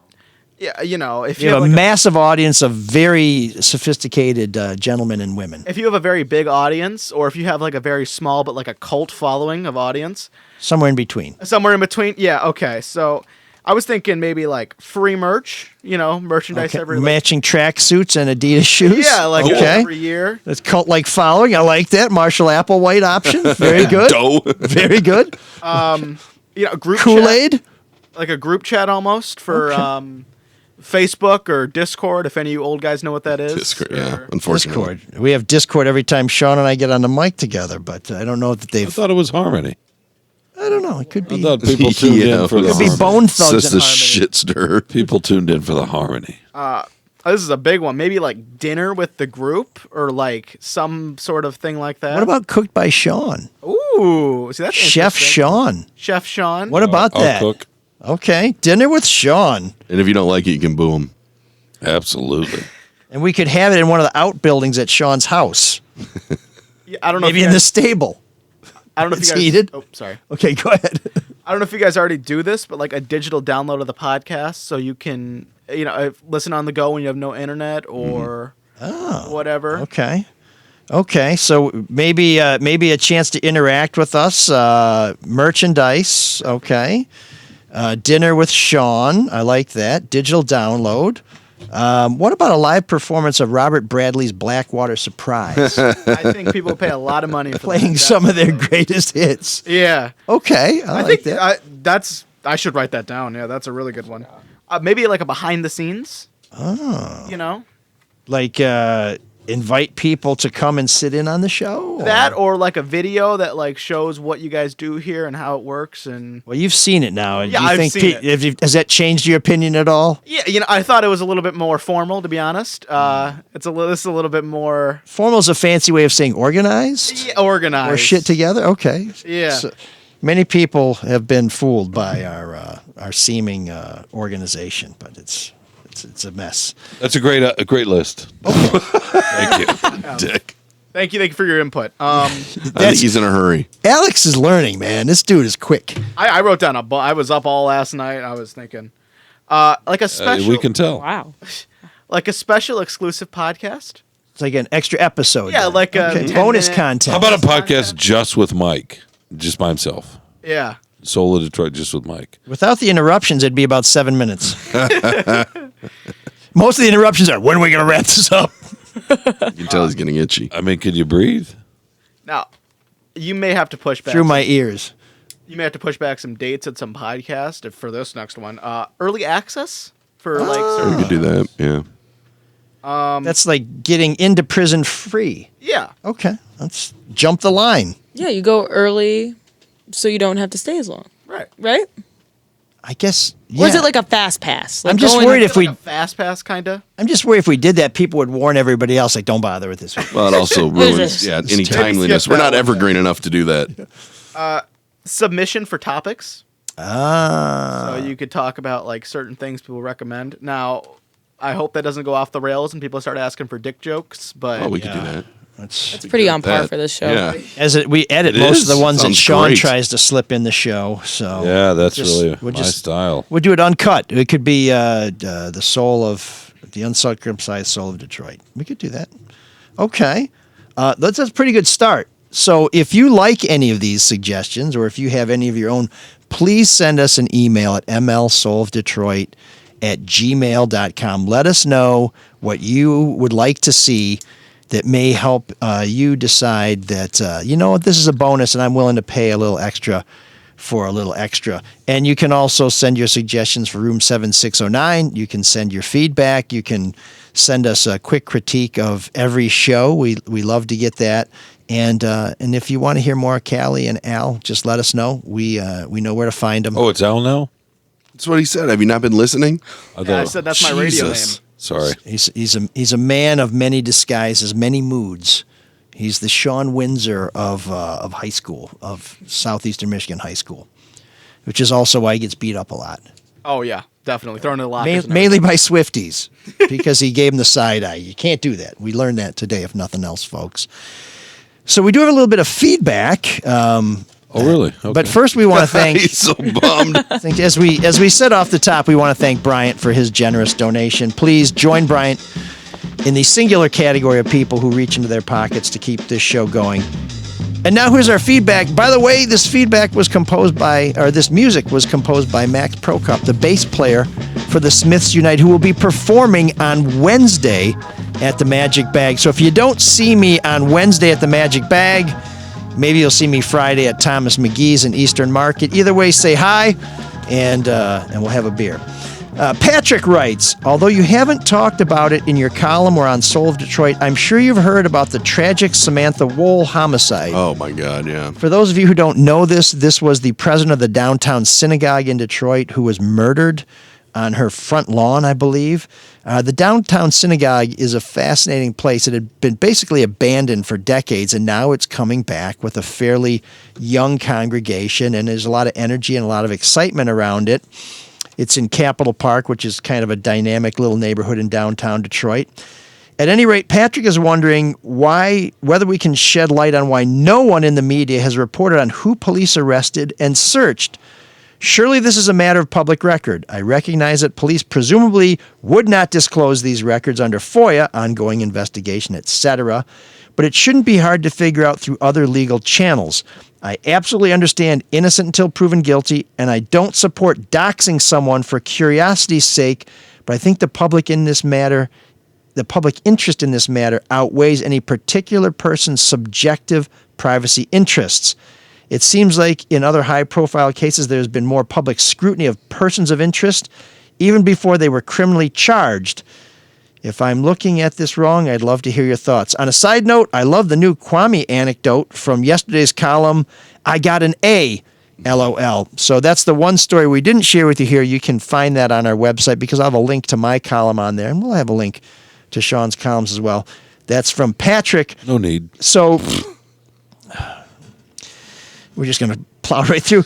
Speaker 9: if
Speaker 3: you have a massive audience of very sophisticated gentlemen and women.
Speaker 9: If you have a very big audience, or if you have like a very small but like a cult following of audience.
Speaker 3: Somewhere in between.
Speaker 9: Somewhere in between. Yeah, okay. So I was thinking maybe like free merch, merchandise every
Speaker 3: matching track suits and Adidas shoes.
Speaker 9: Yeah, like every year.
Speaker 3: That's cult-like following. I like that. Marshall Applewhite option. Very good. Very good.
Speaker 9: Group
Speaker 3: Kool-Aid.
Speaker 9: Chat, like a group chat almost for Facebook or Discord, if any of you old guys know what that is.
Speaker 7: Discord, yeah, unfortunately.
Speaker 3: Discord. We have Discord every time Shawn and I get on the mic together, but I don't know that they've...
Speaker 8: I thought it was Harmony.
Speaker 3: I don't know. It could be.
Speaker 8: I thought people tuned in for the
Speaker 3: It could be Bone Thugs and
Speaker 7: the
Speaker 3: Harmony.
Speaker 7: shit stir.
Speaker 8: People tuned in for the Harmony.
Speaker 9: This is a big one. Maybe like dinner with the group or like some sort of thing like that.
Speaker 3: What about Cooked by Shawn?
Speaker 9: Ooh, see that's
Speaker 3: Chef Shawn.
Speaker 9: Chef Shawn.
Speaker 3: What about that?
Speaker 8: Cook.
Speaker 3: Okay, dinner with Shawn.
Speaker 7: And if you don't like it, you can boo him.
Speaker 8: Absolutely.
Speaker 3: And we could have it in one of the outbuildings at Shawn's house.
Speaker 9: Yeah, I don't know.
Speaker 3: Maybe in the stable.
Speaker 9: I don't know if
Speaker 3: It's
Speaker 9: you guys.
Speaker 3: heated.
Speaker 9: Oh, sorry.
Speaker 3: Okay, go ahead.
Speaker 9: I don't know if you guys already do this, but like a digital download of the podcast, so you can, listen on the go when you have no internet or whatever.
Speaker 3: Okay. So maybe a chance to interact with us. Merchandise. Okay. Dinner with Shawn. I like that. Digital download. What about a live performance of Robert Bradley's Blackwater Surprise?
Speaker 9: I think people pay a lot of money for
Speaker 3: playing some of their greatest hits.
Speaker 9: Yeah.
Speaker 3: Okay. I like
Speaker 9: think
Speaker 3: that.
Speaker 9: I should write that down. Yeah, that's a really good one. Maybe like a behind the scenes.
Speaker 3: Oh. Like invite people to come and sit in on the show?
Speaker 9: That or like a video that like shows what you guys do here and how it works. And
Speaker 3: well, you've seen it now.
Speaker 9: Yeah,
Speaker 3: Do you
Speaker 9: I've seen it.
Speaker 3: Has that changed your opinion at all?
Speaker 9: Yeah, I thought it was a little bit more formal, to be honest. This is a little bit more...
Speaker 3: Formal is a fancy way of saying organized?
Speaker 9: Yeah, organized.
Speaker 3: Or shit together? Okay.
Speaker 9: Yeah.
Speaker 3: So, many people have been fooled by our seeming organization, but it's a mess.
Speaker 8: That's a great list.
Speaker 3: Okay.
Speaker 8: Thank you, Dick.
Speaker 9: Thank you for your input.
Speaker 7: I think he's in a hurry.
Speaker 3: Alex is learning, man. This dude is quick.
Speaker 9: I wrote down I was up all last night. I was thinking, like a special.
Speaker 8: We can tell.
Speaker 5: Wow.
Speaker 9: Like a special exclusive podcast.
Speaker 3: It's like an extra episode.
Speaker 9: Yeah, like a
Speaker 3: bonus content.
Speaker 8: How about a podcast just with Mike, just by himself?
Speaker 9: Yeah.
Speaker 8: Soul of Detroit, just with Mike.
Speaker 3: Without the interruptions, it'd be about 7 minutes. Most of the interruptions are, when are we going to wrap this up?
Speaker 7: You can tell he's getting itchy.
Speaker 8: I mean, can you breathe?
Speaker 9: Now, you may have to push back.
Speaker 3: Through my ears.
Speaker 9: You may have to push back some dates at some podcast for this next one. Early access for like.
Speaker 7: We could do that. Yeah.
Speaker 3: That's like getting into prison free.
Speaker 9: Yeah.
Speaker 3: Okay. Let's jump the line.
Speaker 5: Yeah, you go early so you don't have to stay as long. Right?
Speaker 3: I guess.
Speaker 5: Or is
Speaker 3: yeah.
Speaker 5: it like a fast pass? Like
Speaker 3: I'm just
Speaker 5: going-
Speaker 3: worried if we.
Speaker 9: Like a fast pass, kind of.
Speaker 3: I'm just worried if we did that, people would warn everybody else, like, don't bother with this one.
Speaker 7: Well, it also ruins any timeliness.
Speaker 9: skip
Speaker 7: We're
Speaker 9: that
Speaker 7: not
Speaker 9: one,
Speaker 7: evergreen enough to do that.
Speaker 9: Submission for topics.
Speaker 3: Ah.
Speaker 9: So you could talk about like certain things people recommend. Now, I hope that doesn't go off the rails and people start asking for dick jokes. But
Speaker 7: Oh, we could do that.
Speaker 5: It's pretty on par for this show.
Speaker 7: Yeah.
Speaker 3: As we edit
Speaker 8: It
Speaker 3: most
Speaker 8: is.
Speaker 3: of the ones that
Speaker 7: Sounds
Speaker 3: Shawn
Speaker 7: great.
Speaker 3: tries to slip in the show. So
Speaker 8: Yeah, that's
Speaker 3: just-
Speaker 8: really
Speaker 3: we'll
Speaker 8: my
Speaker 3: just-
Speaker 8: style.
Speaker 3: We'll do it uncut. It could be the soul of the uncircumcised soul of Detroit. We could do that. Okay, that's a pretty good start. So if you like any of these suggestions, or if you have any of your own, please send us an email at mlsoulofdetroit@gmail.com. Let us know what you would like to see that may help you decide that, you know what, this is a bonus and I'm willing to pay a little extra for a little extra. And you can also send your suggestions for Room 7609. You can send your feedback. You can send us a quick critique of every show. We love to get that. And if you want to hear more Kalee and Al, just let us know. We know where to find them.
Speaker 8: Oh, it's Al now?
Speaker 7: That's what he said. Have you not been listening?
Speaker 9: yeah, I said that's my radio name.
Speaker 7: Jesus.
Speaker 8: Sorry.
Speaker 3: He's a man of many disguises, many moods. He's the Shawn Windsor of high school, of Southeastern Michigan High School, which is also why he gets beat up a lot.
Speaker 9: Oh yeah, definitely throwing in the lockers. and
Speaker 3: Mainly by Swifties, because he gave him the side eye. You can't do that. We learned that today, if nothing else, folks. So we do have a little bit of feedback.
Speaker 8: Oh, really? Okay.
Speaker 3: But first, we want to thank.
Speaker 7: He's so bummed.
Speaker 3: I think as we said off the top, we want to thank Bryant for his generous donation. Please join Bryant in the singular category of people who reach into their pockets to keep this show going. And now here's our feedback. By the way, this music was composed by Max Prokop, the bass player for the Smiths Unite, who will be performing on Wednesday at the Magic Bag. So if you don't see me on Wednesday at the Magic Bag, maybe you'll see me Friday at Thomas McGee's in Eastern Market. Either way, say hi, and we'll have a beer. Patrick writes, although you haven't talked about it in your column or on Soul of Detroit, I'm sure you've heard about the tragic Samantha Wohl homicide.
Speaker 7: Oh, my God, yeah.
Speaker 3: For those of you who don't know this was the president of the downtown synagogue in Detroit who was murdered on her front lawn, I believe. The downtown synagogue is a fascinating place. It had been basically abandoned for decades, and now it's coming back with a fairly young congregation, and there's a lot of energy and a lot of excitement around it. It's in Capitol Park, which is kind of a dynamic little neighborhood in downtown Detroit. At any rate, Patrick is wondering whether we can shed light on why no one in the media has reported on who police arrested and searched. Surely this is a matter of public record. I recognize that police presumably would not disclose these records under FOIA, ongoing investigation, etc., but it shouldn't be hard to figure out through other legal channels. I absolutely understand innocent until proven guilty, and I don't support doxing someone for curiosity's sake, but I think the public interest in this matter outweighs any particular person's subjective privacy interests. It seems like in other high-profile cases there's been more public scrutiny of persons of interest, even before they were criminally charged. If I'm looking at this wrong, I'd love to hear your thoughts. On a side note, I love the new Kwame anecdote from yesterday's column. I got an A, LOL. So that's the one story we didn't share with you here. You can find that on our website because I'll have a link to my column on there, and we'll have a link to Shawn's columns as well. That's from Patrick.
Speaker 8: No need.
Speaker 3: So we're just going to plow right through.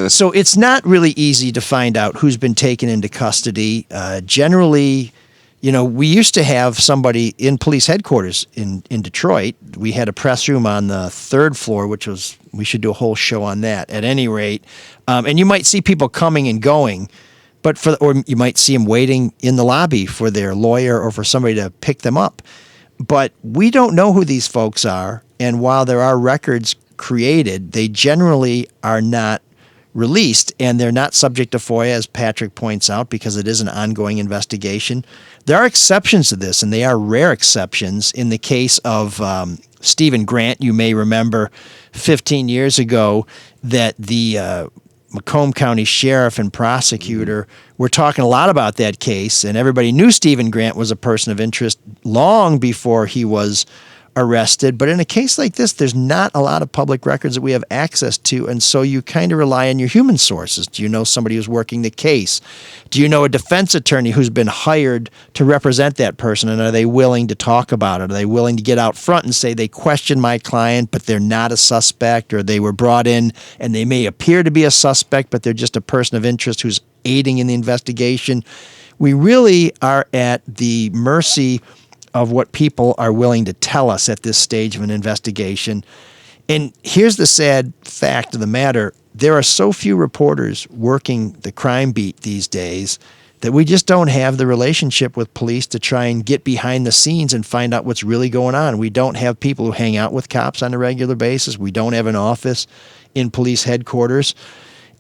Speaker 3: So it's not really easy to find out who's been taken into custody. Generally, we used to have somebody in police headquarters in Detroit. We had a press room on the third floor, we should do a whole show on that at any rate. And you might see people coming and going, or you might see them waiting in the lobby for their lawyer or for somebody to pick them up. But we don't know who these folks are. And while there are records created, they generally are not released, and they're not subject to FOIA, as Patrick points out, because it is an ongoing investigation. There are exceptions to this, and they are rare exceptions. In the case of Stephen Grant, you may remember 15 years ago that the Macomb County Sheriff and prosecutor were talking a lot about that case, and everybody knew Stephen Grant was a person of interest long before he was arrested. But in a case like this, there's not a lot of public records that we have access to, and so you kind of rely on your human sources. Do you know somebody who's working the case? Do you know a defense attorney who's been hired to represent that person, and are they willing to talk about it? Are they willing to get out front and say they questioned my client, but they're not a suspect, or they were brought in and they may appear to be a suspect, but they're just a person of interest who's aiding in the investigation? We really are at the mercy of what people are willing to tell us at this stage of an investigation. And here's the sad fact of the matter. There are so few reporters working the crime beat these days that we just don't have the relationship with police to try and get behind the scenes and find out what's really going on. We don't have people who hang out with cops on a regular basis. We don't have an office in police headquarters.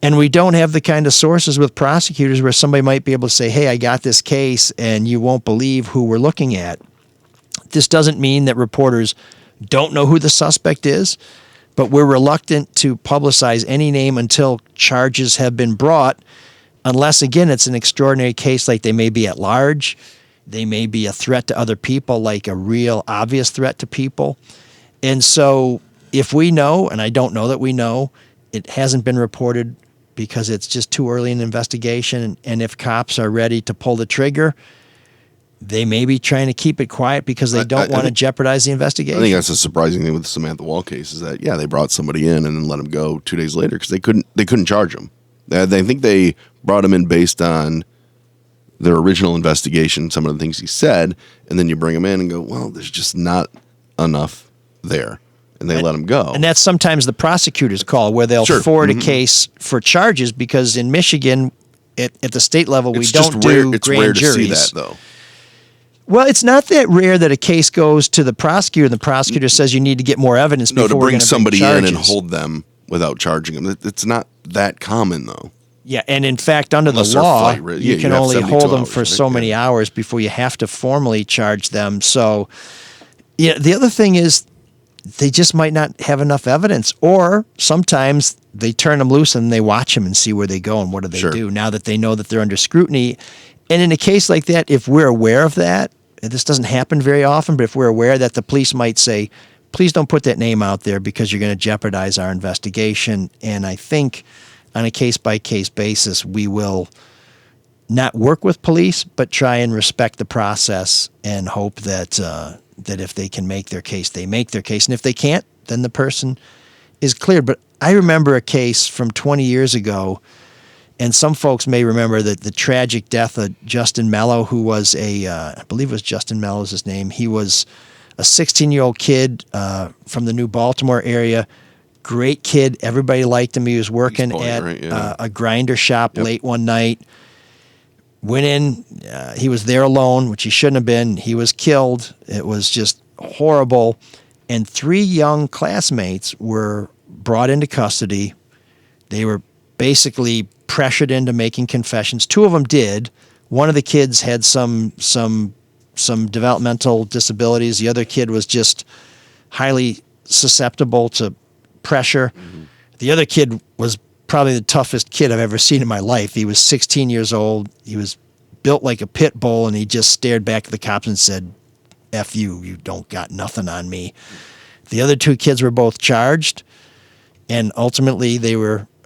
Speaker 3: And we don't have the kind of sources with prosecutors where somebody might be able to say, hey, I got this case, and you won't believe who we're looking at. This doesn't mean that reporters don't know who the suspect is, but we're reluctant to publicize any name until charges have been brought, unless, again, it's an extraordinary case like they may be at large, they may be a threat to other people, like a real obvious threat to people. And so if we know, and I don't know that we know, it hasn't been reported because it's just too early in the investigation, and if cops are ready to pull the trigger, they may be trying to keep it quiet because they don't want to jeopardize the investigation.
Speaker 7: I think that's a surprising thing with the Samantha Wall case is that, yeah, they brought somebody in and then let him go 2 days later because they couldn't charge him. I think they brought him in based on their original investigation, some of the things he said, and then you bring him in and go, well, there's just not enough there. And they let him go. And
Speaker 3: that's sometimes the prosecutor's call, where they'll forward a case for charges, because in Michigan, at the state level, we don't do grand juries. It's rare to see that, though. Well, it's not that rare that a case goes to the prosecutor and the prosecutor says you need to get more evidence before we're going to bring somebody in
Speaker 7: and hold them without charging them. It's not that common, though.
Speaker 3: Yeah, and in fact, under the law, you can only hold them for so many hours before you have to formally charge them. So, yeah, the other thing is they just might not have enough evidence, or sometimes they turn them loose and they watch them and see where they go and what do they do now that they know that they're under scrutiny. And in a case like that, if we're aware of that, and this doesn't happen very often, but if we're aware that the police might say, please don't put that name out there because you're going to jeopardize our investigation. And I think on a case-by-case basis, we will not work with police, but try and respect the process and hope that that if they can make their case, they make their case. And if they can't, then the person is cleared. But I remember a case from 20 years ago, and some folks may remember that the tragic death of Justin Mello, who was I believe it was Justin Mello's his name. He was a 16-year-old kid from the New Baltimore area. Great kid. Everybody liked him. He was working at a grinder shop late one night. Went in. He was there alone, which he shouldn't have been. He was killed. It was just horrible. And 3 young classmates were brought into custody. They were basically pressured into making confessions. 2 of them did. One of the kids had some developmental disabilities. The other kid was just highly susceptible to pressure. Mm-hmm. The other kid was probably the toughest kid I've ever seen in my life. He was 16 years old. He was built like a pit bull, and he just stared back at the cops and said, F you, you don't got nothing on me. The other 2 kids were both charged, and ultimately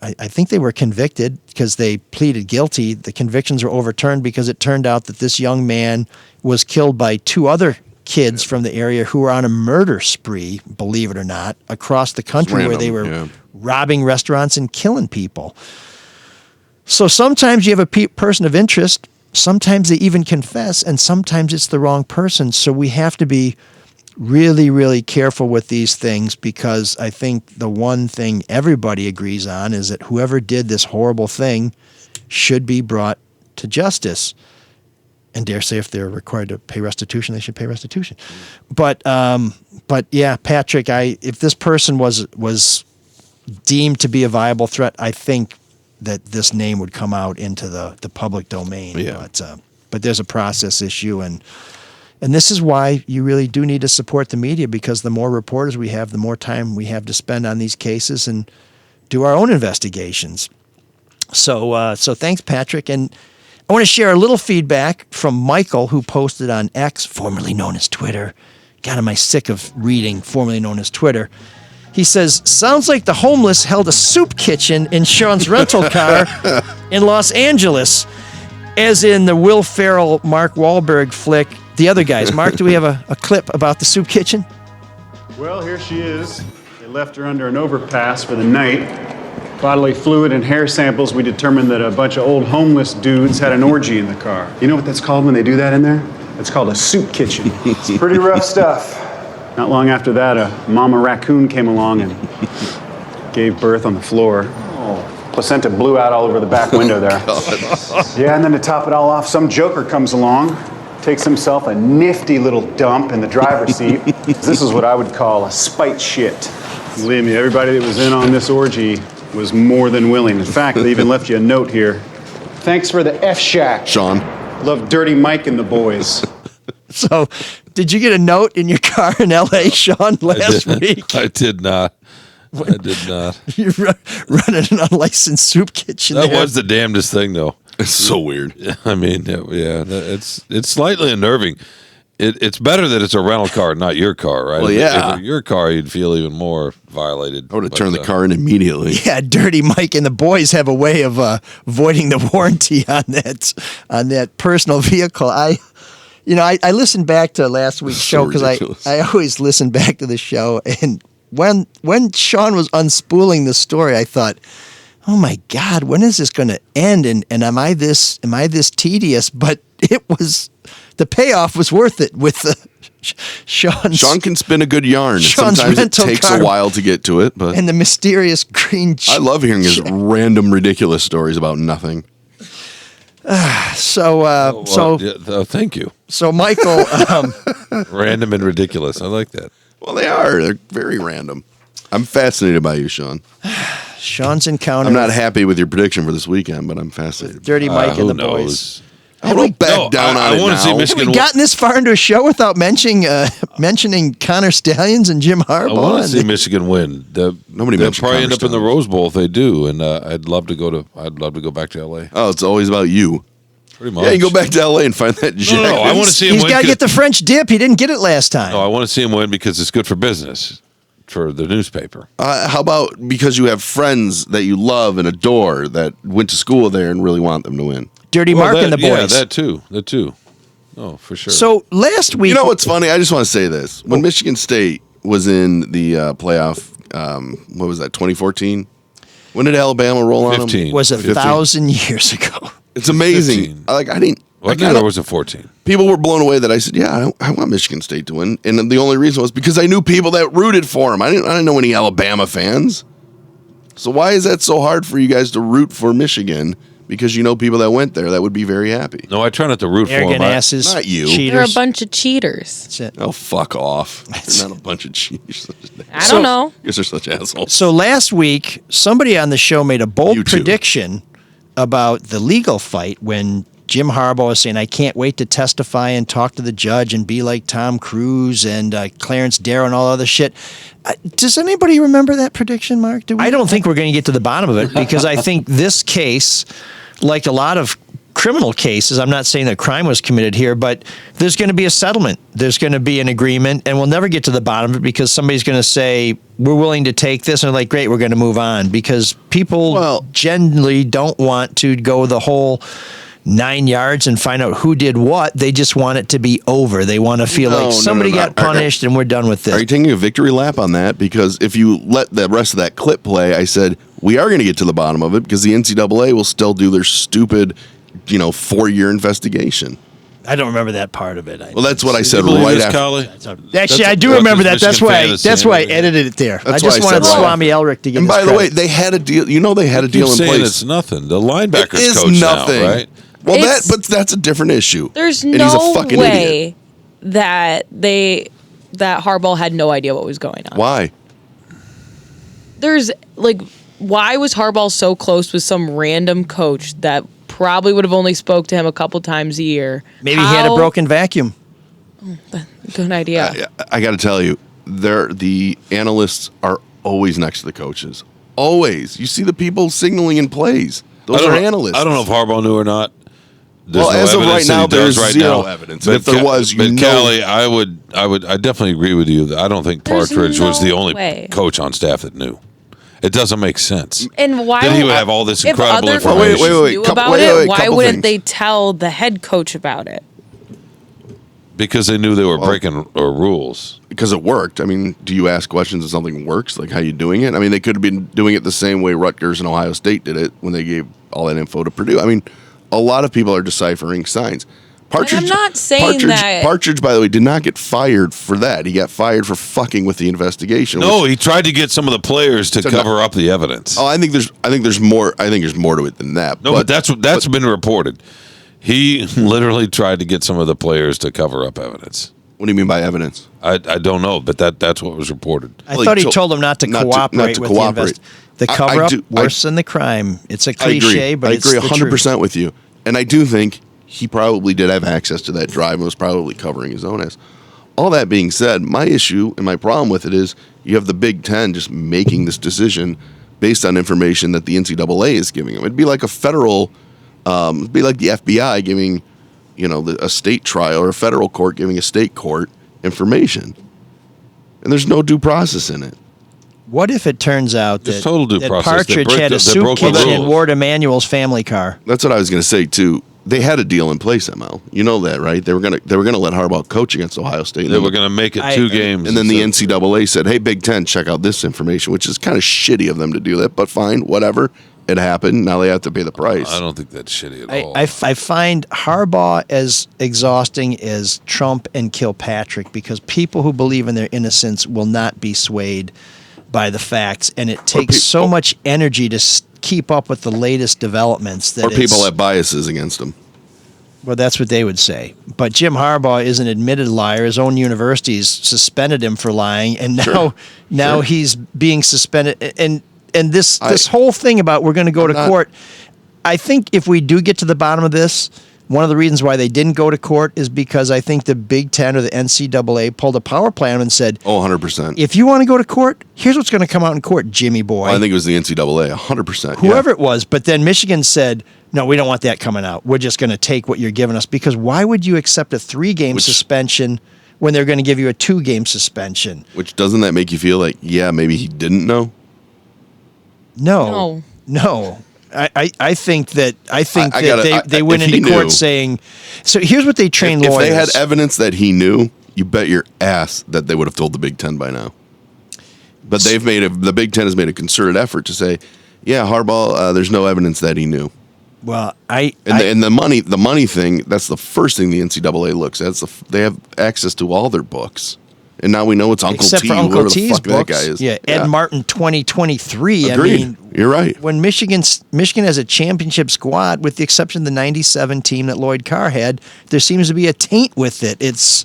Speaker 3: I think they were convicted because they pleaded guilty. The convictions were overturned because it turned out that this young man was killed by 2 other kids from the area who were on a murder spree, believe it or not, across the country where they were robbing restaurants and killing people. So sometimes you have a person of interest, sometimes they even confess, and sometimes it's the wrong person. So we have to be really, really careful with these things, because I think the one thing everybody agrees on is that whoever did this horrible thing should be brought to justice. And dare say if they're required to pay restitution, they should pay restitution. But yeah, Patrick, if this person was deemed to be a viable threat, I think that this name would come out into the public domain. Yeah. But there's a process issue, and this is why you really do need to support the media, because the more reporters we have, the more time we have to spend on these cases and do our own investigations. So thanks, Patrick. And I want to share a little feedback from Michael, who posted on X, formerly known as Twitter. God, am I sick of reading, formerly known as Twitter. He says, sounds like the homeless held a soup kitchen in Shawn's rental car in Los Angeles, as in the Will Ferrell, Mark Wahlberg flick, The Other Guys. Mark, do we have a clip about the soup kitchen?
Speaker 14: Well, here she is. They left her under an overpass for the night. Bodily fluid and hair samples, we determined that a bunch of old homeless dudes had an orgy in the car. You know what that's called when they do that in there? It's called a soup kitchen. It's pretty rough stuff. Not long after that, a mama raccoon came along and gave birth on the floor. Oh. Placenta blew out all over the back window there. Yeah, and then to top it all off, some joker comes along, takes himself a nifty little dump in the driver's seat. This is what I would call a spite shit. Believe me, everybody that was in on this orgy was more than willing. In fact, they even left you a note here. Thanks for the F-Shack.
Speaker 7: Sean.
Speaker 14: Love Dirty Mike and the boys.
Speaker 3: So, did you get a note in your car in L.A., Shawn, last week?
Speaker 8: I did not. I did not.
Speaker 3: You're running an unlicensed soup kitchen.
Speaker 8: That
Speaker 3: there.
Speaker 8: was the damnedest thing, though.
Speaker 7: It's so weird.
Speaker 8: I mean, yeah, it's slightly unnerving. It's better that it's a rental car, not your car, right?
Speaker 7: Well,
Speaker 8: If it
Speaker 7: yeah.
Speaker 8: were your car, you'd feel even more violated.
Speaker 7: I would have turned the car in immediately.
Speaker 3: Yeah, Dirty Mike and the boys have a way of voiding the warranty on that personal vehicle. I listened back to last week's show because I always listen back to the show, and when Shawn was unspooling the story, I thought, oh my God, when is this going to end? And am I this tedious? But the payoff was worth it with Shawn
Speaker 7: can spin a good yarn.
Speaker 3: Shawn's
Speaker 7: Sometimes it
Speaker 3: rental
Speaker 7: takes
Speaker 3: car
Speaker 7: a while to get to it, but
Speaker 3: and the mysterious green.
Speaker 7: I love hearing his random, ridiculous stories about nothing.
Speaker 8: Thank you.
Speaker 3: So Michael,
Speaker 8: random and ridiculous. I like that.
Speaker 7: Well, they are. They're very random. I'm fascinated by you, Shawn.
Speaker 3: Shawn's encounter.
Speaker 7: I'm not happy with your prediction for this weekend, but I'm fascinated.
Speaker 3: Dirty Mike and the
Speaker 8: knows?
Speaker 3: boys.
Speaker 7: I don't back down on it
Speaker 8: want to
Speaker 7: now.
Speaker 8: see Michigan.
Speaker 3: Have we gotten this far into a show without mentioning Connor Stallions and Jim Harbaugh?
Speaker 8: I want to see Michigan win.
Speaker 7: Nobody
Speaker 8: they'll
Speaker 7: mentioned
Speaker 8: probably
Speaker 7: Connor
Speaker 8: end up in the
Speaker 7: Stallions.
Speaker 8: Rose Bowl if they do, and I'd love to go back to LA.
Speaker 7: Oh, it's always about you.
Speaker 8: Pretty much.
Speaker 7: Yeah, you go back to LA and find that Jack.
Speaker 8: No, I want to see him
Speaker 3: He's
Speaker 8: win.
Speaker 3: got to get the French dip. He didn't get it last time.
Speaker 8: No, I want to see him win because it's good for business, for the newspaper.
Speaker 7: How about because you have friends that you love and adore that went to school there and really want them to win?
Speaker 3: Dirty Marc and the boys.
Speaker 8: Yeah, that too. Oh, for sure.
Speaker 3: So last week,
Speaker 7: You know what's funny? I just want to say this. When Michigan State was in the playoff, what was that, 2014? When did Alabama roll on them?
Speaker 8: 15.
Speaker 3: was
Speaker 7: 15.
Speaker 3: 1,000 years ago.
Speaker 7: It's amazing.
Speaker 8: 15.
Speaker 7: I didn't.
Speaker 8: Or was it 14?
Speaker 7: People were blown away that I said, yeah, I want Michigan State to win. And the only reason was because I knew people that rooted for them. I didn't know any Alabama fans. So why is that so hard for you guys to root for Michigan? Because you know people that went there that would be very happy.
Speaker 8: No, I try not to root for them.
Speaker 3: Arrogant asses.
Speaker 7: Not you.
Speaker 3: Cheaters.
Speaker 5: They're a bunch of cheaters.
Speaker 3: That's it.
Speaker 7: Oh, fuck off. They're not a bunch of cheaters.
Speaker 5: I don't know.
Speaker 7: Guess they're such assholes.
Speaker 3: So last week, somebody on the show made a bold
Speaker 7: You too.
Speaker 3: prediction about the legal fight when Jim Harbaugh was saying, I can't wait to testify and talk to the judge and be like Tom Cruise and Clarence Darrow and all other shit. Does anybody remember that prediction, Mark? I don't think we're going to get to the bottom of it because I think this case, like a lot of criminal cases, I'm not saying that crime was committed here, but there's going to be a settlement. There's going to be an agreement, and we'll never get to the bottom of it because somebody's going to say, we're willing to take this, and they're like, great, we're going to move on because people generally don't want to go the whole 9 yards and find out who did what. They just want it to be over. They want to feel like somebody got punished and we're done with this.
Speaker 7: Are you taking a victory lap on that? Because if you let the rest of that clip play, I said, we are going to get to the bottom of it because the NCAA will still do their stupid, 4-year investigation.
Speaker 3: I don't remember that part of it.
Speaker 7: Well, that's what I said right after.
Speaker 3: Actually, I do remember that. That's why I edited it there. I just wanted Swami Elric to get.
Speaker 7: And
Speaker 3: his
Speaker 7: by the
Speaker 3: credit.
Speaker 7: way, they had a deal. They had a deal in
Speaker 8: saying
Speaker 7: place.
Speaker 8: It's nothing. The linebackers
Speaker 7: It is
Speaker 8: coach
Speaker 7: nothing.
Speaker 8: now, right?
Speaker 7: Well, but that's a different issue.
Speaker 5: There's
Speaker 7: And he's a
Speaker 5: no
Speaker 7: fucking
Speaker 5: way
Speaker 7: idiot.
Speaker 5: that Harbaugh had no idea what was going on.
Speaker 7: Why?
Speaker 5: Why was Harbaugh so close with some random coach that probably would have only spoke to him a couple times a year?
Speaker 3: Maybe he had a broken vacuum.
Speaker 5: Good idea.
Speaker 7: I got to tell you, the analysts are always next to the coaches. Always. You see the people signaling in plays. Those are analysts.
Speaker 8: I don't know if Harbaugh knew or not. there's
Speaker 7: Well,
Speaker 8: no
Speaker 7: as of
Speaker 8: evidence
Speaker 7: right
Speaker 8: that
Speaker 7: now,
Speaker 8: he does
Speaker 7: there's
Speaker 8: right
Speaker 7: zero
Speaker 8: now.
Speaker 7: evidence. And if there was,
Speaker 8: but Kalee, I definitely agree with you. I don't think
Speaker 5: There's
Speaker 8: Partridge was the
Speaker 5: no
Speaker 8: only
Speaker 5: way.
Speaker 8: coach on staff that knew. It doesn't make sense.
Speaker 5: And why
Speaker 8: Then he would have all this
Speaker 5: if
Speaker 8: incredible
Speaker 5: other
Speaker 8: information.
Speaker 5: coaches knew about it, why
Speaker 7: couple
Speaker 5: wouldn't
Speaker 7: things.
Speaker 5: they tell the head coach about it?
Speaker 8: Because they knew they were breaking rules.
Speaker 7: Because it worked. I mean, do you ask questions if something works? Like, how you doing it? I mean, they could have been doing it the same way Rutgers and Ohio State did it when they gave all that info to Purdue. I mean, a lot of people are deciphering signs.
Speaker 5: I'm not saying that.
Speaker 7: Partridge, by the way, did not get fired for that. He got fired for fucking with the investigation.
Speaker 8: No, he tried to get some of the players to cover up the evidence.
Speaker 7: Oh, I think there's more. I think there's more to it than that.
Speaker 8: No, but that's been reported. He literally tried to get some of the players to cover up evidence.
Speaker 7: What do you mean by evidence?
Speaker 8: I don't know, but that's what was reported.
Speaker 3: I thought he told them not to cooperate with the cover up. Worse than the crime. It's a cliche, but it's the
Speaker 7: I agree 100%
Speaker 3: truth.
Speaker 7: with you, and I do think he probably did have access to that drive and was probably covering his own ass. All that being said, my issue and my problem with it is you have the Big Ten just making this decision based on information that the NCAA is giving them. It'd be like a federal, it'd be like the FBI giving, a state trial or a federal court giving a state court information. And there's no due process in it.
Speaker 3: What if it turns out
Speaker 8: There's
Speaker 3: that,
Speaker 8: total due
Speaker 3: that
Speaker 8: process. They
Speaker 3: Partridge had a
Speaker 8: they broke the
Speaker 3: suitcase and
Speaker 8: rules.
Speaker 3: Ward Emanuel's family car?
Speaker 7: That's what I was going to say too. They had a deal in place, ML. You know that, right? They were gonna let Harbaugh coach against Ohio State.
Speaker 8: They were going to make it 2 games.
Speaker 7: And then the NCAA said, "Hey, Big Ten, check out this information," which is kind of shitty of them to do that, but fine, whatever. It happened. Now they have to pay the price.
Speaker 8: I don't think that's shitty at all.
Speaker 3: I find Harbaugh as exhausting as Trump and Kilpatrick because people who believe in their innocence will not be swayed by the facts, and it takes so much energy to keep up with the latest developments. That
Speaker 7: Or people have biases against them.
Speaker 3: Well, that's what they would say. But Jim Harbaugh is an admitted liar. His own universities suspended him for lying, and now he's being suspended. And this whole thing about we're going to go to court, I think if we do get to the bottom of this, one of the reasons why they didn't go to court is because I think the Big Ten or the NCAA pulled a power plan and said,
Speaker 7: "Oh, 100%.
Speaker 3: If you want to go to court, here's what's going to come out in court, Jimmy boy."
Speaker 7: Well, I think it was the NCAA, 100%.
Speaker 3: Whoever it was. But then Michigan said, no, we don't want that coming out. We're just going to take what you're giving us. Because why would you accept a 3-game suspension when they're going to give you a 2-game suspension?
Speaker 7: Which doesn't that make you feel like, yeah, maybe he didn't know?
Speaker 3: No. I think that they went
Speaker 7: if
Speaker 3: into
Speaker 7: he
Speaker 3: court
Speaker 7: knew-
Speaker 3: saying. So here's what they train
Speaker 7: If
Speaker 3: lawyers.
Speaker 7: they had evidence that he knew, you bet your ass that they would have told the Big Ten by now. But the Big Ten has made a concerted effort to say, yeah, Harbaugh, there's no evidence that he knew.
Speaker 3: Well,
Speaker 7: the money thing, that's the first thing the NCAA looks at. They have access to all their books. And now we know it's Uncle
Speaker 3: except
Speaker 7: T,
Speaker 3: for Uncle
Speaker 7: whoever the
Speaker 3: T's
Speaker 7: fuck
Speaker 3: books.
Speaker 7: that guy is.
Speaker 3: Yeah, Ed Martin 2023.
Speaker 7: Agreed.
Speaker 3: I mean,
Speaker 7: you're right.
Speaker 3: When Michigan has a championship squad, with the exception of the '97 team that Lloyd Carr had, there seems to be a taint with it. It's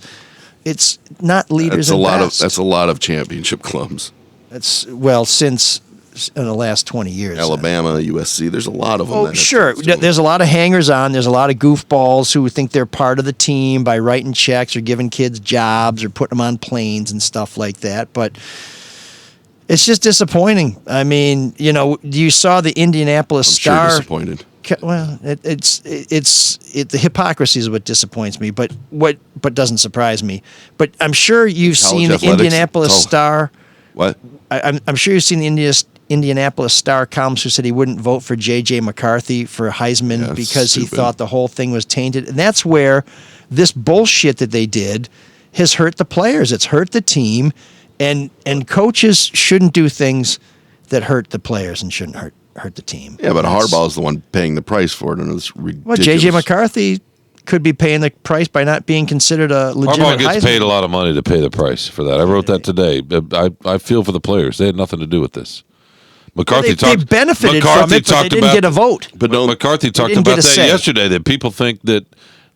Speaker 3: not leaders.
Speaker 7: That's a lot of championship clubs.
Speaker 3: Since in the last 20 years.
Speaker 7: Alabama, USC, there's a lot of them.
Speaker 3: Oh, sure. There's a lot of hangers-on. There's a lot of goofballs who think they're part of the team by writing checks or giving kids jobs or putting them on planes and stuff like that. But it's just disappointing. I mean, you saw the Indianapolis Star.
Speaker 7: Sure disappointed.
Speaker 3: Well, the hypocrisy is what disappoints me, but doesn't surprise me. But I'm sure you've seen the Indianapolis Star.
Speaker 7: What?
Speaker 3: I'm sure you've seen the Indianapolis Star columnist who said he wouldn't vote for J.J. McCarthy for Heisman because he thought the whole thing was tainted. And that's where this bullshit that they did has hurt the players. It's hurt the team. And coaches shouldn't do things that hurt the players and shouldn't hurt the team.
Speaker 7: Yeah, but Harbaugh is the one paying the price for it, and it's ridiculous.
Speaker 3: Well, J.J. McCarthy could be paying the price by not being considered a legitimate
Speaker 8: Harbaugh gets
Speaker 3: Heisman.
Speaker 8: paid a lot of money to pay the price for that. I wrote that today. I feel for the players. They had nothing to do with this. McCarthy
Speaker 3: they benefited from it, but they didn't get a vote.
Speaker 8: But McCarthy talked about that yesterday, that people think that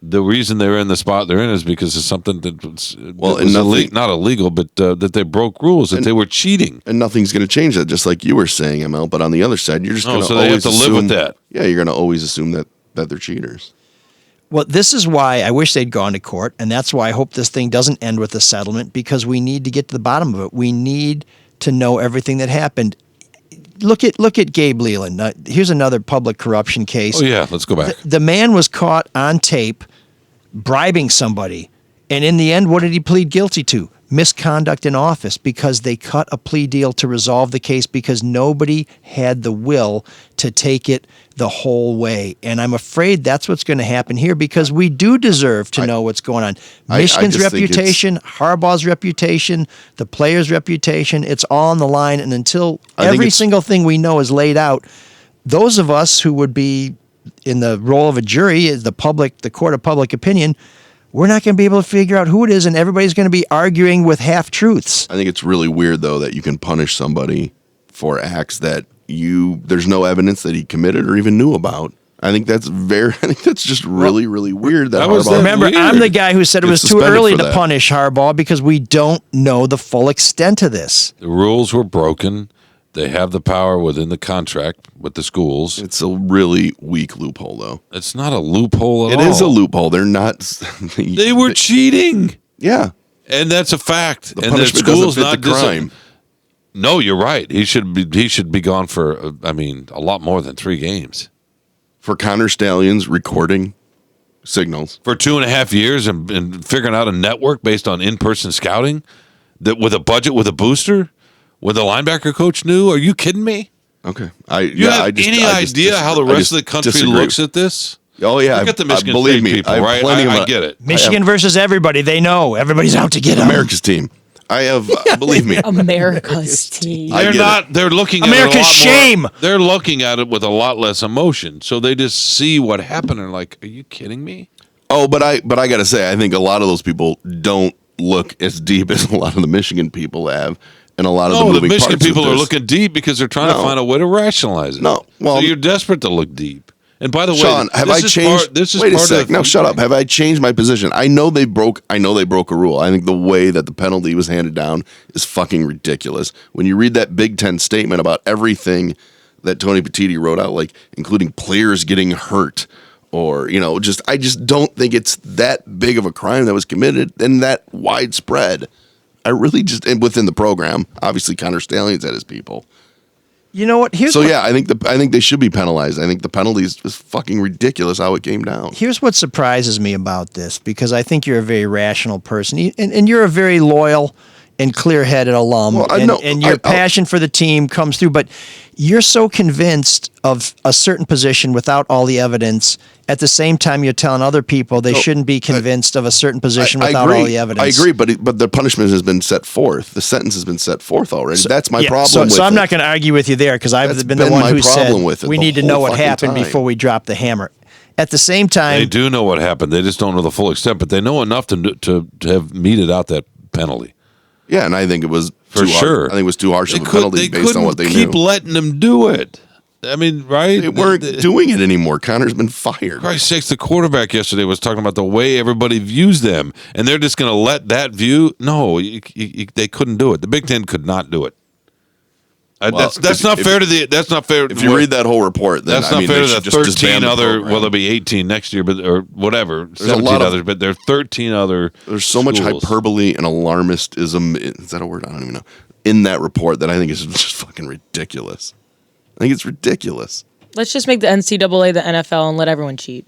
Speaker 8: the reason they're in the spot they're in is because of something that was not illegal, but that they broke rules, that they were cheating.
Speaker 7: And nothing's going to change that, just like you were saying, ML. But on the other side, you're just going to
Speaker 8: they have to live with that.
Speaker 7: Yeah, you're going to always assume that they're cheaters.
Speaker 3: Well, this is why I wish they'd gone to court, and that's why I hope this thing doesn't end with a settlement, because we need to get to the bottom of it. We need to know everything that happened. look at Gabe Leland. Here's another public corruption case.
Speaker 8: Oh yeah, let's go back.
Speaker 3: The man was caught on tape bribing somebody, and in the end, what did he plead guilty to? Misconduct in office, because they cut a plea deal to resolve the case because nobody had the will to take it the whole way. And I'm afraid that's what's going to happen here, because we do deserve to know what's going on. Michigan's reputation, Harbaugh's reputation, the players' reputation, it's all on the line. And until every single thing we know is laid out, those of us who would be in the role of a jury, the court of public opinion, we're not going to be able to figure out who it is, and everybody's going to be arguing with half-truths.
Speaker 7: I think it's really weird, though, that you can punish somebody for acts that there's no evidence that he committed or even knew about. I think that's just really, really weird.
Speaker 3: Remember, I'm the guy who said it was too early to punish Harbaugh because we don't know the full extent of this.
Speaker 8: The rules were broken. They have the power within the contract with the schools.
Speaker 7: It's a really weak loophole, though.
Speaker 8: It's not a loophole at all.
Speaker 7: It is a loophole. They're not.
Speaker 8: They were cheating.
Speaker 7: Yeah.
Speaker 8: And that's a fact.
Speaker 7: The
Speaker 8: and
Speaker 7: punishment
Speaker 8: the school's
Speaker 7: doesn't fit the crime.
Speaker 8: No, you're right. He should be gone for, a lot more than 3 games.
Speaker 7: For Connor Stallions recording signals.
Speaker 8: For 2.5 years and figuring out a network based on in-person scouting that with a budget, with a booster? When the linebacker coach knew? Are you kidding me?
Speaker 7: Okay.
Speaker 8: You have any idea how the rest of the country looks at this?
Speaker 7: Oh, yeah.
Speaker 8: Look at the Michigan
Speaker 7: believe
Speaker 8: State
Speaker 7: me,
Speaker 8: people, right? I get it.
Speaker 3: Michigan versus everybody. They know. Everybody's out to get them.
Speaker 7: America's team. I have, believe me.
Speaker 5: America's team.
Speaker 8: They're looking at
Speaker 3: America's
Speaker 8: it a lot
Speaker 3: shame.
Speaker 8: More, they're looking at it with a lot less emotion. So they just see what happened and like, are you kidding me?
Speaker 7: Oh, but I got to say, I think a lot of those people don't look as deep as a lot of the Michigan people have. And a lot of the
Speaker 8: Michigan people are looking deep because they're trying to find a way to rationalize it.
Speaker 7: No, well,
Speaker 8: so you're desperate to look deep. And by the way,
Speaker 7: Shawn, have I changed? Wait a sec. Now shut up. Have I changed my position? I know they broke a rule. I think the way that the penalty was handed down is fucking ridiculous. When you read that Big Ten statement about everything that Tony Petitti wrote out, like including players getting hurt, or I just don't think it's that big of a crime that was committed and that widespread. I really and within the program, obviously Connor Stallions had his people.
Speaker 3: You know what?
Speaker 7: I think they should be penalized. I think the penalty is fucking ridiculous how it came down.
Speaker 3: Here's what surprises me about this, because I think you're a very rational person, and you're a very loyal and clear-headed alum, and your passion for the team comes through, but you're so convinced of a certain position without all the evidence. At the same time, you're telling other people they shouldn't be convinced of a certain position without all the evidence.
Speaker 7: I agree, but the punishment has been set forth. The sentence has been set forth already. That's my problem with it.
Speaker 3: So I'm not going to argue with you there, because I've been the one who said we need to know what happened before we drop the hammer. At the same time,
Speaker 8: they do know what happened. They just don't know the full extent, but they know enough to have meted out that penalty.
Speaker 7: Yeah, and I think it was
Speaker 8: for sure.
Speaker 7: I think it was too harsh of a penalty based on what they knew.
Speaker 8: Keep letting them do it. I mean, right?
Speaker 7: They weren't doing it anymore. Connor's been fired.
Speaker 8: Christ's sakes, the quarterback yesterday was talking about the way everybody views them, and they're just going to let that view. No, they couldn't do it. The Big Ten could not do it. That's not fair to the. That's not fair.
Speaker 7: If you read that whole report, then
Speaker 8: that's not fair to the 13 other. Well, there'll be 18 next year, but or whatever. There's 17 others, but there are 13 other.
Speaker 7: There's so much hyperbole and alarmistism. Is that a word? I don't even know. In that report, that I think is just fucking ridiculous. I think it's ridiculous.
Speaker 5: Let's just make the NCAA the NFL and let everyone cheat.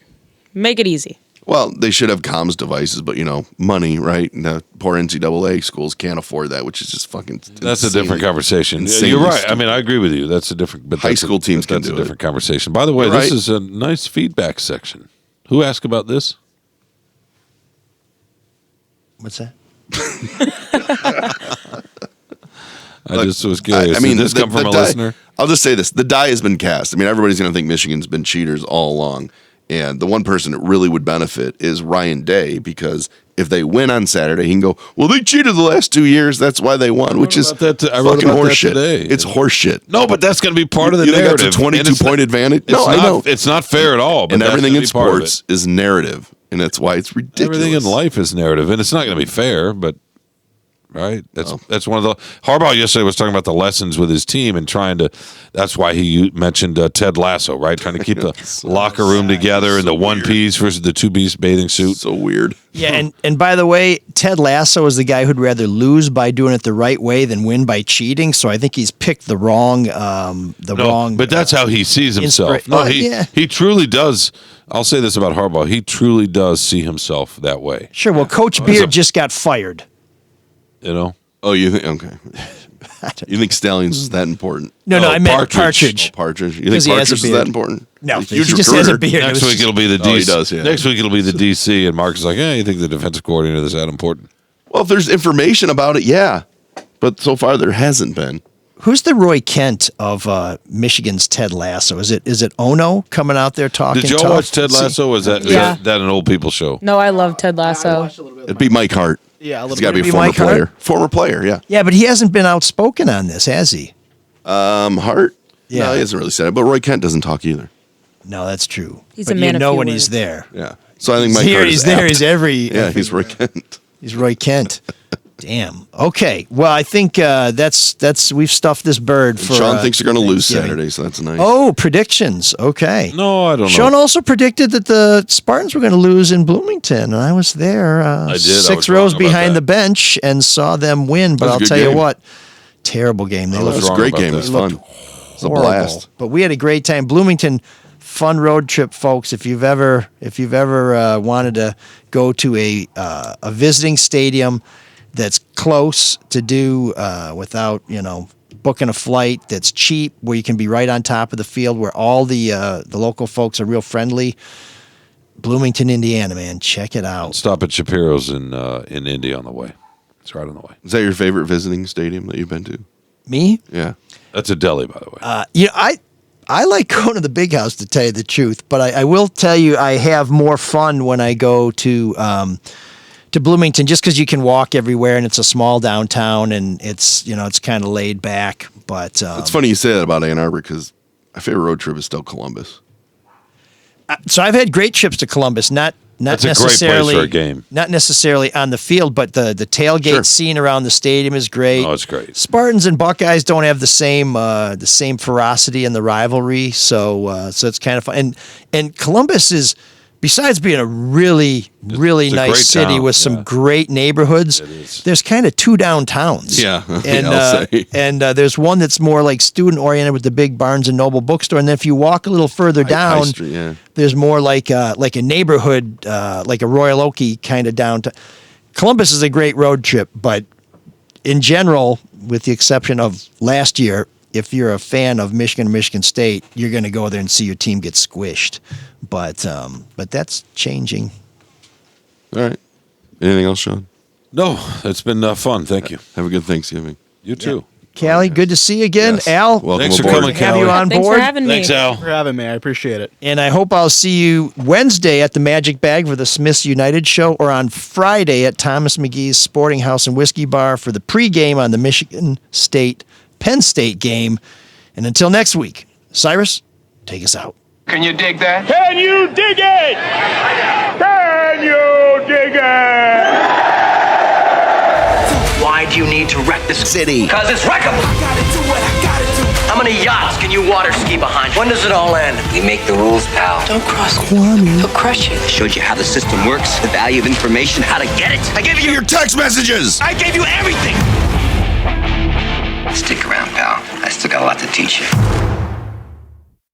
Speaker 5: Make it easy.
Speaker 7: Well, they should have comms devices, but money, right? And the poor NCAA schools can't afford that, which is just fucking.
Speaker 8: That's a different conversation. You're right. I mean, I agree with you. That's a different. But
Speaker 7: high school teams can do it.
Speaker 8: That's a different conversation. By the way, this is a nice feedback section. Who asked about this?
Speaker 3: What's that?
Speaker 8: I just was curious. Did this come from a listener?
Speaker 7: I'll just say this. The die has been cast. I mean, everybody's going to think Michigan's been cheaters all along. And the one person that really would benefit is Ryan Day, because if they win on Saturday, he can go, well, they cheated the last 2 years. That's why they won, which is fucking horseshit. It's horseshit.
Speaker 8: No, but that's going to be part of the
Speaker 7: narrative.
Speaker 8: That's
Speaker 7: a 22-point advantage? No, I know.
Speaker 8: It's not fair at all. But
Speaker 7: and everything in sports is narrative, and that's why it's ridiculous.
Speaker 8: Everything in life is narrative, and it's not going to be fair, but right? That's one of the Harbaugh yesterday was talking about the lessons with his team and trying to. That's why he mentioned Ted Lasso, right? Trying to keep the locker room together and the one piece versus the two piece bathing suit.
Speaker 7: So weird.
Speaker 3: Yeah, and by the way, Ted Lasso is the guy who'd rather lose by doing it the right way than win by cheating. So I think he's picked the wrong, wrong.
Speaker 8: But that's how he sees himself. He truly does. I'll say this about Harbaugh: he truly does see himself that way.
Speaker 3: Sure. Well, Coach Beard just got fired.
Speaker 8: You know.
Speaker 7: Oh, you think? Okay. You think Stallions is that important?
Speaker 3: No, I meant Partridge.
Speaker 7: Oh, Partridge. You think Partridge is that important?
Speaker 3: No,
Speaker 7: he
Speaker 3: just has a beard.
Speaker 8: Next week it'll be the DC.
Speaker 7: Oh, he does, yeah.
Speaker 8: Next week it'll be the DC, and Marc is like, "Yeah, you think the defensive coordinator is that important?"
Speaker 7: Well, if there's information about it, yeah. But so far there hasn't been.
Speaker 3: Who's the Roy Kent of Michigan's Ted Lasso? Is it Ono coming out there talking?
Speaker 8: Did y'all watch Ted Lasso? Or is that an old people show?
Speaker 5: No, I love Ted Lasso.
Speaker 7: It'd be Mike Hart.
Speaker 9: Yeah, a little
Speaker 7: He's got to
Speaker 9: bit.
Speaker 7: be a former player. Former player, yeah.
Speaker 3: Yeah, but he hasn't been outspoken on this, has he?
Speaker 7: Hart?
Speaker 3: Yeah.
Speaker 7: No, he hasn't really said it. But Roy Kent doesn't talk either.
Speaker 3: No, that's true.
Speaker 5: He's
Speaker 3: but
Speaker 5: a man
Speaker 3: you
Speaker 5: of
Speaker 3: know
Speaker 5: few
Speaker 3: when
Speaker 5: words.
Speaker 3: he's there.
Speaker 7: Yeah. So I think Mike
Speaker 3: Here,
Speaker 7: Hart
Speaker 3: he's
Speaker 7: is
Speaker 3: there.
Speaker 7: apt.
Speaker 3: He's every.
Speaker 7: Yeah, he's Roy Kent.
Speaker 3: He's Roy Kent. Damn. Okay. Well, I think that's we've stuffed this bird for.
Speaker 7: Sean thinks they're going to lose
Speaker 3: Thanksgiving.
Speaker 7: Saturday, so that's nice.
Speaker 3: Oh, predictions. Okay.
Speaker 8: No, I don't know.
Speaker 3: Sean also predicted that the Spartans were going to lose in Bloomington, and I was there.
Speaker 8: I did.
Speaker 3: 6 rows behind the bench and saw them win. But
Speaker 7: That was a
Speaker 3: I'll
Speaker 7: good
Speaker 3: tell you
Speaker 7: game.
Speaker 3: what, terrible game. They
Speaker 7: That
Speaker 3: looked
Speaker 7: was a great game. It was fun. It was a
Speaker 3: horrible.
Speaker 7: blast.
Speaker 3: But we had a great time. Bloomington, fun road trip, folks. If you've ever wanted to go to a visiting stadium that's close to do without booking a flight, that's cheap, where you can be right on top of the field, where all the local folks are real friendly. Bloomington, Indiana, man, check it out.
Speaker 8: Stop at Shapiro's in Indy on the way. It's right on the way.
Speaker 7: Is that your favorite visiting stadium that you've been to?
Speaker 3: Me?
Speaker 7: Yeah.
Speaker 8: That's a deli, by the way.
Speaker 3: I like going to the big house, to tell you the truth, but I will tell you I have more fun when I go to Bloomington, just because you can walk everywhere and it's a small downtown and it's kind of laid back. But
Speaker 7: It's funny you say that about Ann Arbor because my favorite road trip is still Columbus.
Speaker 3: So I've had great trips to Columbus, not
Speaker 8: That's a great
Speaker 3: necessarily
Speaker 8: place for a game.
Speaker 3: not necessarily on the field, but the tailgate scene around the stadium is great.
Speaker 8: Oh, it's great.
Speaker 3: Spartans and Buckeyes don't have the same ferocity in the rivalry, so it's kind of fun. And Columbus is, besides being a really
Speaker 8: it's a
Speaker 3: nice
Speaker 8: great
Speaker 3: city
Speaker 8: town,
Speaker 3: with some great neighborhoods, there's kind of 2 downtowns.
Speaker 7: Yeah,
Speaker 3: and
Speaker 7: I'll say.
Speaker 3: and there's one that's more like student oriented with the big Barnes and Noble bookstore, and then if you walk a little further down,
Speaker 7: High Street, yeah.
Speaker 3: there's more like a neighborhood, like a Royal Oaky kind of downtown. Columbus is a great road trip, but in general, with the exception of last year, if you're a fan of Michigan or Michigan State, you're going to go there and see your team get squished. But that's changing.
Speaker 7: All right. Anything else, Sean?
Speaker 8: No, it's been fun. Thank you.
Speaker 7: Have a good Thanksgiving.
Speaker 8: You too.
Speaker 3: Callie, good to see you again.
Speaker 7: Yes.
Speaker 3: Al,
Speaker 7: Welcome
Speaker 8: Thanks for
Speaker 7: aboard.
Speaker 8: coming,
Speaker 3: have
Speaker 8: Callie.
Speaker 3: you on
Speaker 5: Thanks
Speaker 3: board.
Speaker 5: for having me.
Speaker 8: Thanks, Al.
Speaker 9: For having me, I appreciate it.
Speaker 3: And I hope I'll see you Wednesday at the Magic Bag for the Smiths United show, or on Friday at Thomas McGee's Sporting House and Whiskey Bar for the pregame on the Michigan State Penn State game. And until next week, Cyrus, take us out.
Speaker 15: Can you dig that?
Speaker 16: Can you dig it? Can you dig it?
Speaker 1: Why do you need to wreck this city? Because it's wreckable. How many yachts can you water ski behind? When does it all end?
Speaker 2: We make the rules, pal.
Speaker 1: Don't cross Kwame. He'll crush you. I showed you how the system works, the value of information, how to get it. I gave you
Speaker 7: Your text messages!
Speaker 1: I gave you everything.
Speaker 2: Stick around, pal. I still got a lot to teach you.